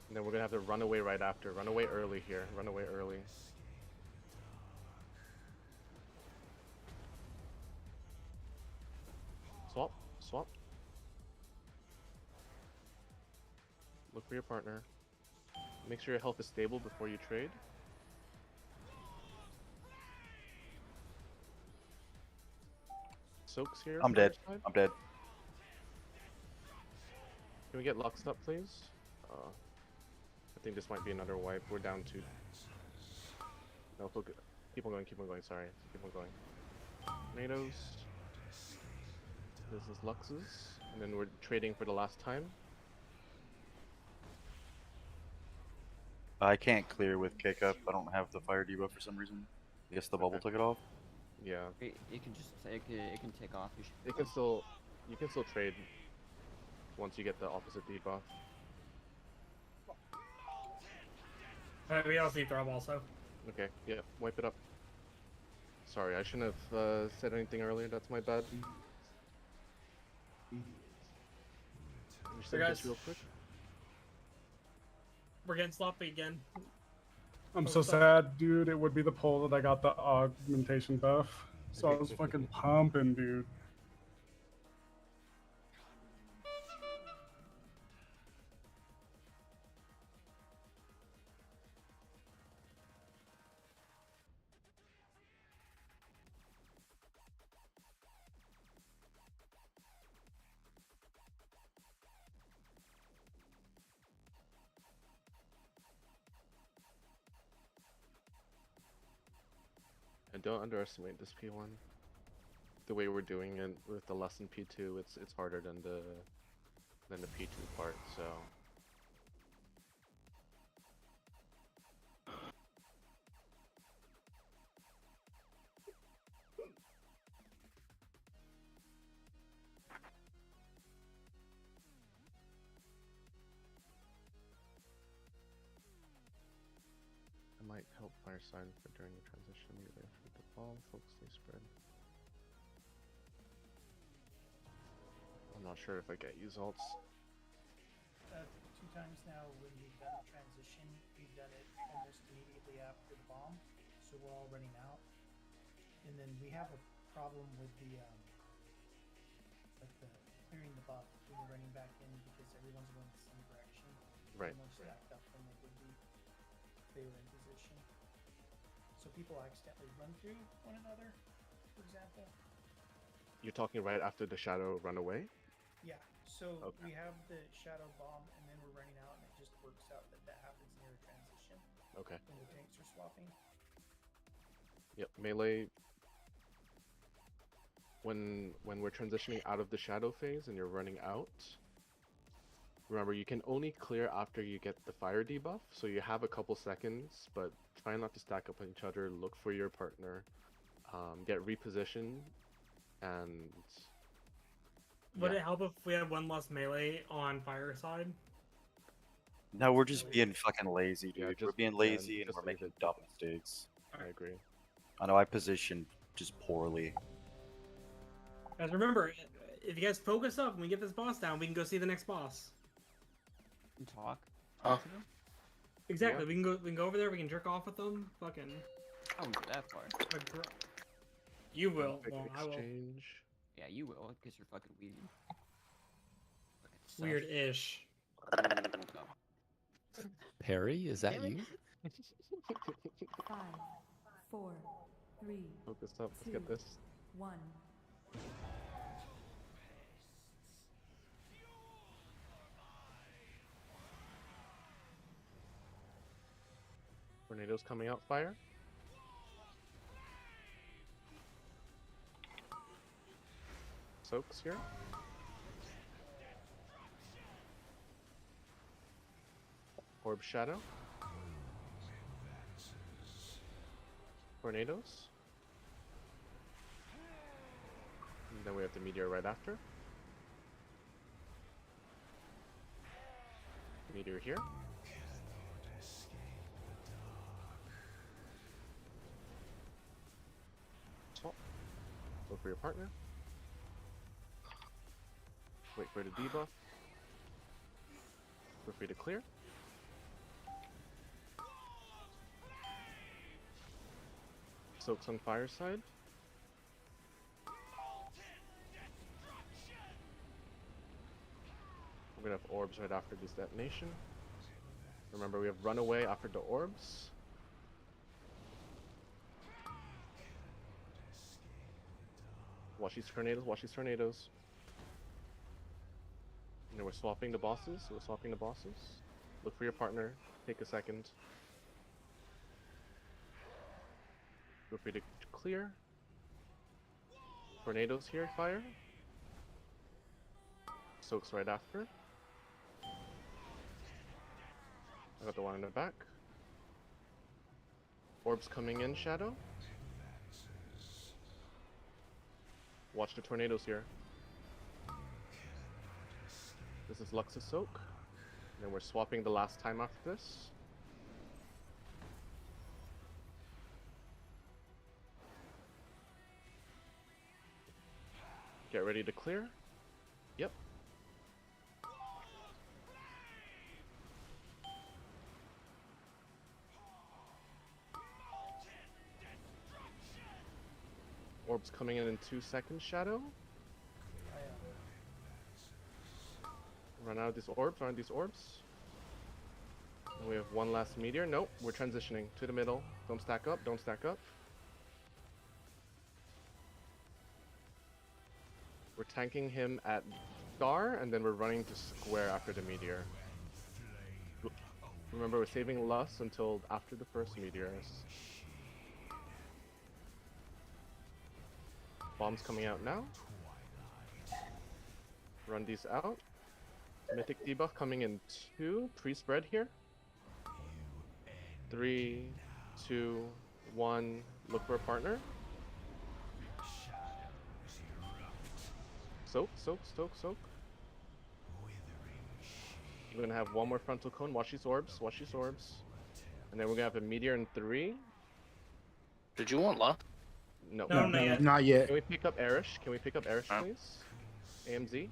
And then we're gonna have to run away right after. Run away early here. Run away early. Swap. Swap. Look for your partner. Make sure your health is stable before you trade. Soaks here. I'm dead. Side. I'm dead. Can we get Lux up, please? I think this might be another wipe. We're down 2. No, focus. Keep on going, keep on going, sorry. Keep on going. Tornadoes. This is Lux's. And then we're trading for the last time. I can't clear with kick up. I don't have the fire debuff for some reason. I guess the bubble took it off. Yeah. It can just it can take off. You can still trade once you get the opposite debuff. We also need throb also. Okay, yeah, wipe it up. Sorry, I shouldn't have said anything earlier. That's my bad. Hey guys, real quick. we're getting sloppy again. I'm so sad, dude. It would be the poll that I got the augmentation buff. So I was fucking pumping, dude. And don't underestimate this P1. The way we're doing it with the lesson P2, it's harder than the P2 part, so I might help Fireside for during the transition. You're there for the ball, folks. They spread. I'm not sure if I get use ults. 2 times now when we've done a transition, we've done it almost immediately after the bomb, so we're all running out. And then we have a problem with the like the clearing the buff when we're running back in because everyone's going the same direction. Right. They're more stacked up than they would be if they were in position. So people accidentally run through one another, for example. You're talking right after the shadow run away? Yeah, so Okay. we have the shadow bomb and then we're running out and it just works out that that happens near a transition. Okay. When the tanks are swapping. Yep, melee. When we're transitioning out of the shadow phase and you're running out, remember you can only clear after you get the fire debuff, so you have a couple seconds, but try not to stack up on each other, look for your partner, get repositioned, and Would it help if we had one less melee on Fireside? No, we're just being fucking lazy, dude. Yeah, we're just- being yeah, lazy and just we're leave making it. dumb mistakes. I agree. I know I positioned just poorly. Guys, remember, if you guys focus up and we get this boss down, we can go see the next boss. And talk. Huh? to them? Exactly. Yeah. We can go over there. We can jerk off with them. Fucking. I won't go that far. You will. Quick Well, I will. exchange. Yeah, you will, because you're fucking weird. Weird-ish. Perry, is that you? 5, 4, 3, Focus up, let's get this. 1. Tornadoes coming out fire. Soaks here. Orb shadow. Tornadoes. And then we have the meteor right after. Meteor here. Look for your partner. Wait for the debuff. Feel free to clear. Soaks on fireside. We're gonna have orbs right after this detonation. Remember, we have runaway after the orbs. Watch these tornadoes, watch these tornadoes. And then we're swapping the bosses, Look for your partner, take a second. Feel free to clear. Tornadoes here, fire. Soaks right after. I got the one in the back. Orbs coming in, Shadow. Watch the tornadoes here. This is Lux's Soak. And then we're swapping the last time after this. Get ready to clear. Yep. Orbs coming in 2 seconds, Shadow. Run out of these orbs, And we have one last meteor. Nope, we're transitioning to the middle. Don't stack up. We're tanking him at star, and then we're running to square after the meteor. Remember, we're saving Lust until after the first meteors. Bombs coming out now. Run these out. Mythic debuff coming in 2. Pre-spread here. 3, 2, 1. Look for a partner. Soak. We're gonna have one more frontal cone. Watch these orbs. And then we're gonna have a meteor in 3. Did you want luck? No. No, not yet. Not yet. Can we pick up Erish? Please? AMZ.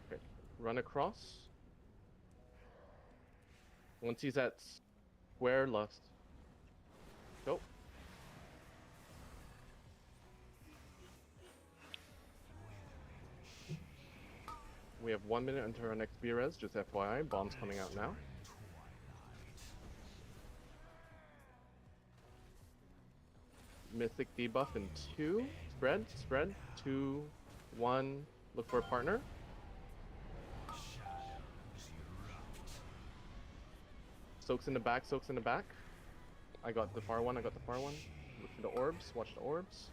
Okay. Run across. Once he's at square Lust. Go. We have 1 minute until our next B-Res, just FYI. Bombs coming out now. Mythic debuff in 2. Spread. 2, 1. Look for a partner. Soaks in the back. I got the far one. Look for the orbs. Watch the orbs.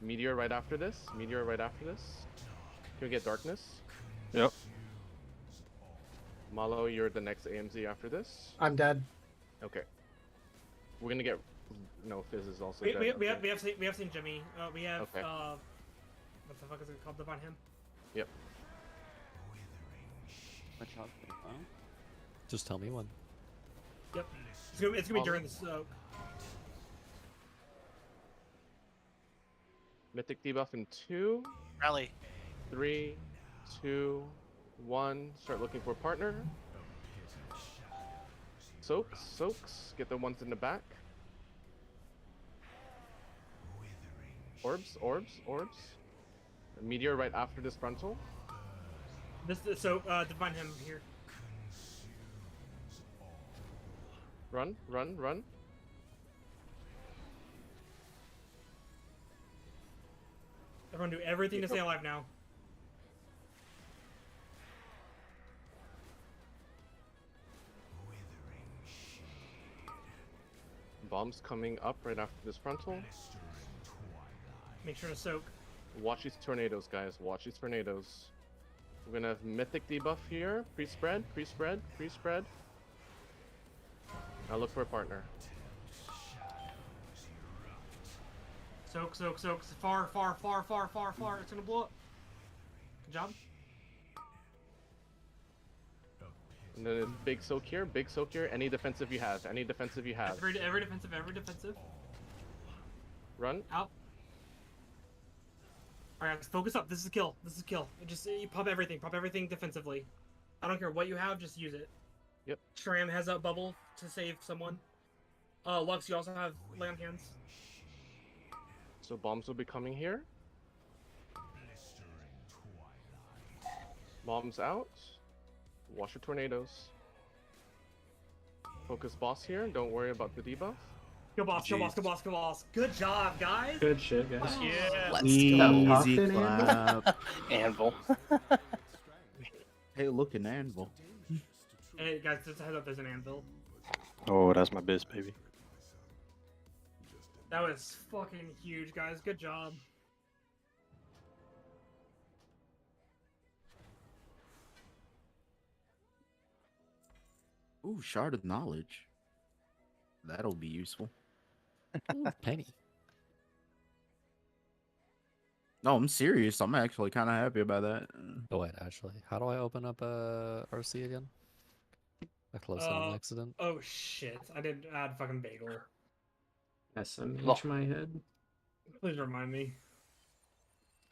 Meteor right after this. Can we get darkness? Yep. Malo, you're the next AMZ after this. I'm dead. Okay. We're gonna get... No, Fizz is also We dead. have seen Jimmy. We have Okay. what the fuck is it called? Divine Him. Yep. Watch out for the phone. Just tell me when. Yep. It's gonna be during the soak. Mythic debuff in 2. Rally. 3, 2, 1. Start looking for a partner. Soaks. Get the ones in the back. Orbs. A meteor right after this frontal. Divine Him here. Run. Everyone do everything to stay alive now. Bombs coming up right after this frontal. Make sure to soak. Watch these tornadoes, guys. We're gonna have Mythic debuff here. Pre-spread. Now look for a partner. Soak. Far. It's gonna blow up. Good job. And then it's big soak here. Any defensive you have. Every defensive. Run. Out. Alright, guys, focus up. This is a kill. This is a kill. Just you pop everything. Pop everything defensively. I don't care what you have, just use it. Yep. Shram has a bubble to save someone. Lux, you also have lay on hands. So bombs will be coming here. Bombs out. Watch your tornadoes. Focus boss here. Don't worry about the debuff. Kill boss, kill boss, kill boss, kill boss. Good job, guys. Good shit, guys. Yeah. Let's Easy go. clap. Anvil. Hey, look, an anvil. Hey guys, just a heads up, there's an anvil. Oh, that's my biz, baby. That was fucking huge, guys. Good job. Ooh, shard of knowledge. That'll be useful. Ooh, penny. No, I'm serious. I'm actually kind of happy about that. Oh wait, actually, how do I open up a RC again? I closed it on accident. Oh shit! I did add fucking bagel. SMH my head. Please remind me.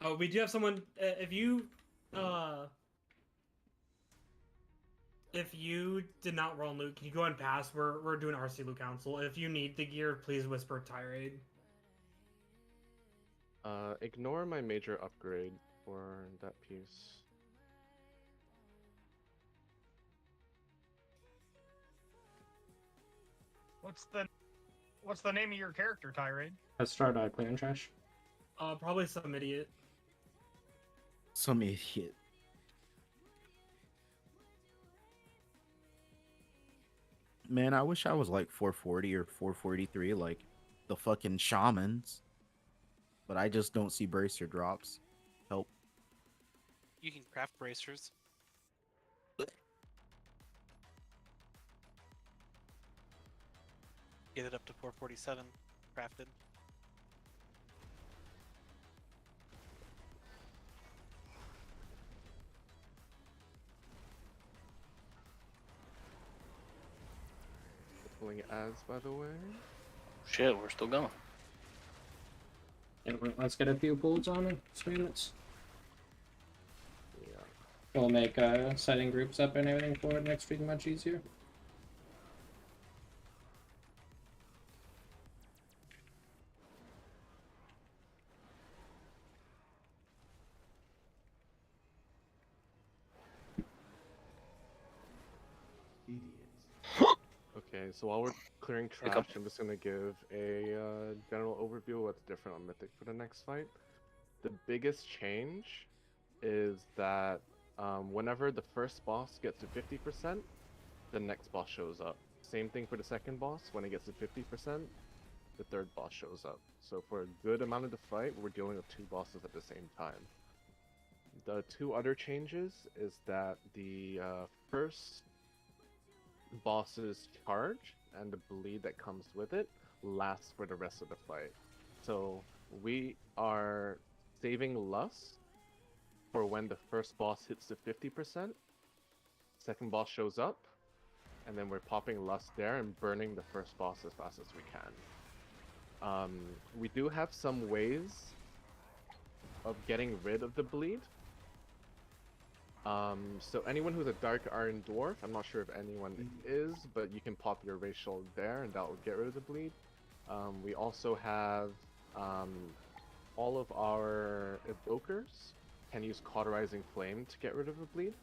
Oh, we do have someone. If you did not roll loot, can you go ahead and pass? We're doing RC loot council. If you need the gear, please whisper tirade. Ignore my major upgrade for that piece. What's the name of your character, Tirade? Let's start clearing trash. Probably some idiot. Some idiot. Man, I wish I was like 440 or 443 like the fucking shamans. But I just don't see bracer drops. Help. You can craft bracers. Get it up to 447 crafted. Pulling ads, by the way. Shit, we're still going. Yeah, let's get a few pulls on it. Minutes. Yeah. We'll make setting groups up and everything for it next week much easier. Okay, so while we're clearing trash, I'm just gonna give a general overview of what's different on Mythic for the next fight. The biggest change is that whenever the first boss gets to 50%, the next boss shows up. Same thing for the second boss. When it gets to 50%, the third boss shows up. So for a good amount of the fight, we're dealing with two bosses at the same time. The two other changes is that the first boss's charge and the bleed that comes with it lasts for the rest of the fight. So we are saving Lust for when the first boss hits the 50%, second boss shows up, and then we're popping Lust there and burning the first boss as fast as we can. We do have some ways of getting rid of the bleed. So anyone who's a Dark Iron Dwarf, I'm not sure if anyone is, but you can pop your racial there and that will get rid of the bleed. We also have all of our Evokers can use Cauterizing Flame to get rid of the bleed.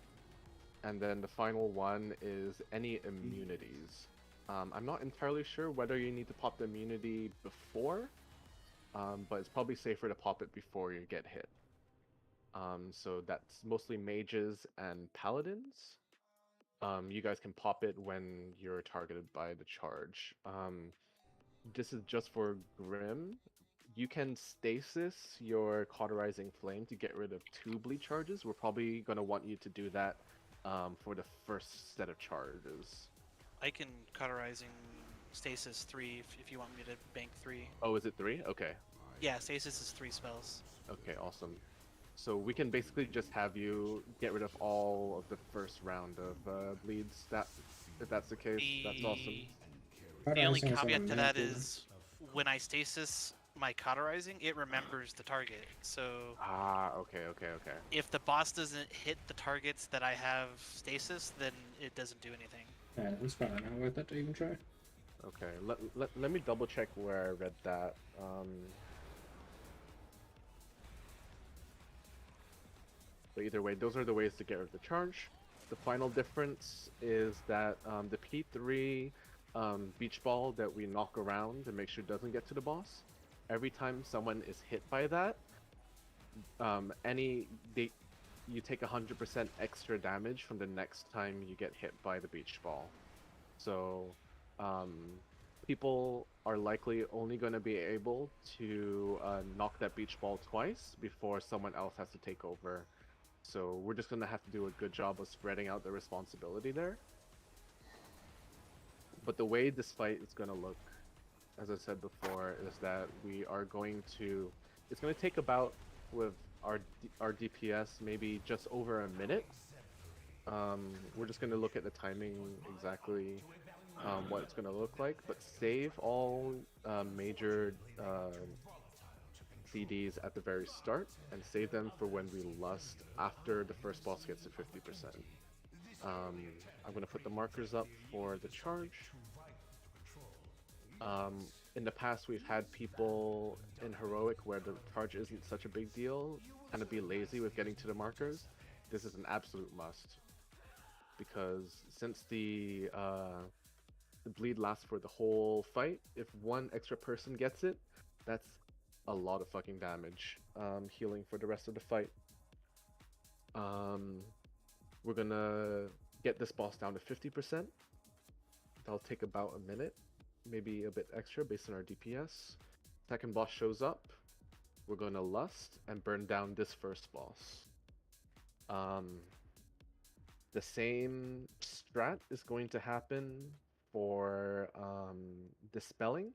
And then the final one is any immunities. I'm not entirely sure whether you need to pop the immunity before, but it's probably safer to pop it before you get hit. So that's mostly mages and paladins. You guys can pop it when you're targeted by the charge. This is just for Grim. You can stasis your Cauterizing Flame to get rid of 2 bleed charges. We're probably going to want you to do that for the first set of charges. I can cauterizing stasis 3 if you want me to bank 3. Oh, is it 3? Okay. Yeah, stasis is 3 spells. Okay, awesome. So we can basically just have you get rid of all of the first round of bleeds. If that's the case, that's awesome. The only caveat to that is when I stasis my cauterizing, it remembers the target. So Okay. if the boss doesn't hit the targets that I have stasis, then it doesn't do anything. Yeah, it's probably not worth it to even try. Okay, let me double check where I read that. But either way, those are the ways to get rid of the charge. The final difference is that the P3 beach ball that we knock around and make sure it doesn't get to the boss, every time someone is hit by that, you take 100% extra damage from the next time you get hit by the beach ball. So people are likely only going to be able to knock that beach ball twice before someone else has to take over. So we're just going to have to do a good job of spreading out the responsibility there. But the way this fight is going to look, as I said before, is that we are going to... It's going to take about, with our DPS, maybe just over a minute. We're just going to look at the timing exactly what it's going to look like, but save all major CDs at the very start and save them for when we lust after the first boss gets to 50%. I'm going to put the markers up for the charge. In the past, we've had people in Heroic where the charge isn't such a big deal, kind of be lazy with getting to the markers. This is an absolute must, because since the bleed lasts for the whole fight, if one extra person gets it, that's a lot of fucking damage, healing for the rest of the fight. We're gonna get this boss down to 50%. That'll take about a minute, maybe a bit extra based on our DPS. Second boss shows up, we're gonna lust and burn down this first boss. The same strat is going to happen for dispelling.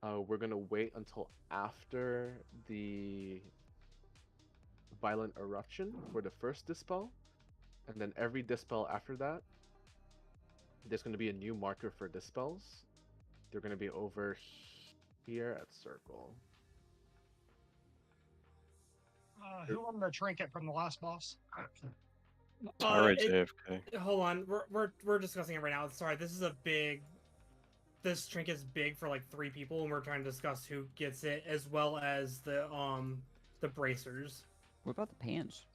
We're gonna wait until after the violent eruption for the first dispel, and then every dispel after that, there's gonna be a new marker for dispels. They're gonna be over here at circle. Who won the trinket from the last boss? Hold on, we're discussing it right now. Sorry, this is a big. This trinket's big for like 3 people, and we're trying to discuss who gets it, as well as the bracers. What about the pants?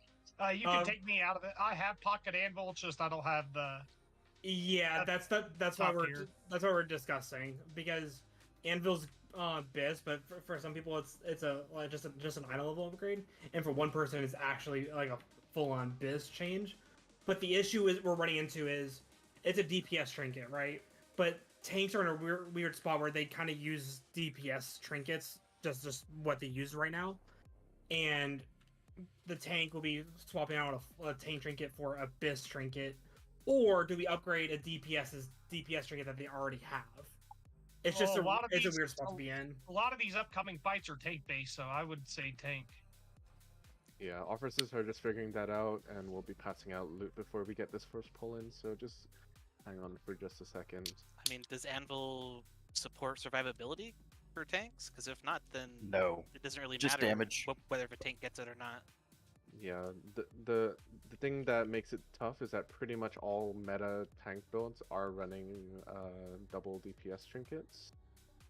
You can take me out of it. I have pocket anvil, it's just I don't have the. Yeah, that's why we're discussing, because anvil's biz, but for some people it's just an item level upgrade, and for one person it's actually like a full-on biz change. But the issue is we're running into is it's a DPS trinket, right? But tanks are in a weird spot where they kind of use DPS trinkets, just what they use right now, and the tank will be swapping out a tank trinket for a biz trinket, or do we upgrade a DPS trinket that they already have? It's just a weird spot to be in. A lot of these upcoming fights are tank based, so I would say tank. Yeah, officers are just figuring that out, and we'll be passing out loot before we get this first pull in, so just hang on for just a second. I mean, does Anvil support survivability for tanks? Because if not, then no, it doesn't really just matter damage. Whether if a tank gets it or not. Yeah, the thing that makes it tough is that pretty much all meta tank builds are running double DPS trinkets.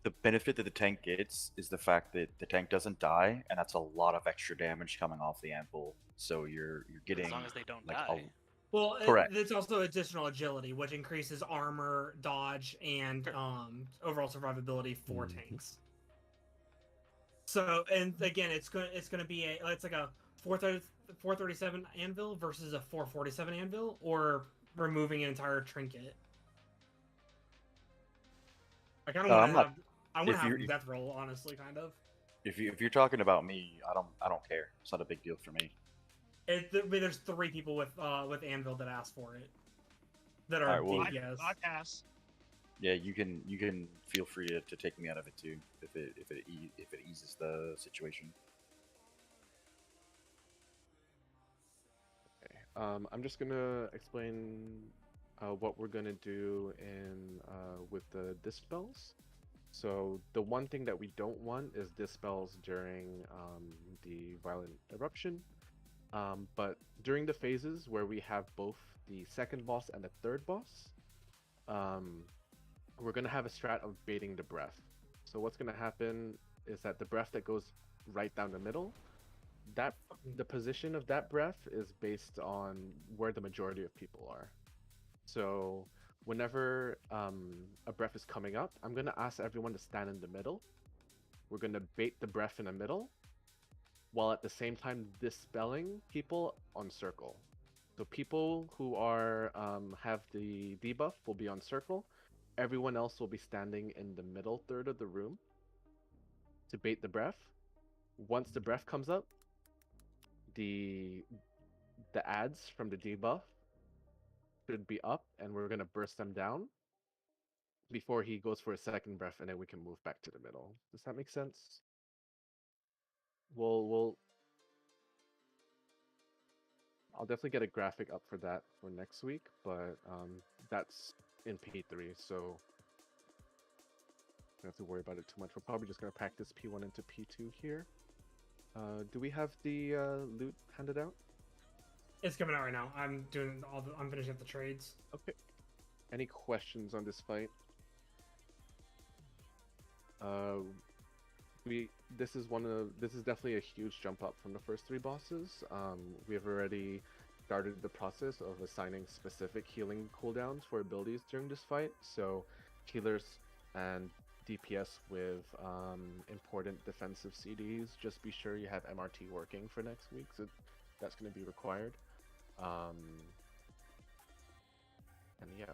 The benefit that the tank gets is the fact that the tank doesn't die, and that's a lot of extra damage coming off the anvil. So you're getting, as long as they don't like, die. Well, correct. It's also additional agility, which increases armor, dodge, and overall survivability for tanks. So, and again, it's gonna be it's like a 437 anvil versus a 447 anvil, or removing an entire trinket. I kind of want to have. I want to have a death roll, honestly, kind of. If you're talking about me, I don't care. It's not a big deal for me. There's 3 people with anvil that asked for it. That are DPS. I pass. Yeah, you can feel free to take me out of it too, if it eases the situation. Okay. I'm just gonna explain what we're gonna do with the dispels. So the one thing that we don't want is dispels during the violent eruption. But during the phases where we have both the second boss and the third boss, we're going to have a strat of baiting the breath. So what's going to happen is that the breath that goes right down the middle, the position of that breath is based on where the majority of people are. So whenever a breath is coming up, I'm going to ask everyone to stand in the middle. We're going to bait the breath in the middle, while at the same time dispelling people on circle. So people who are have the debuff will be on circle. Everyone else will be standing in the middle third of the room to bait the breath. Once the breath comes up, the ads from the debuff should be up, and we're gonna burst them down before he goes for a second breath, and then we can move back to the middle. Does that make sense? I'll definitely get a graphic up for that for next week, but that's in P3, so don't have to worry about it too much. We're probably just gonna pack this P1 into P2 here. Do we have the loot handed out? It's coming out right now. I'm doing I'm finishing up the trades. Okay. Any questions on this fight? This is definitely a huge jump up from the first three bosses. We have already started the process of assigning specific healing cooldowns for abilities during this fight. So healers and DPS with important defensive CDs, just be sure you have MRT working for next week. So that's going to be required. And yeah.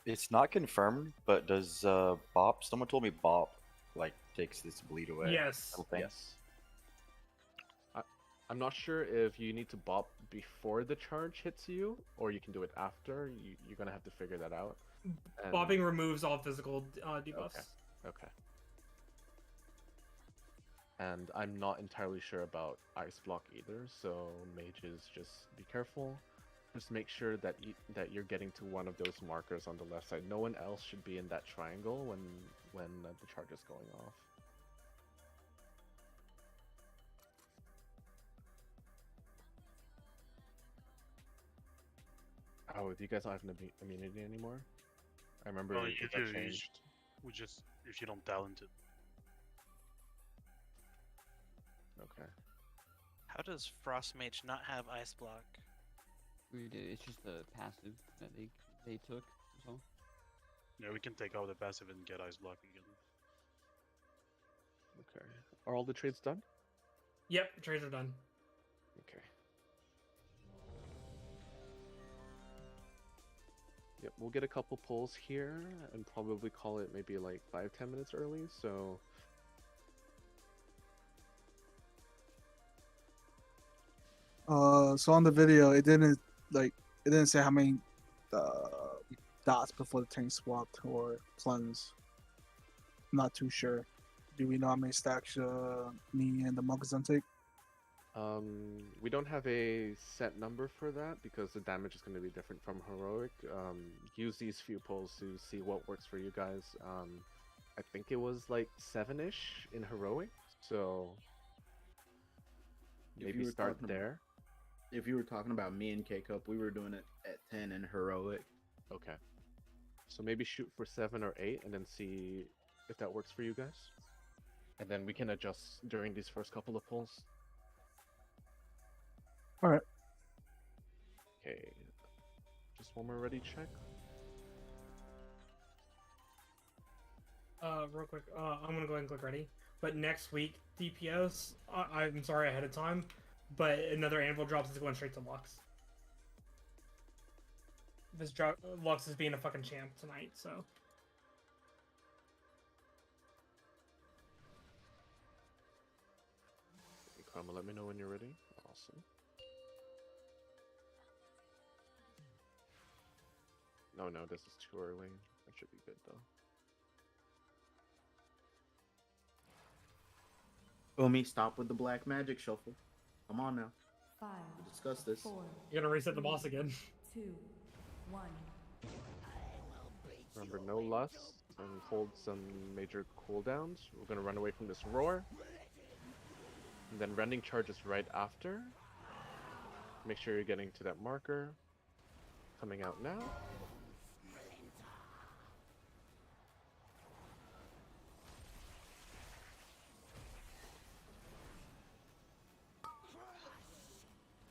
It's not confirmed, but does Bop? Someone told me Bop like takes this bleed away. Yes. Yes. I'm not sure if you need to bop before the charge hits you, or you can do it after. You're gonna have to figure that out. And... Bopping removes all physical debuffs. Okay. And I'm not entirely sure about Ice Block either, so mages, just be careful. Just make sure that you're getting to one of those markers on the left side. No one else should be in that triangle when the charge is going off. Oh, do you guys don't have an immunity anymore? I remember Oh, it you got do. changed. We just if you don't talent it. Okay. How does Frost Mage not have Ice Block? It's just a passive that they took. So. Yeah, we can take out the passive and get Ice Block again. Okay. Are all the trades done? Yep, the trades are done. Okay. Yep, we'll get a couple pulls here and probably call it maybe like 5-10 minutes early, so... So on the video, it didn't say how many dots before the tank swapped or cleanse. I'm not too sure. Do we know how many stacks me and the Mokuzan take? We don't have a set number for that because the damage is going to be different from heroic. Use these few pulls to see what works for you guys. I think it was like 7-ish in heroic, so maybe start there. If you were talking about me and K-Cup, we were doing it at 10 in heroic. Okay. So maybe shoot for 7 or 8 and then see if that works for you guys. And then we can adjust during these first couple of pulls. Alright. Okay. Just one more ready check. Real quick, I'm gonna go ahead and click ready. But next week, DPS, I'm sorry ahead of time, but another anvil drops is going straight to Lux. This Lux is being a fucking champ tonight, so. Karma, let me know when you're ready. Awesome. No, this is too early. That should be good though. Umi, stop with the black magic shuffle. Come on now. 5. We'll discuss this. 4. You're gonna reset the boss again. 2. 1. Remember, no lust and hold some major cooldowns. We're gonna run away from this roar. And then rending charges right after. Make sure you're getting to that marker. Coming out now.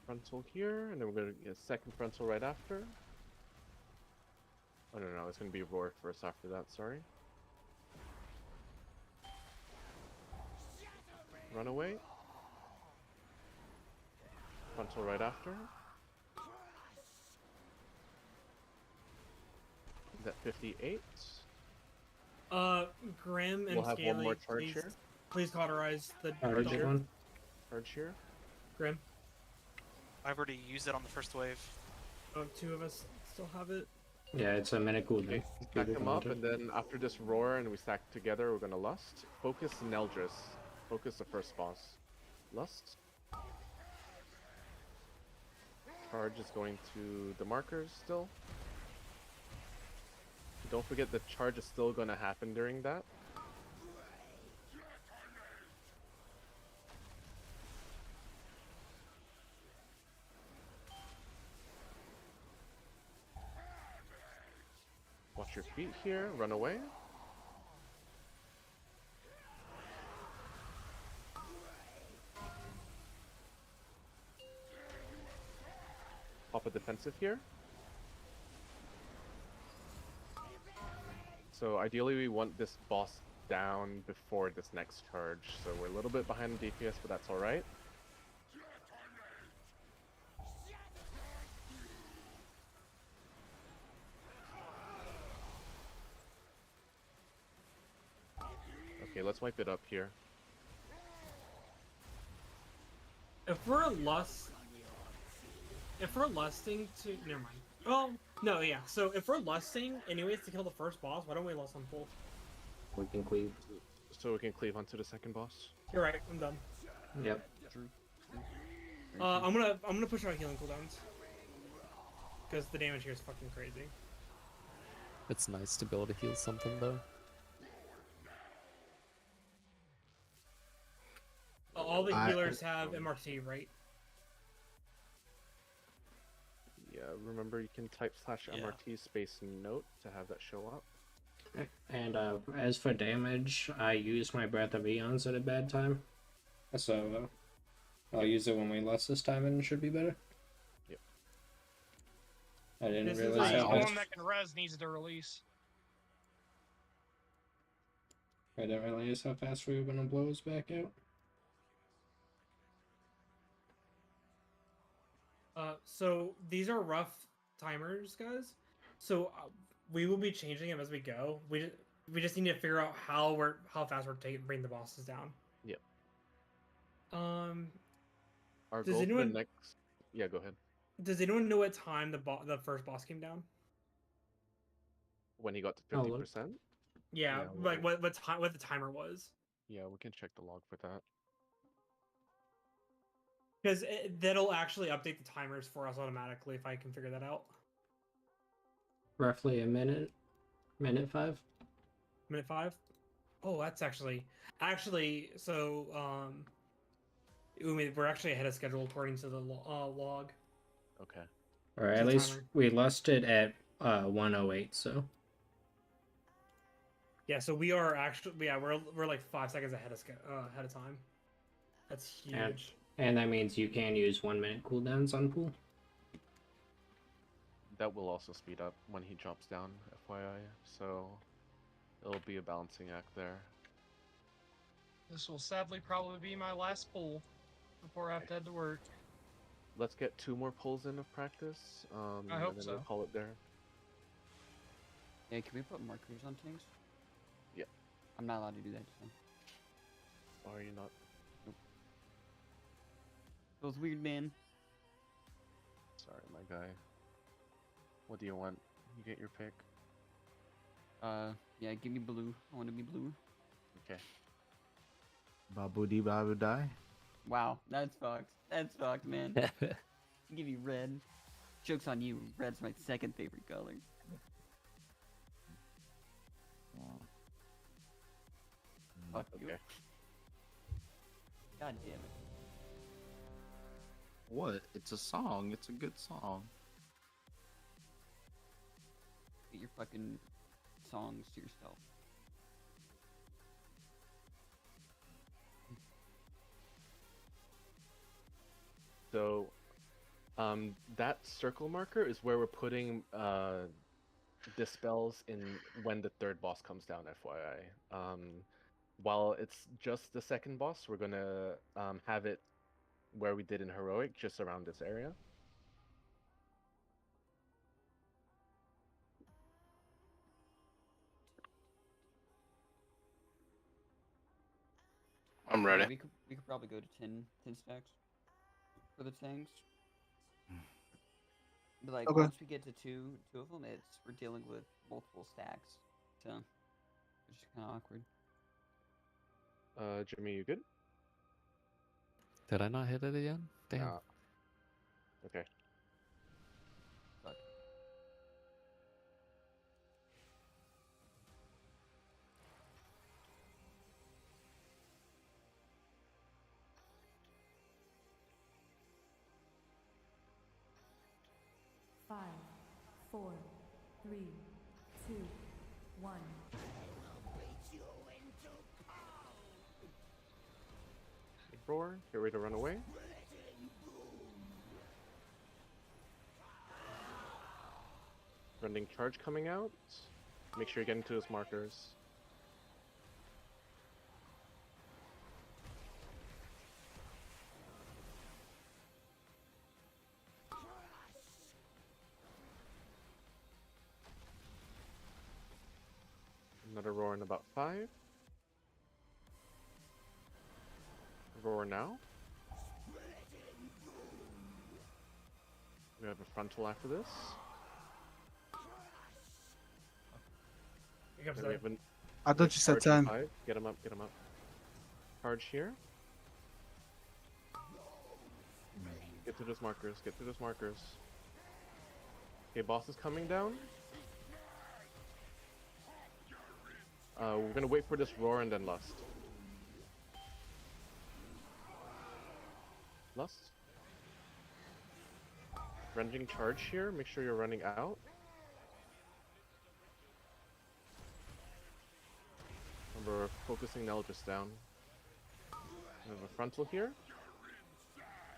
Frontal here, and then we're gonna get a second frontal right after. Oh no, it's gonna be roar first after that, sorry. Runaway. Frontal right after. Is that 58? Grim and We'll have one more Scaly, charge please, here. please cauterize the Charge dog. here. Charge here. Grim. I've already used it on the first wave. Oh, 2 of us still have it. Yeah, it's a minute cooldown. Okay, stack them up, and then after this roar and we stack together, we're gonna lust. Focus Neldris. Focus the first boss. Lust. Charge is going to the markers still. Don't forget the charge is still gonna happen during that. Watch your feet here, run away. Pop a defensive here. So ideally we want this boss down before this next charge. So we're a little bit behind the DPS, but that's alright. Okay, let's wipe it up here. If we're lusting to, never mind. Oh no, yeah. So if we're lusting anyways to kill the first boss, why don't we lust on full? We can cleave. So we can cleave onto the second boss. You're right. I'm done. Yep. I'm gonna push out healing cooldowns because the damage here is fucking crazy. It's nice to be able to heal something though. All the healers have MRT, right? Yeah, remember you can type /MRT space note to have that show up. And as for damage, I use my Breath of Eons at a bad time. So I'll use it when we lust this time and it should be better. Yep. I didn't This is realize like- how The fast. one that can res needs to release. I didn't realize how fast we were gonna blow us back out. So these are rough timers, guys. So we will be changing them as we go. We just need to figure out how fast we're bringing the bosses down. Yep. Our Does goal for anyone- the next... Yeah, go ahead. Does anyone know what time the first boss came down? When he got to Oh, look. 50%? Yeah, Yeah, like what the timer was. Yeah, we can check the log for that. Because that'll actually update the timers for us automatically if I can figure that out. Roughly a minute. Minute 5. Minute 5? Oh, that's actually so Umi, we're actually ahead of schedule according to the log. Okay. Or What's at the least timer? we lusted at 108, so. Yeah, so we are actually we're like 5 seconds ahead of time. That's huge. And that means you can use 1 minute cooldowns on pool. That will also speed up when he drops down, FYI. So it'll be a balancing act there. This will sadly probably be my last pull before I have to head to work. Let's get 2 more pulls in of practice. I hope and then so. we'll call it there. Yeah, can we put markers on things? Yeah. I'm not allowed to do that just now. Or are you not? Feels weird, man. Sorry, my guy. What do you want? You get your pick. Yeah, give me blue. I want to be blue. Okay. Babu di babu die. Wow, that's fucked. That's fucked, man. Give you red. Joke's on you. Red's my second favorite color. Fuck you. Okay. God damn it. What? It's a song. It's a good song. Get your fucking songs to yourself. So, that circle marker is where we're putting dispels in when the third boss comes down, FYI. While it's just the second boss, we're gonna have it where we did in Heroic, just around this area. I'm Yeah, ready. we could probably go to 10 stacks for the tanks. But like Okay. once we get to two of them, we're dealing with multiple stacks, so it's just kind of awkward. Jimmy, you good? Did I not hit it again? Damn. Okay. Fuck. Five, 4, 3, 2, 1. Roar, get ready to run away. Rending charge coming out. Make sure you get into his markers. Another roar in about 5. Roar now. We have a frontal after this. Here comes Then we that. have I thought you said charge in 10. 5. Get him up, get him up. Charge here. Get to those markers, get to those markers. Okay, boss is coming down. We're gonna wait for this roar and then lust. Lust. Ranging charge here, make sure you're running out. Remember, we're focusing Nelgis down. We have a frontal here.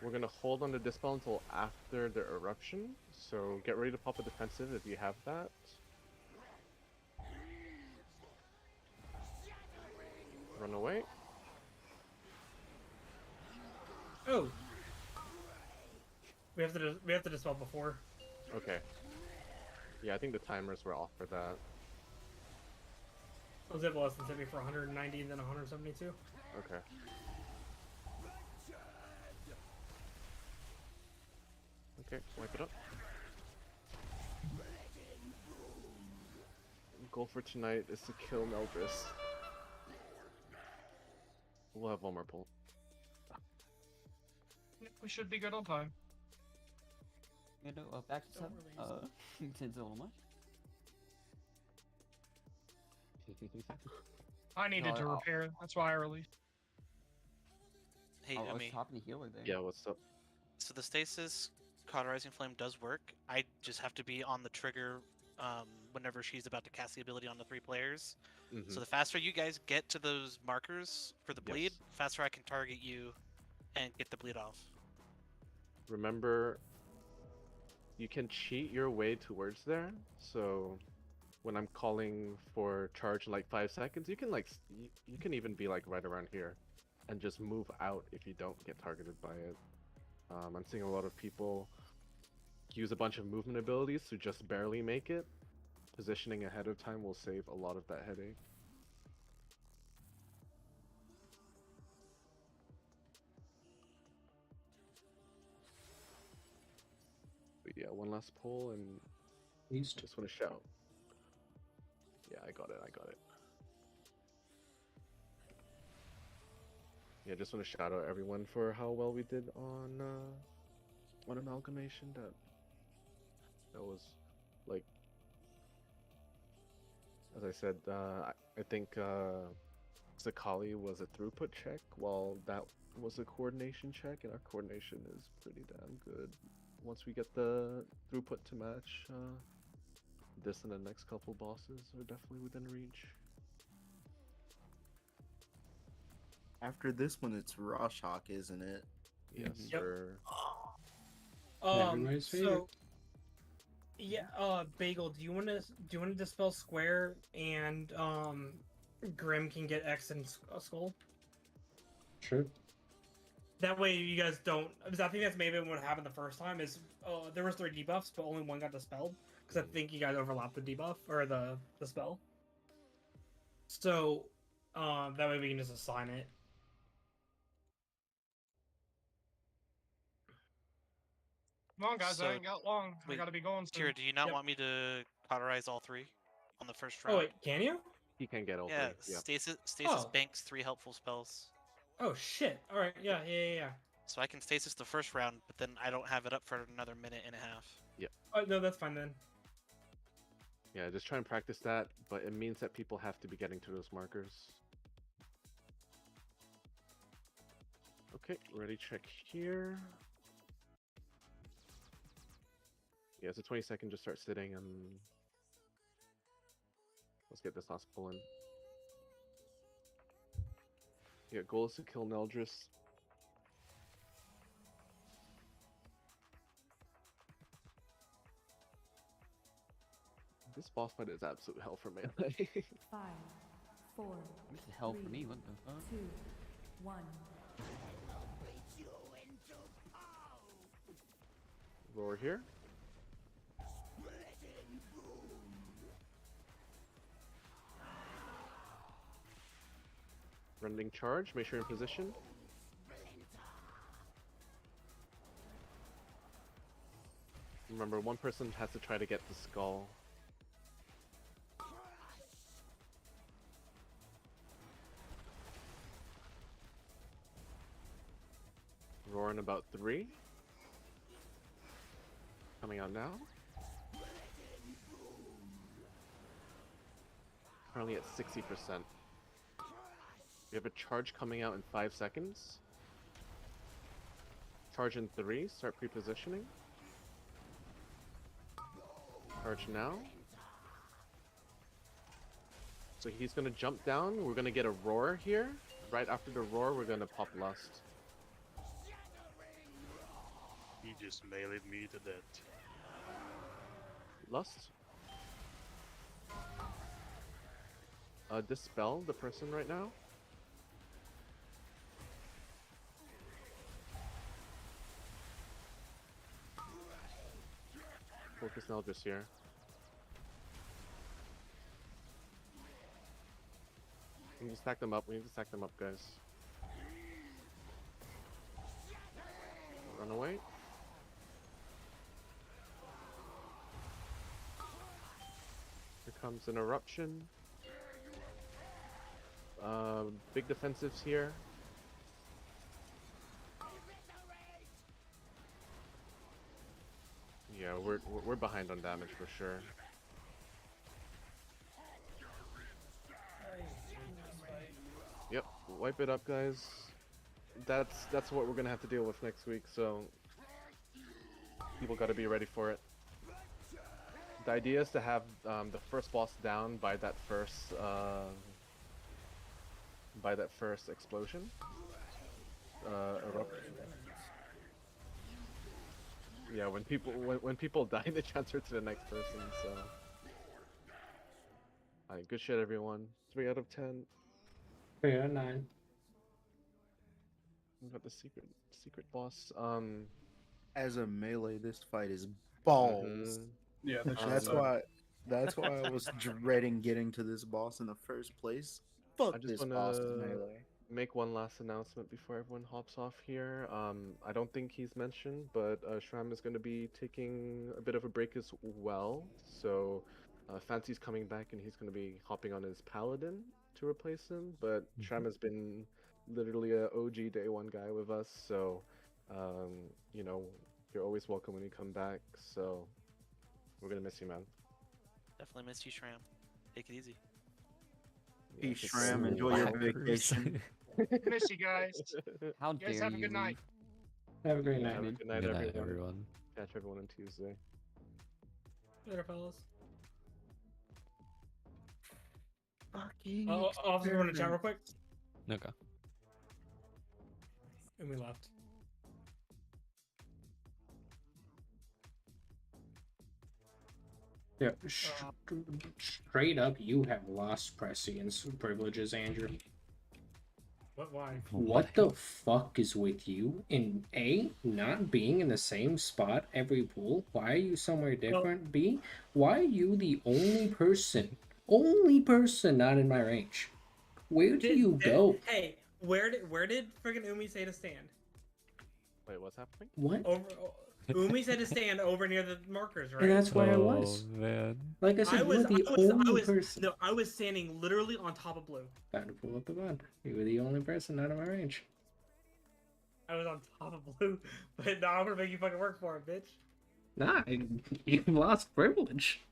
We're gonna hold on the dispel until after the eruption, so get ready to pop a defensive if you have that. Run away. Oh. We have to dispel before. Okay. Yeah, I think the timers were off for that. I was able less than 70 for 190 and then 172. Okay. Okay, wipe it up. Goal for tonight is to kill Meldris. We'll have one more pull. We should be good on time. You know, back to 7. 10's a little much. I needed to repair. That's why I released. Hey, I was Jimmy. topping the healer there. Yeah, what's up? So the stasis cauterizing flame does work. I just have to be on the trigger whenever she's about to cast the ability on the 3 players. So the faster you guys get to those markers for the bleed, faster I can target you and get the bleed off. Remember, you can cheat your way towards there. So when I'm calling for charge in like 5 seconds, you can you can even be like right around here and just move out if you don't get targeted by it. I'm seeing a lot of people use a bunch of movement abilities to just barely make it. Positioning ahead of time will save a lot of that headache. But yeah, one last pull and East. Just want to shout. Yeah, I got it. Yeah, just want to shout out everyone for how well we did on Amalgamation. That was like, as I said, I think Zakali was a throughput check, while that was a coordination check, and our coordination is pretty damn good. Once we get the throughput to match, this and the next couple bosses are definitely within reach. After this one, it's Rorschach, isn't it? Yes, Yep. sir. Everybody's favorite. So yeah, Bagel, do you want to dispel Square and Grim can get X and Skull? Sure. That way you guys don't. Because I think that's maybe what happened the first time. Is there was 3 debuffs, but only one got dispelled. Because I think you guys overlapped the debuff or the spell. So that way we can just assign it. Come on, guys, So- I ain't got long. I Wait, gotta be going soon. Kira, do you not want me to cauterize all 3 on the first Oh round? wait, can you? He can get all Yeah, 3. Yep. stasis Oh. banks 3 helpful spells. Oh shit! All right, yeah. So I can stasis the first round, but then I don't have it up for another minute and a half. Yep. Oh no, that's fine then. Yeah, just try and practice that, but it means that people have to be getting to those markers. Okay, ready check here. Yeah, it's a 20-second, just start sitting and let's get this last pull in. Yeah, goal is to kill Neldris. This boss fight is absolute hell for melee. 5, 4. This is hell for me. What the fuck? 2, 1. Roar here. Rending charge, make sure you're in position. Remember, one person has to try to get the skull. Roar in about 3. Coming out now. Currently at 60%. We have a charge coming out in 5 seconds. Charge in 3, start pre-positioning. Charge now. So he's gonna jump down, we're gonna get a roar here. Right after the roar, we're gonna pop Lust. He just meleeed me to death. Lust. Dispel the person right now. Focus Neldris here. We need to stack them up. We need to stack them up, guys. Run away. Here comes an eruption. Big defensives here. Yeah, we're behind on damage for sure. Yep, wipe it up, guys. That's what we're gonna have to deal with next week. So people got to be ready for it. The idea is to have the first boss down by that first explosion. Eruption. Yeah, when people die, they transfer to the next person. So, alright, good shit, everyone. 3 out of 10. 3 out of 9. We got the secret boss. As a melee, this fight is balls. Yeah, that's why I was dreading getting to this boss in the first place. Fuck I just this boss is wanna melee. make one last announcement before everyone hops off here. I don't think he's mentioned, but Shram is going to be taking a bit of a break as well. So Fancy's coming back and he's going to be hopping on his Paladin to replace him. But Shram has been literally a OG day one guy with us, so you know, you're always welcome when you come back. So we're gonna miss you, man. Definitely miss you, Shram. Take it easy. Peace, Shram. Enjoy your vacation. Miss you guys. How You guys dare have a you good night. Have a great Yeah, night, have a man. good night, Good night, everyone. everyone. Catch everyone on Tuesday. Later, fellas. Fucking Officer, want to chat real quick? Okay. And we left. Yeah, straight up, you have lost prescience privileges, Andrew. What? Why? What the fuck is with you? In A, not being in the same spot every pool. Why are you somewhere different? B, why are you the only person not in my range? Where do you go? Hey, where did friggin' Umi say to stand? Wait, what's happening? What? Umi said to stand over near the markers, right? And that's where I was. Man. Like I said, you were the only person. No, I was standing literally on top of blue. Time to pull up the gun. You were the only person out of my range. I was on top of blue, but now I'm gonna make you fucking work for it, bitch. Nah, you lost privilege.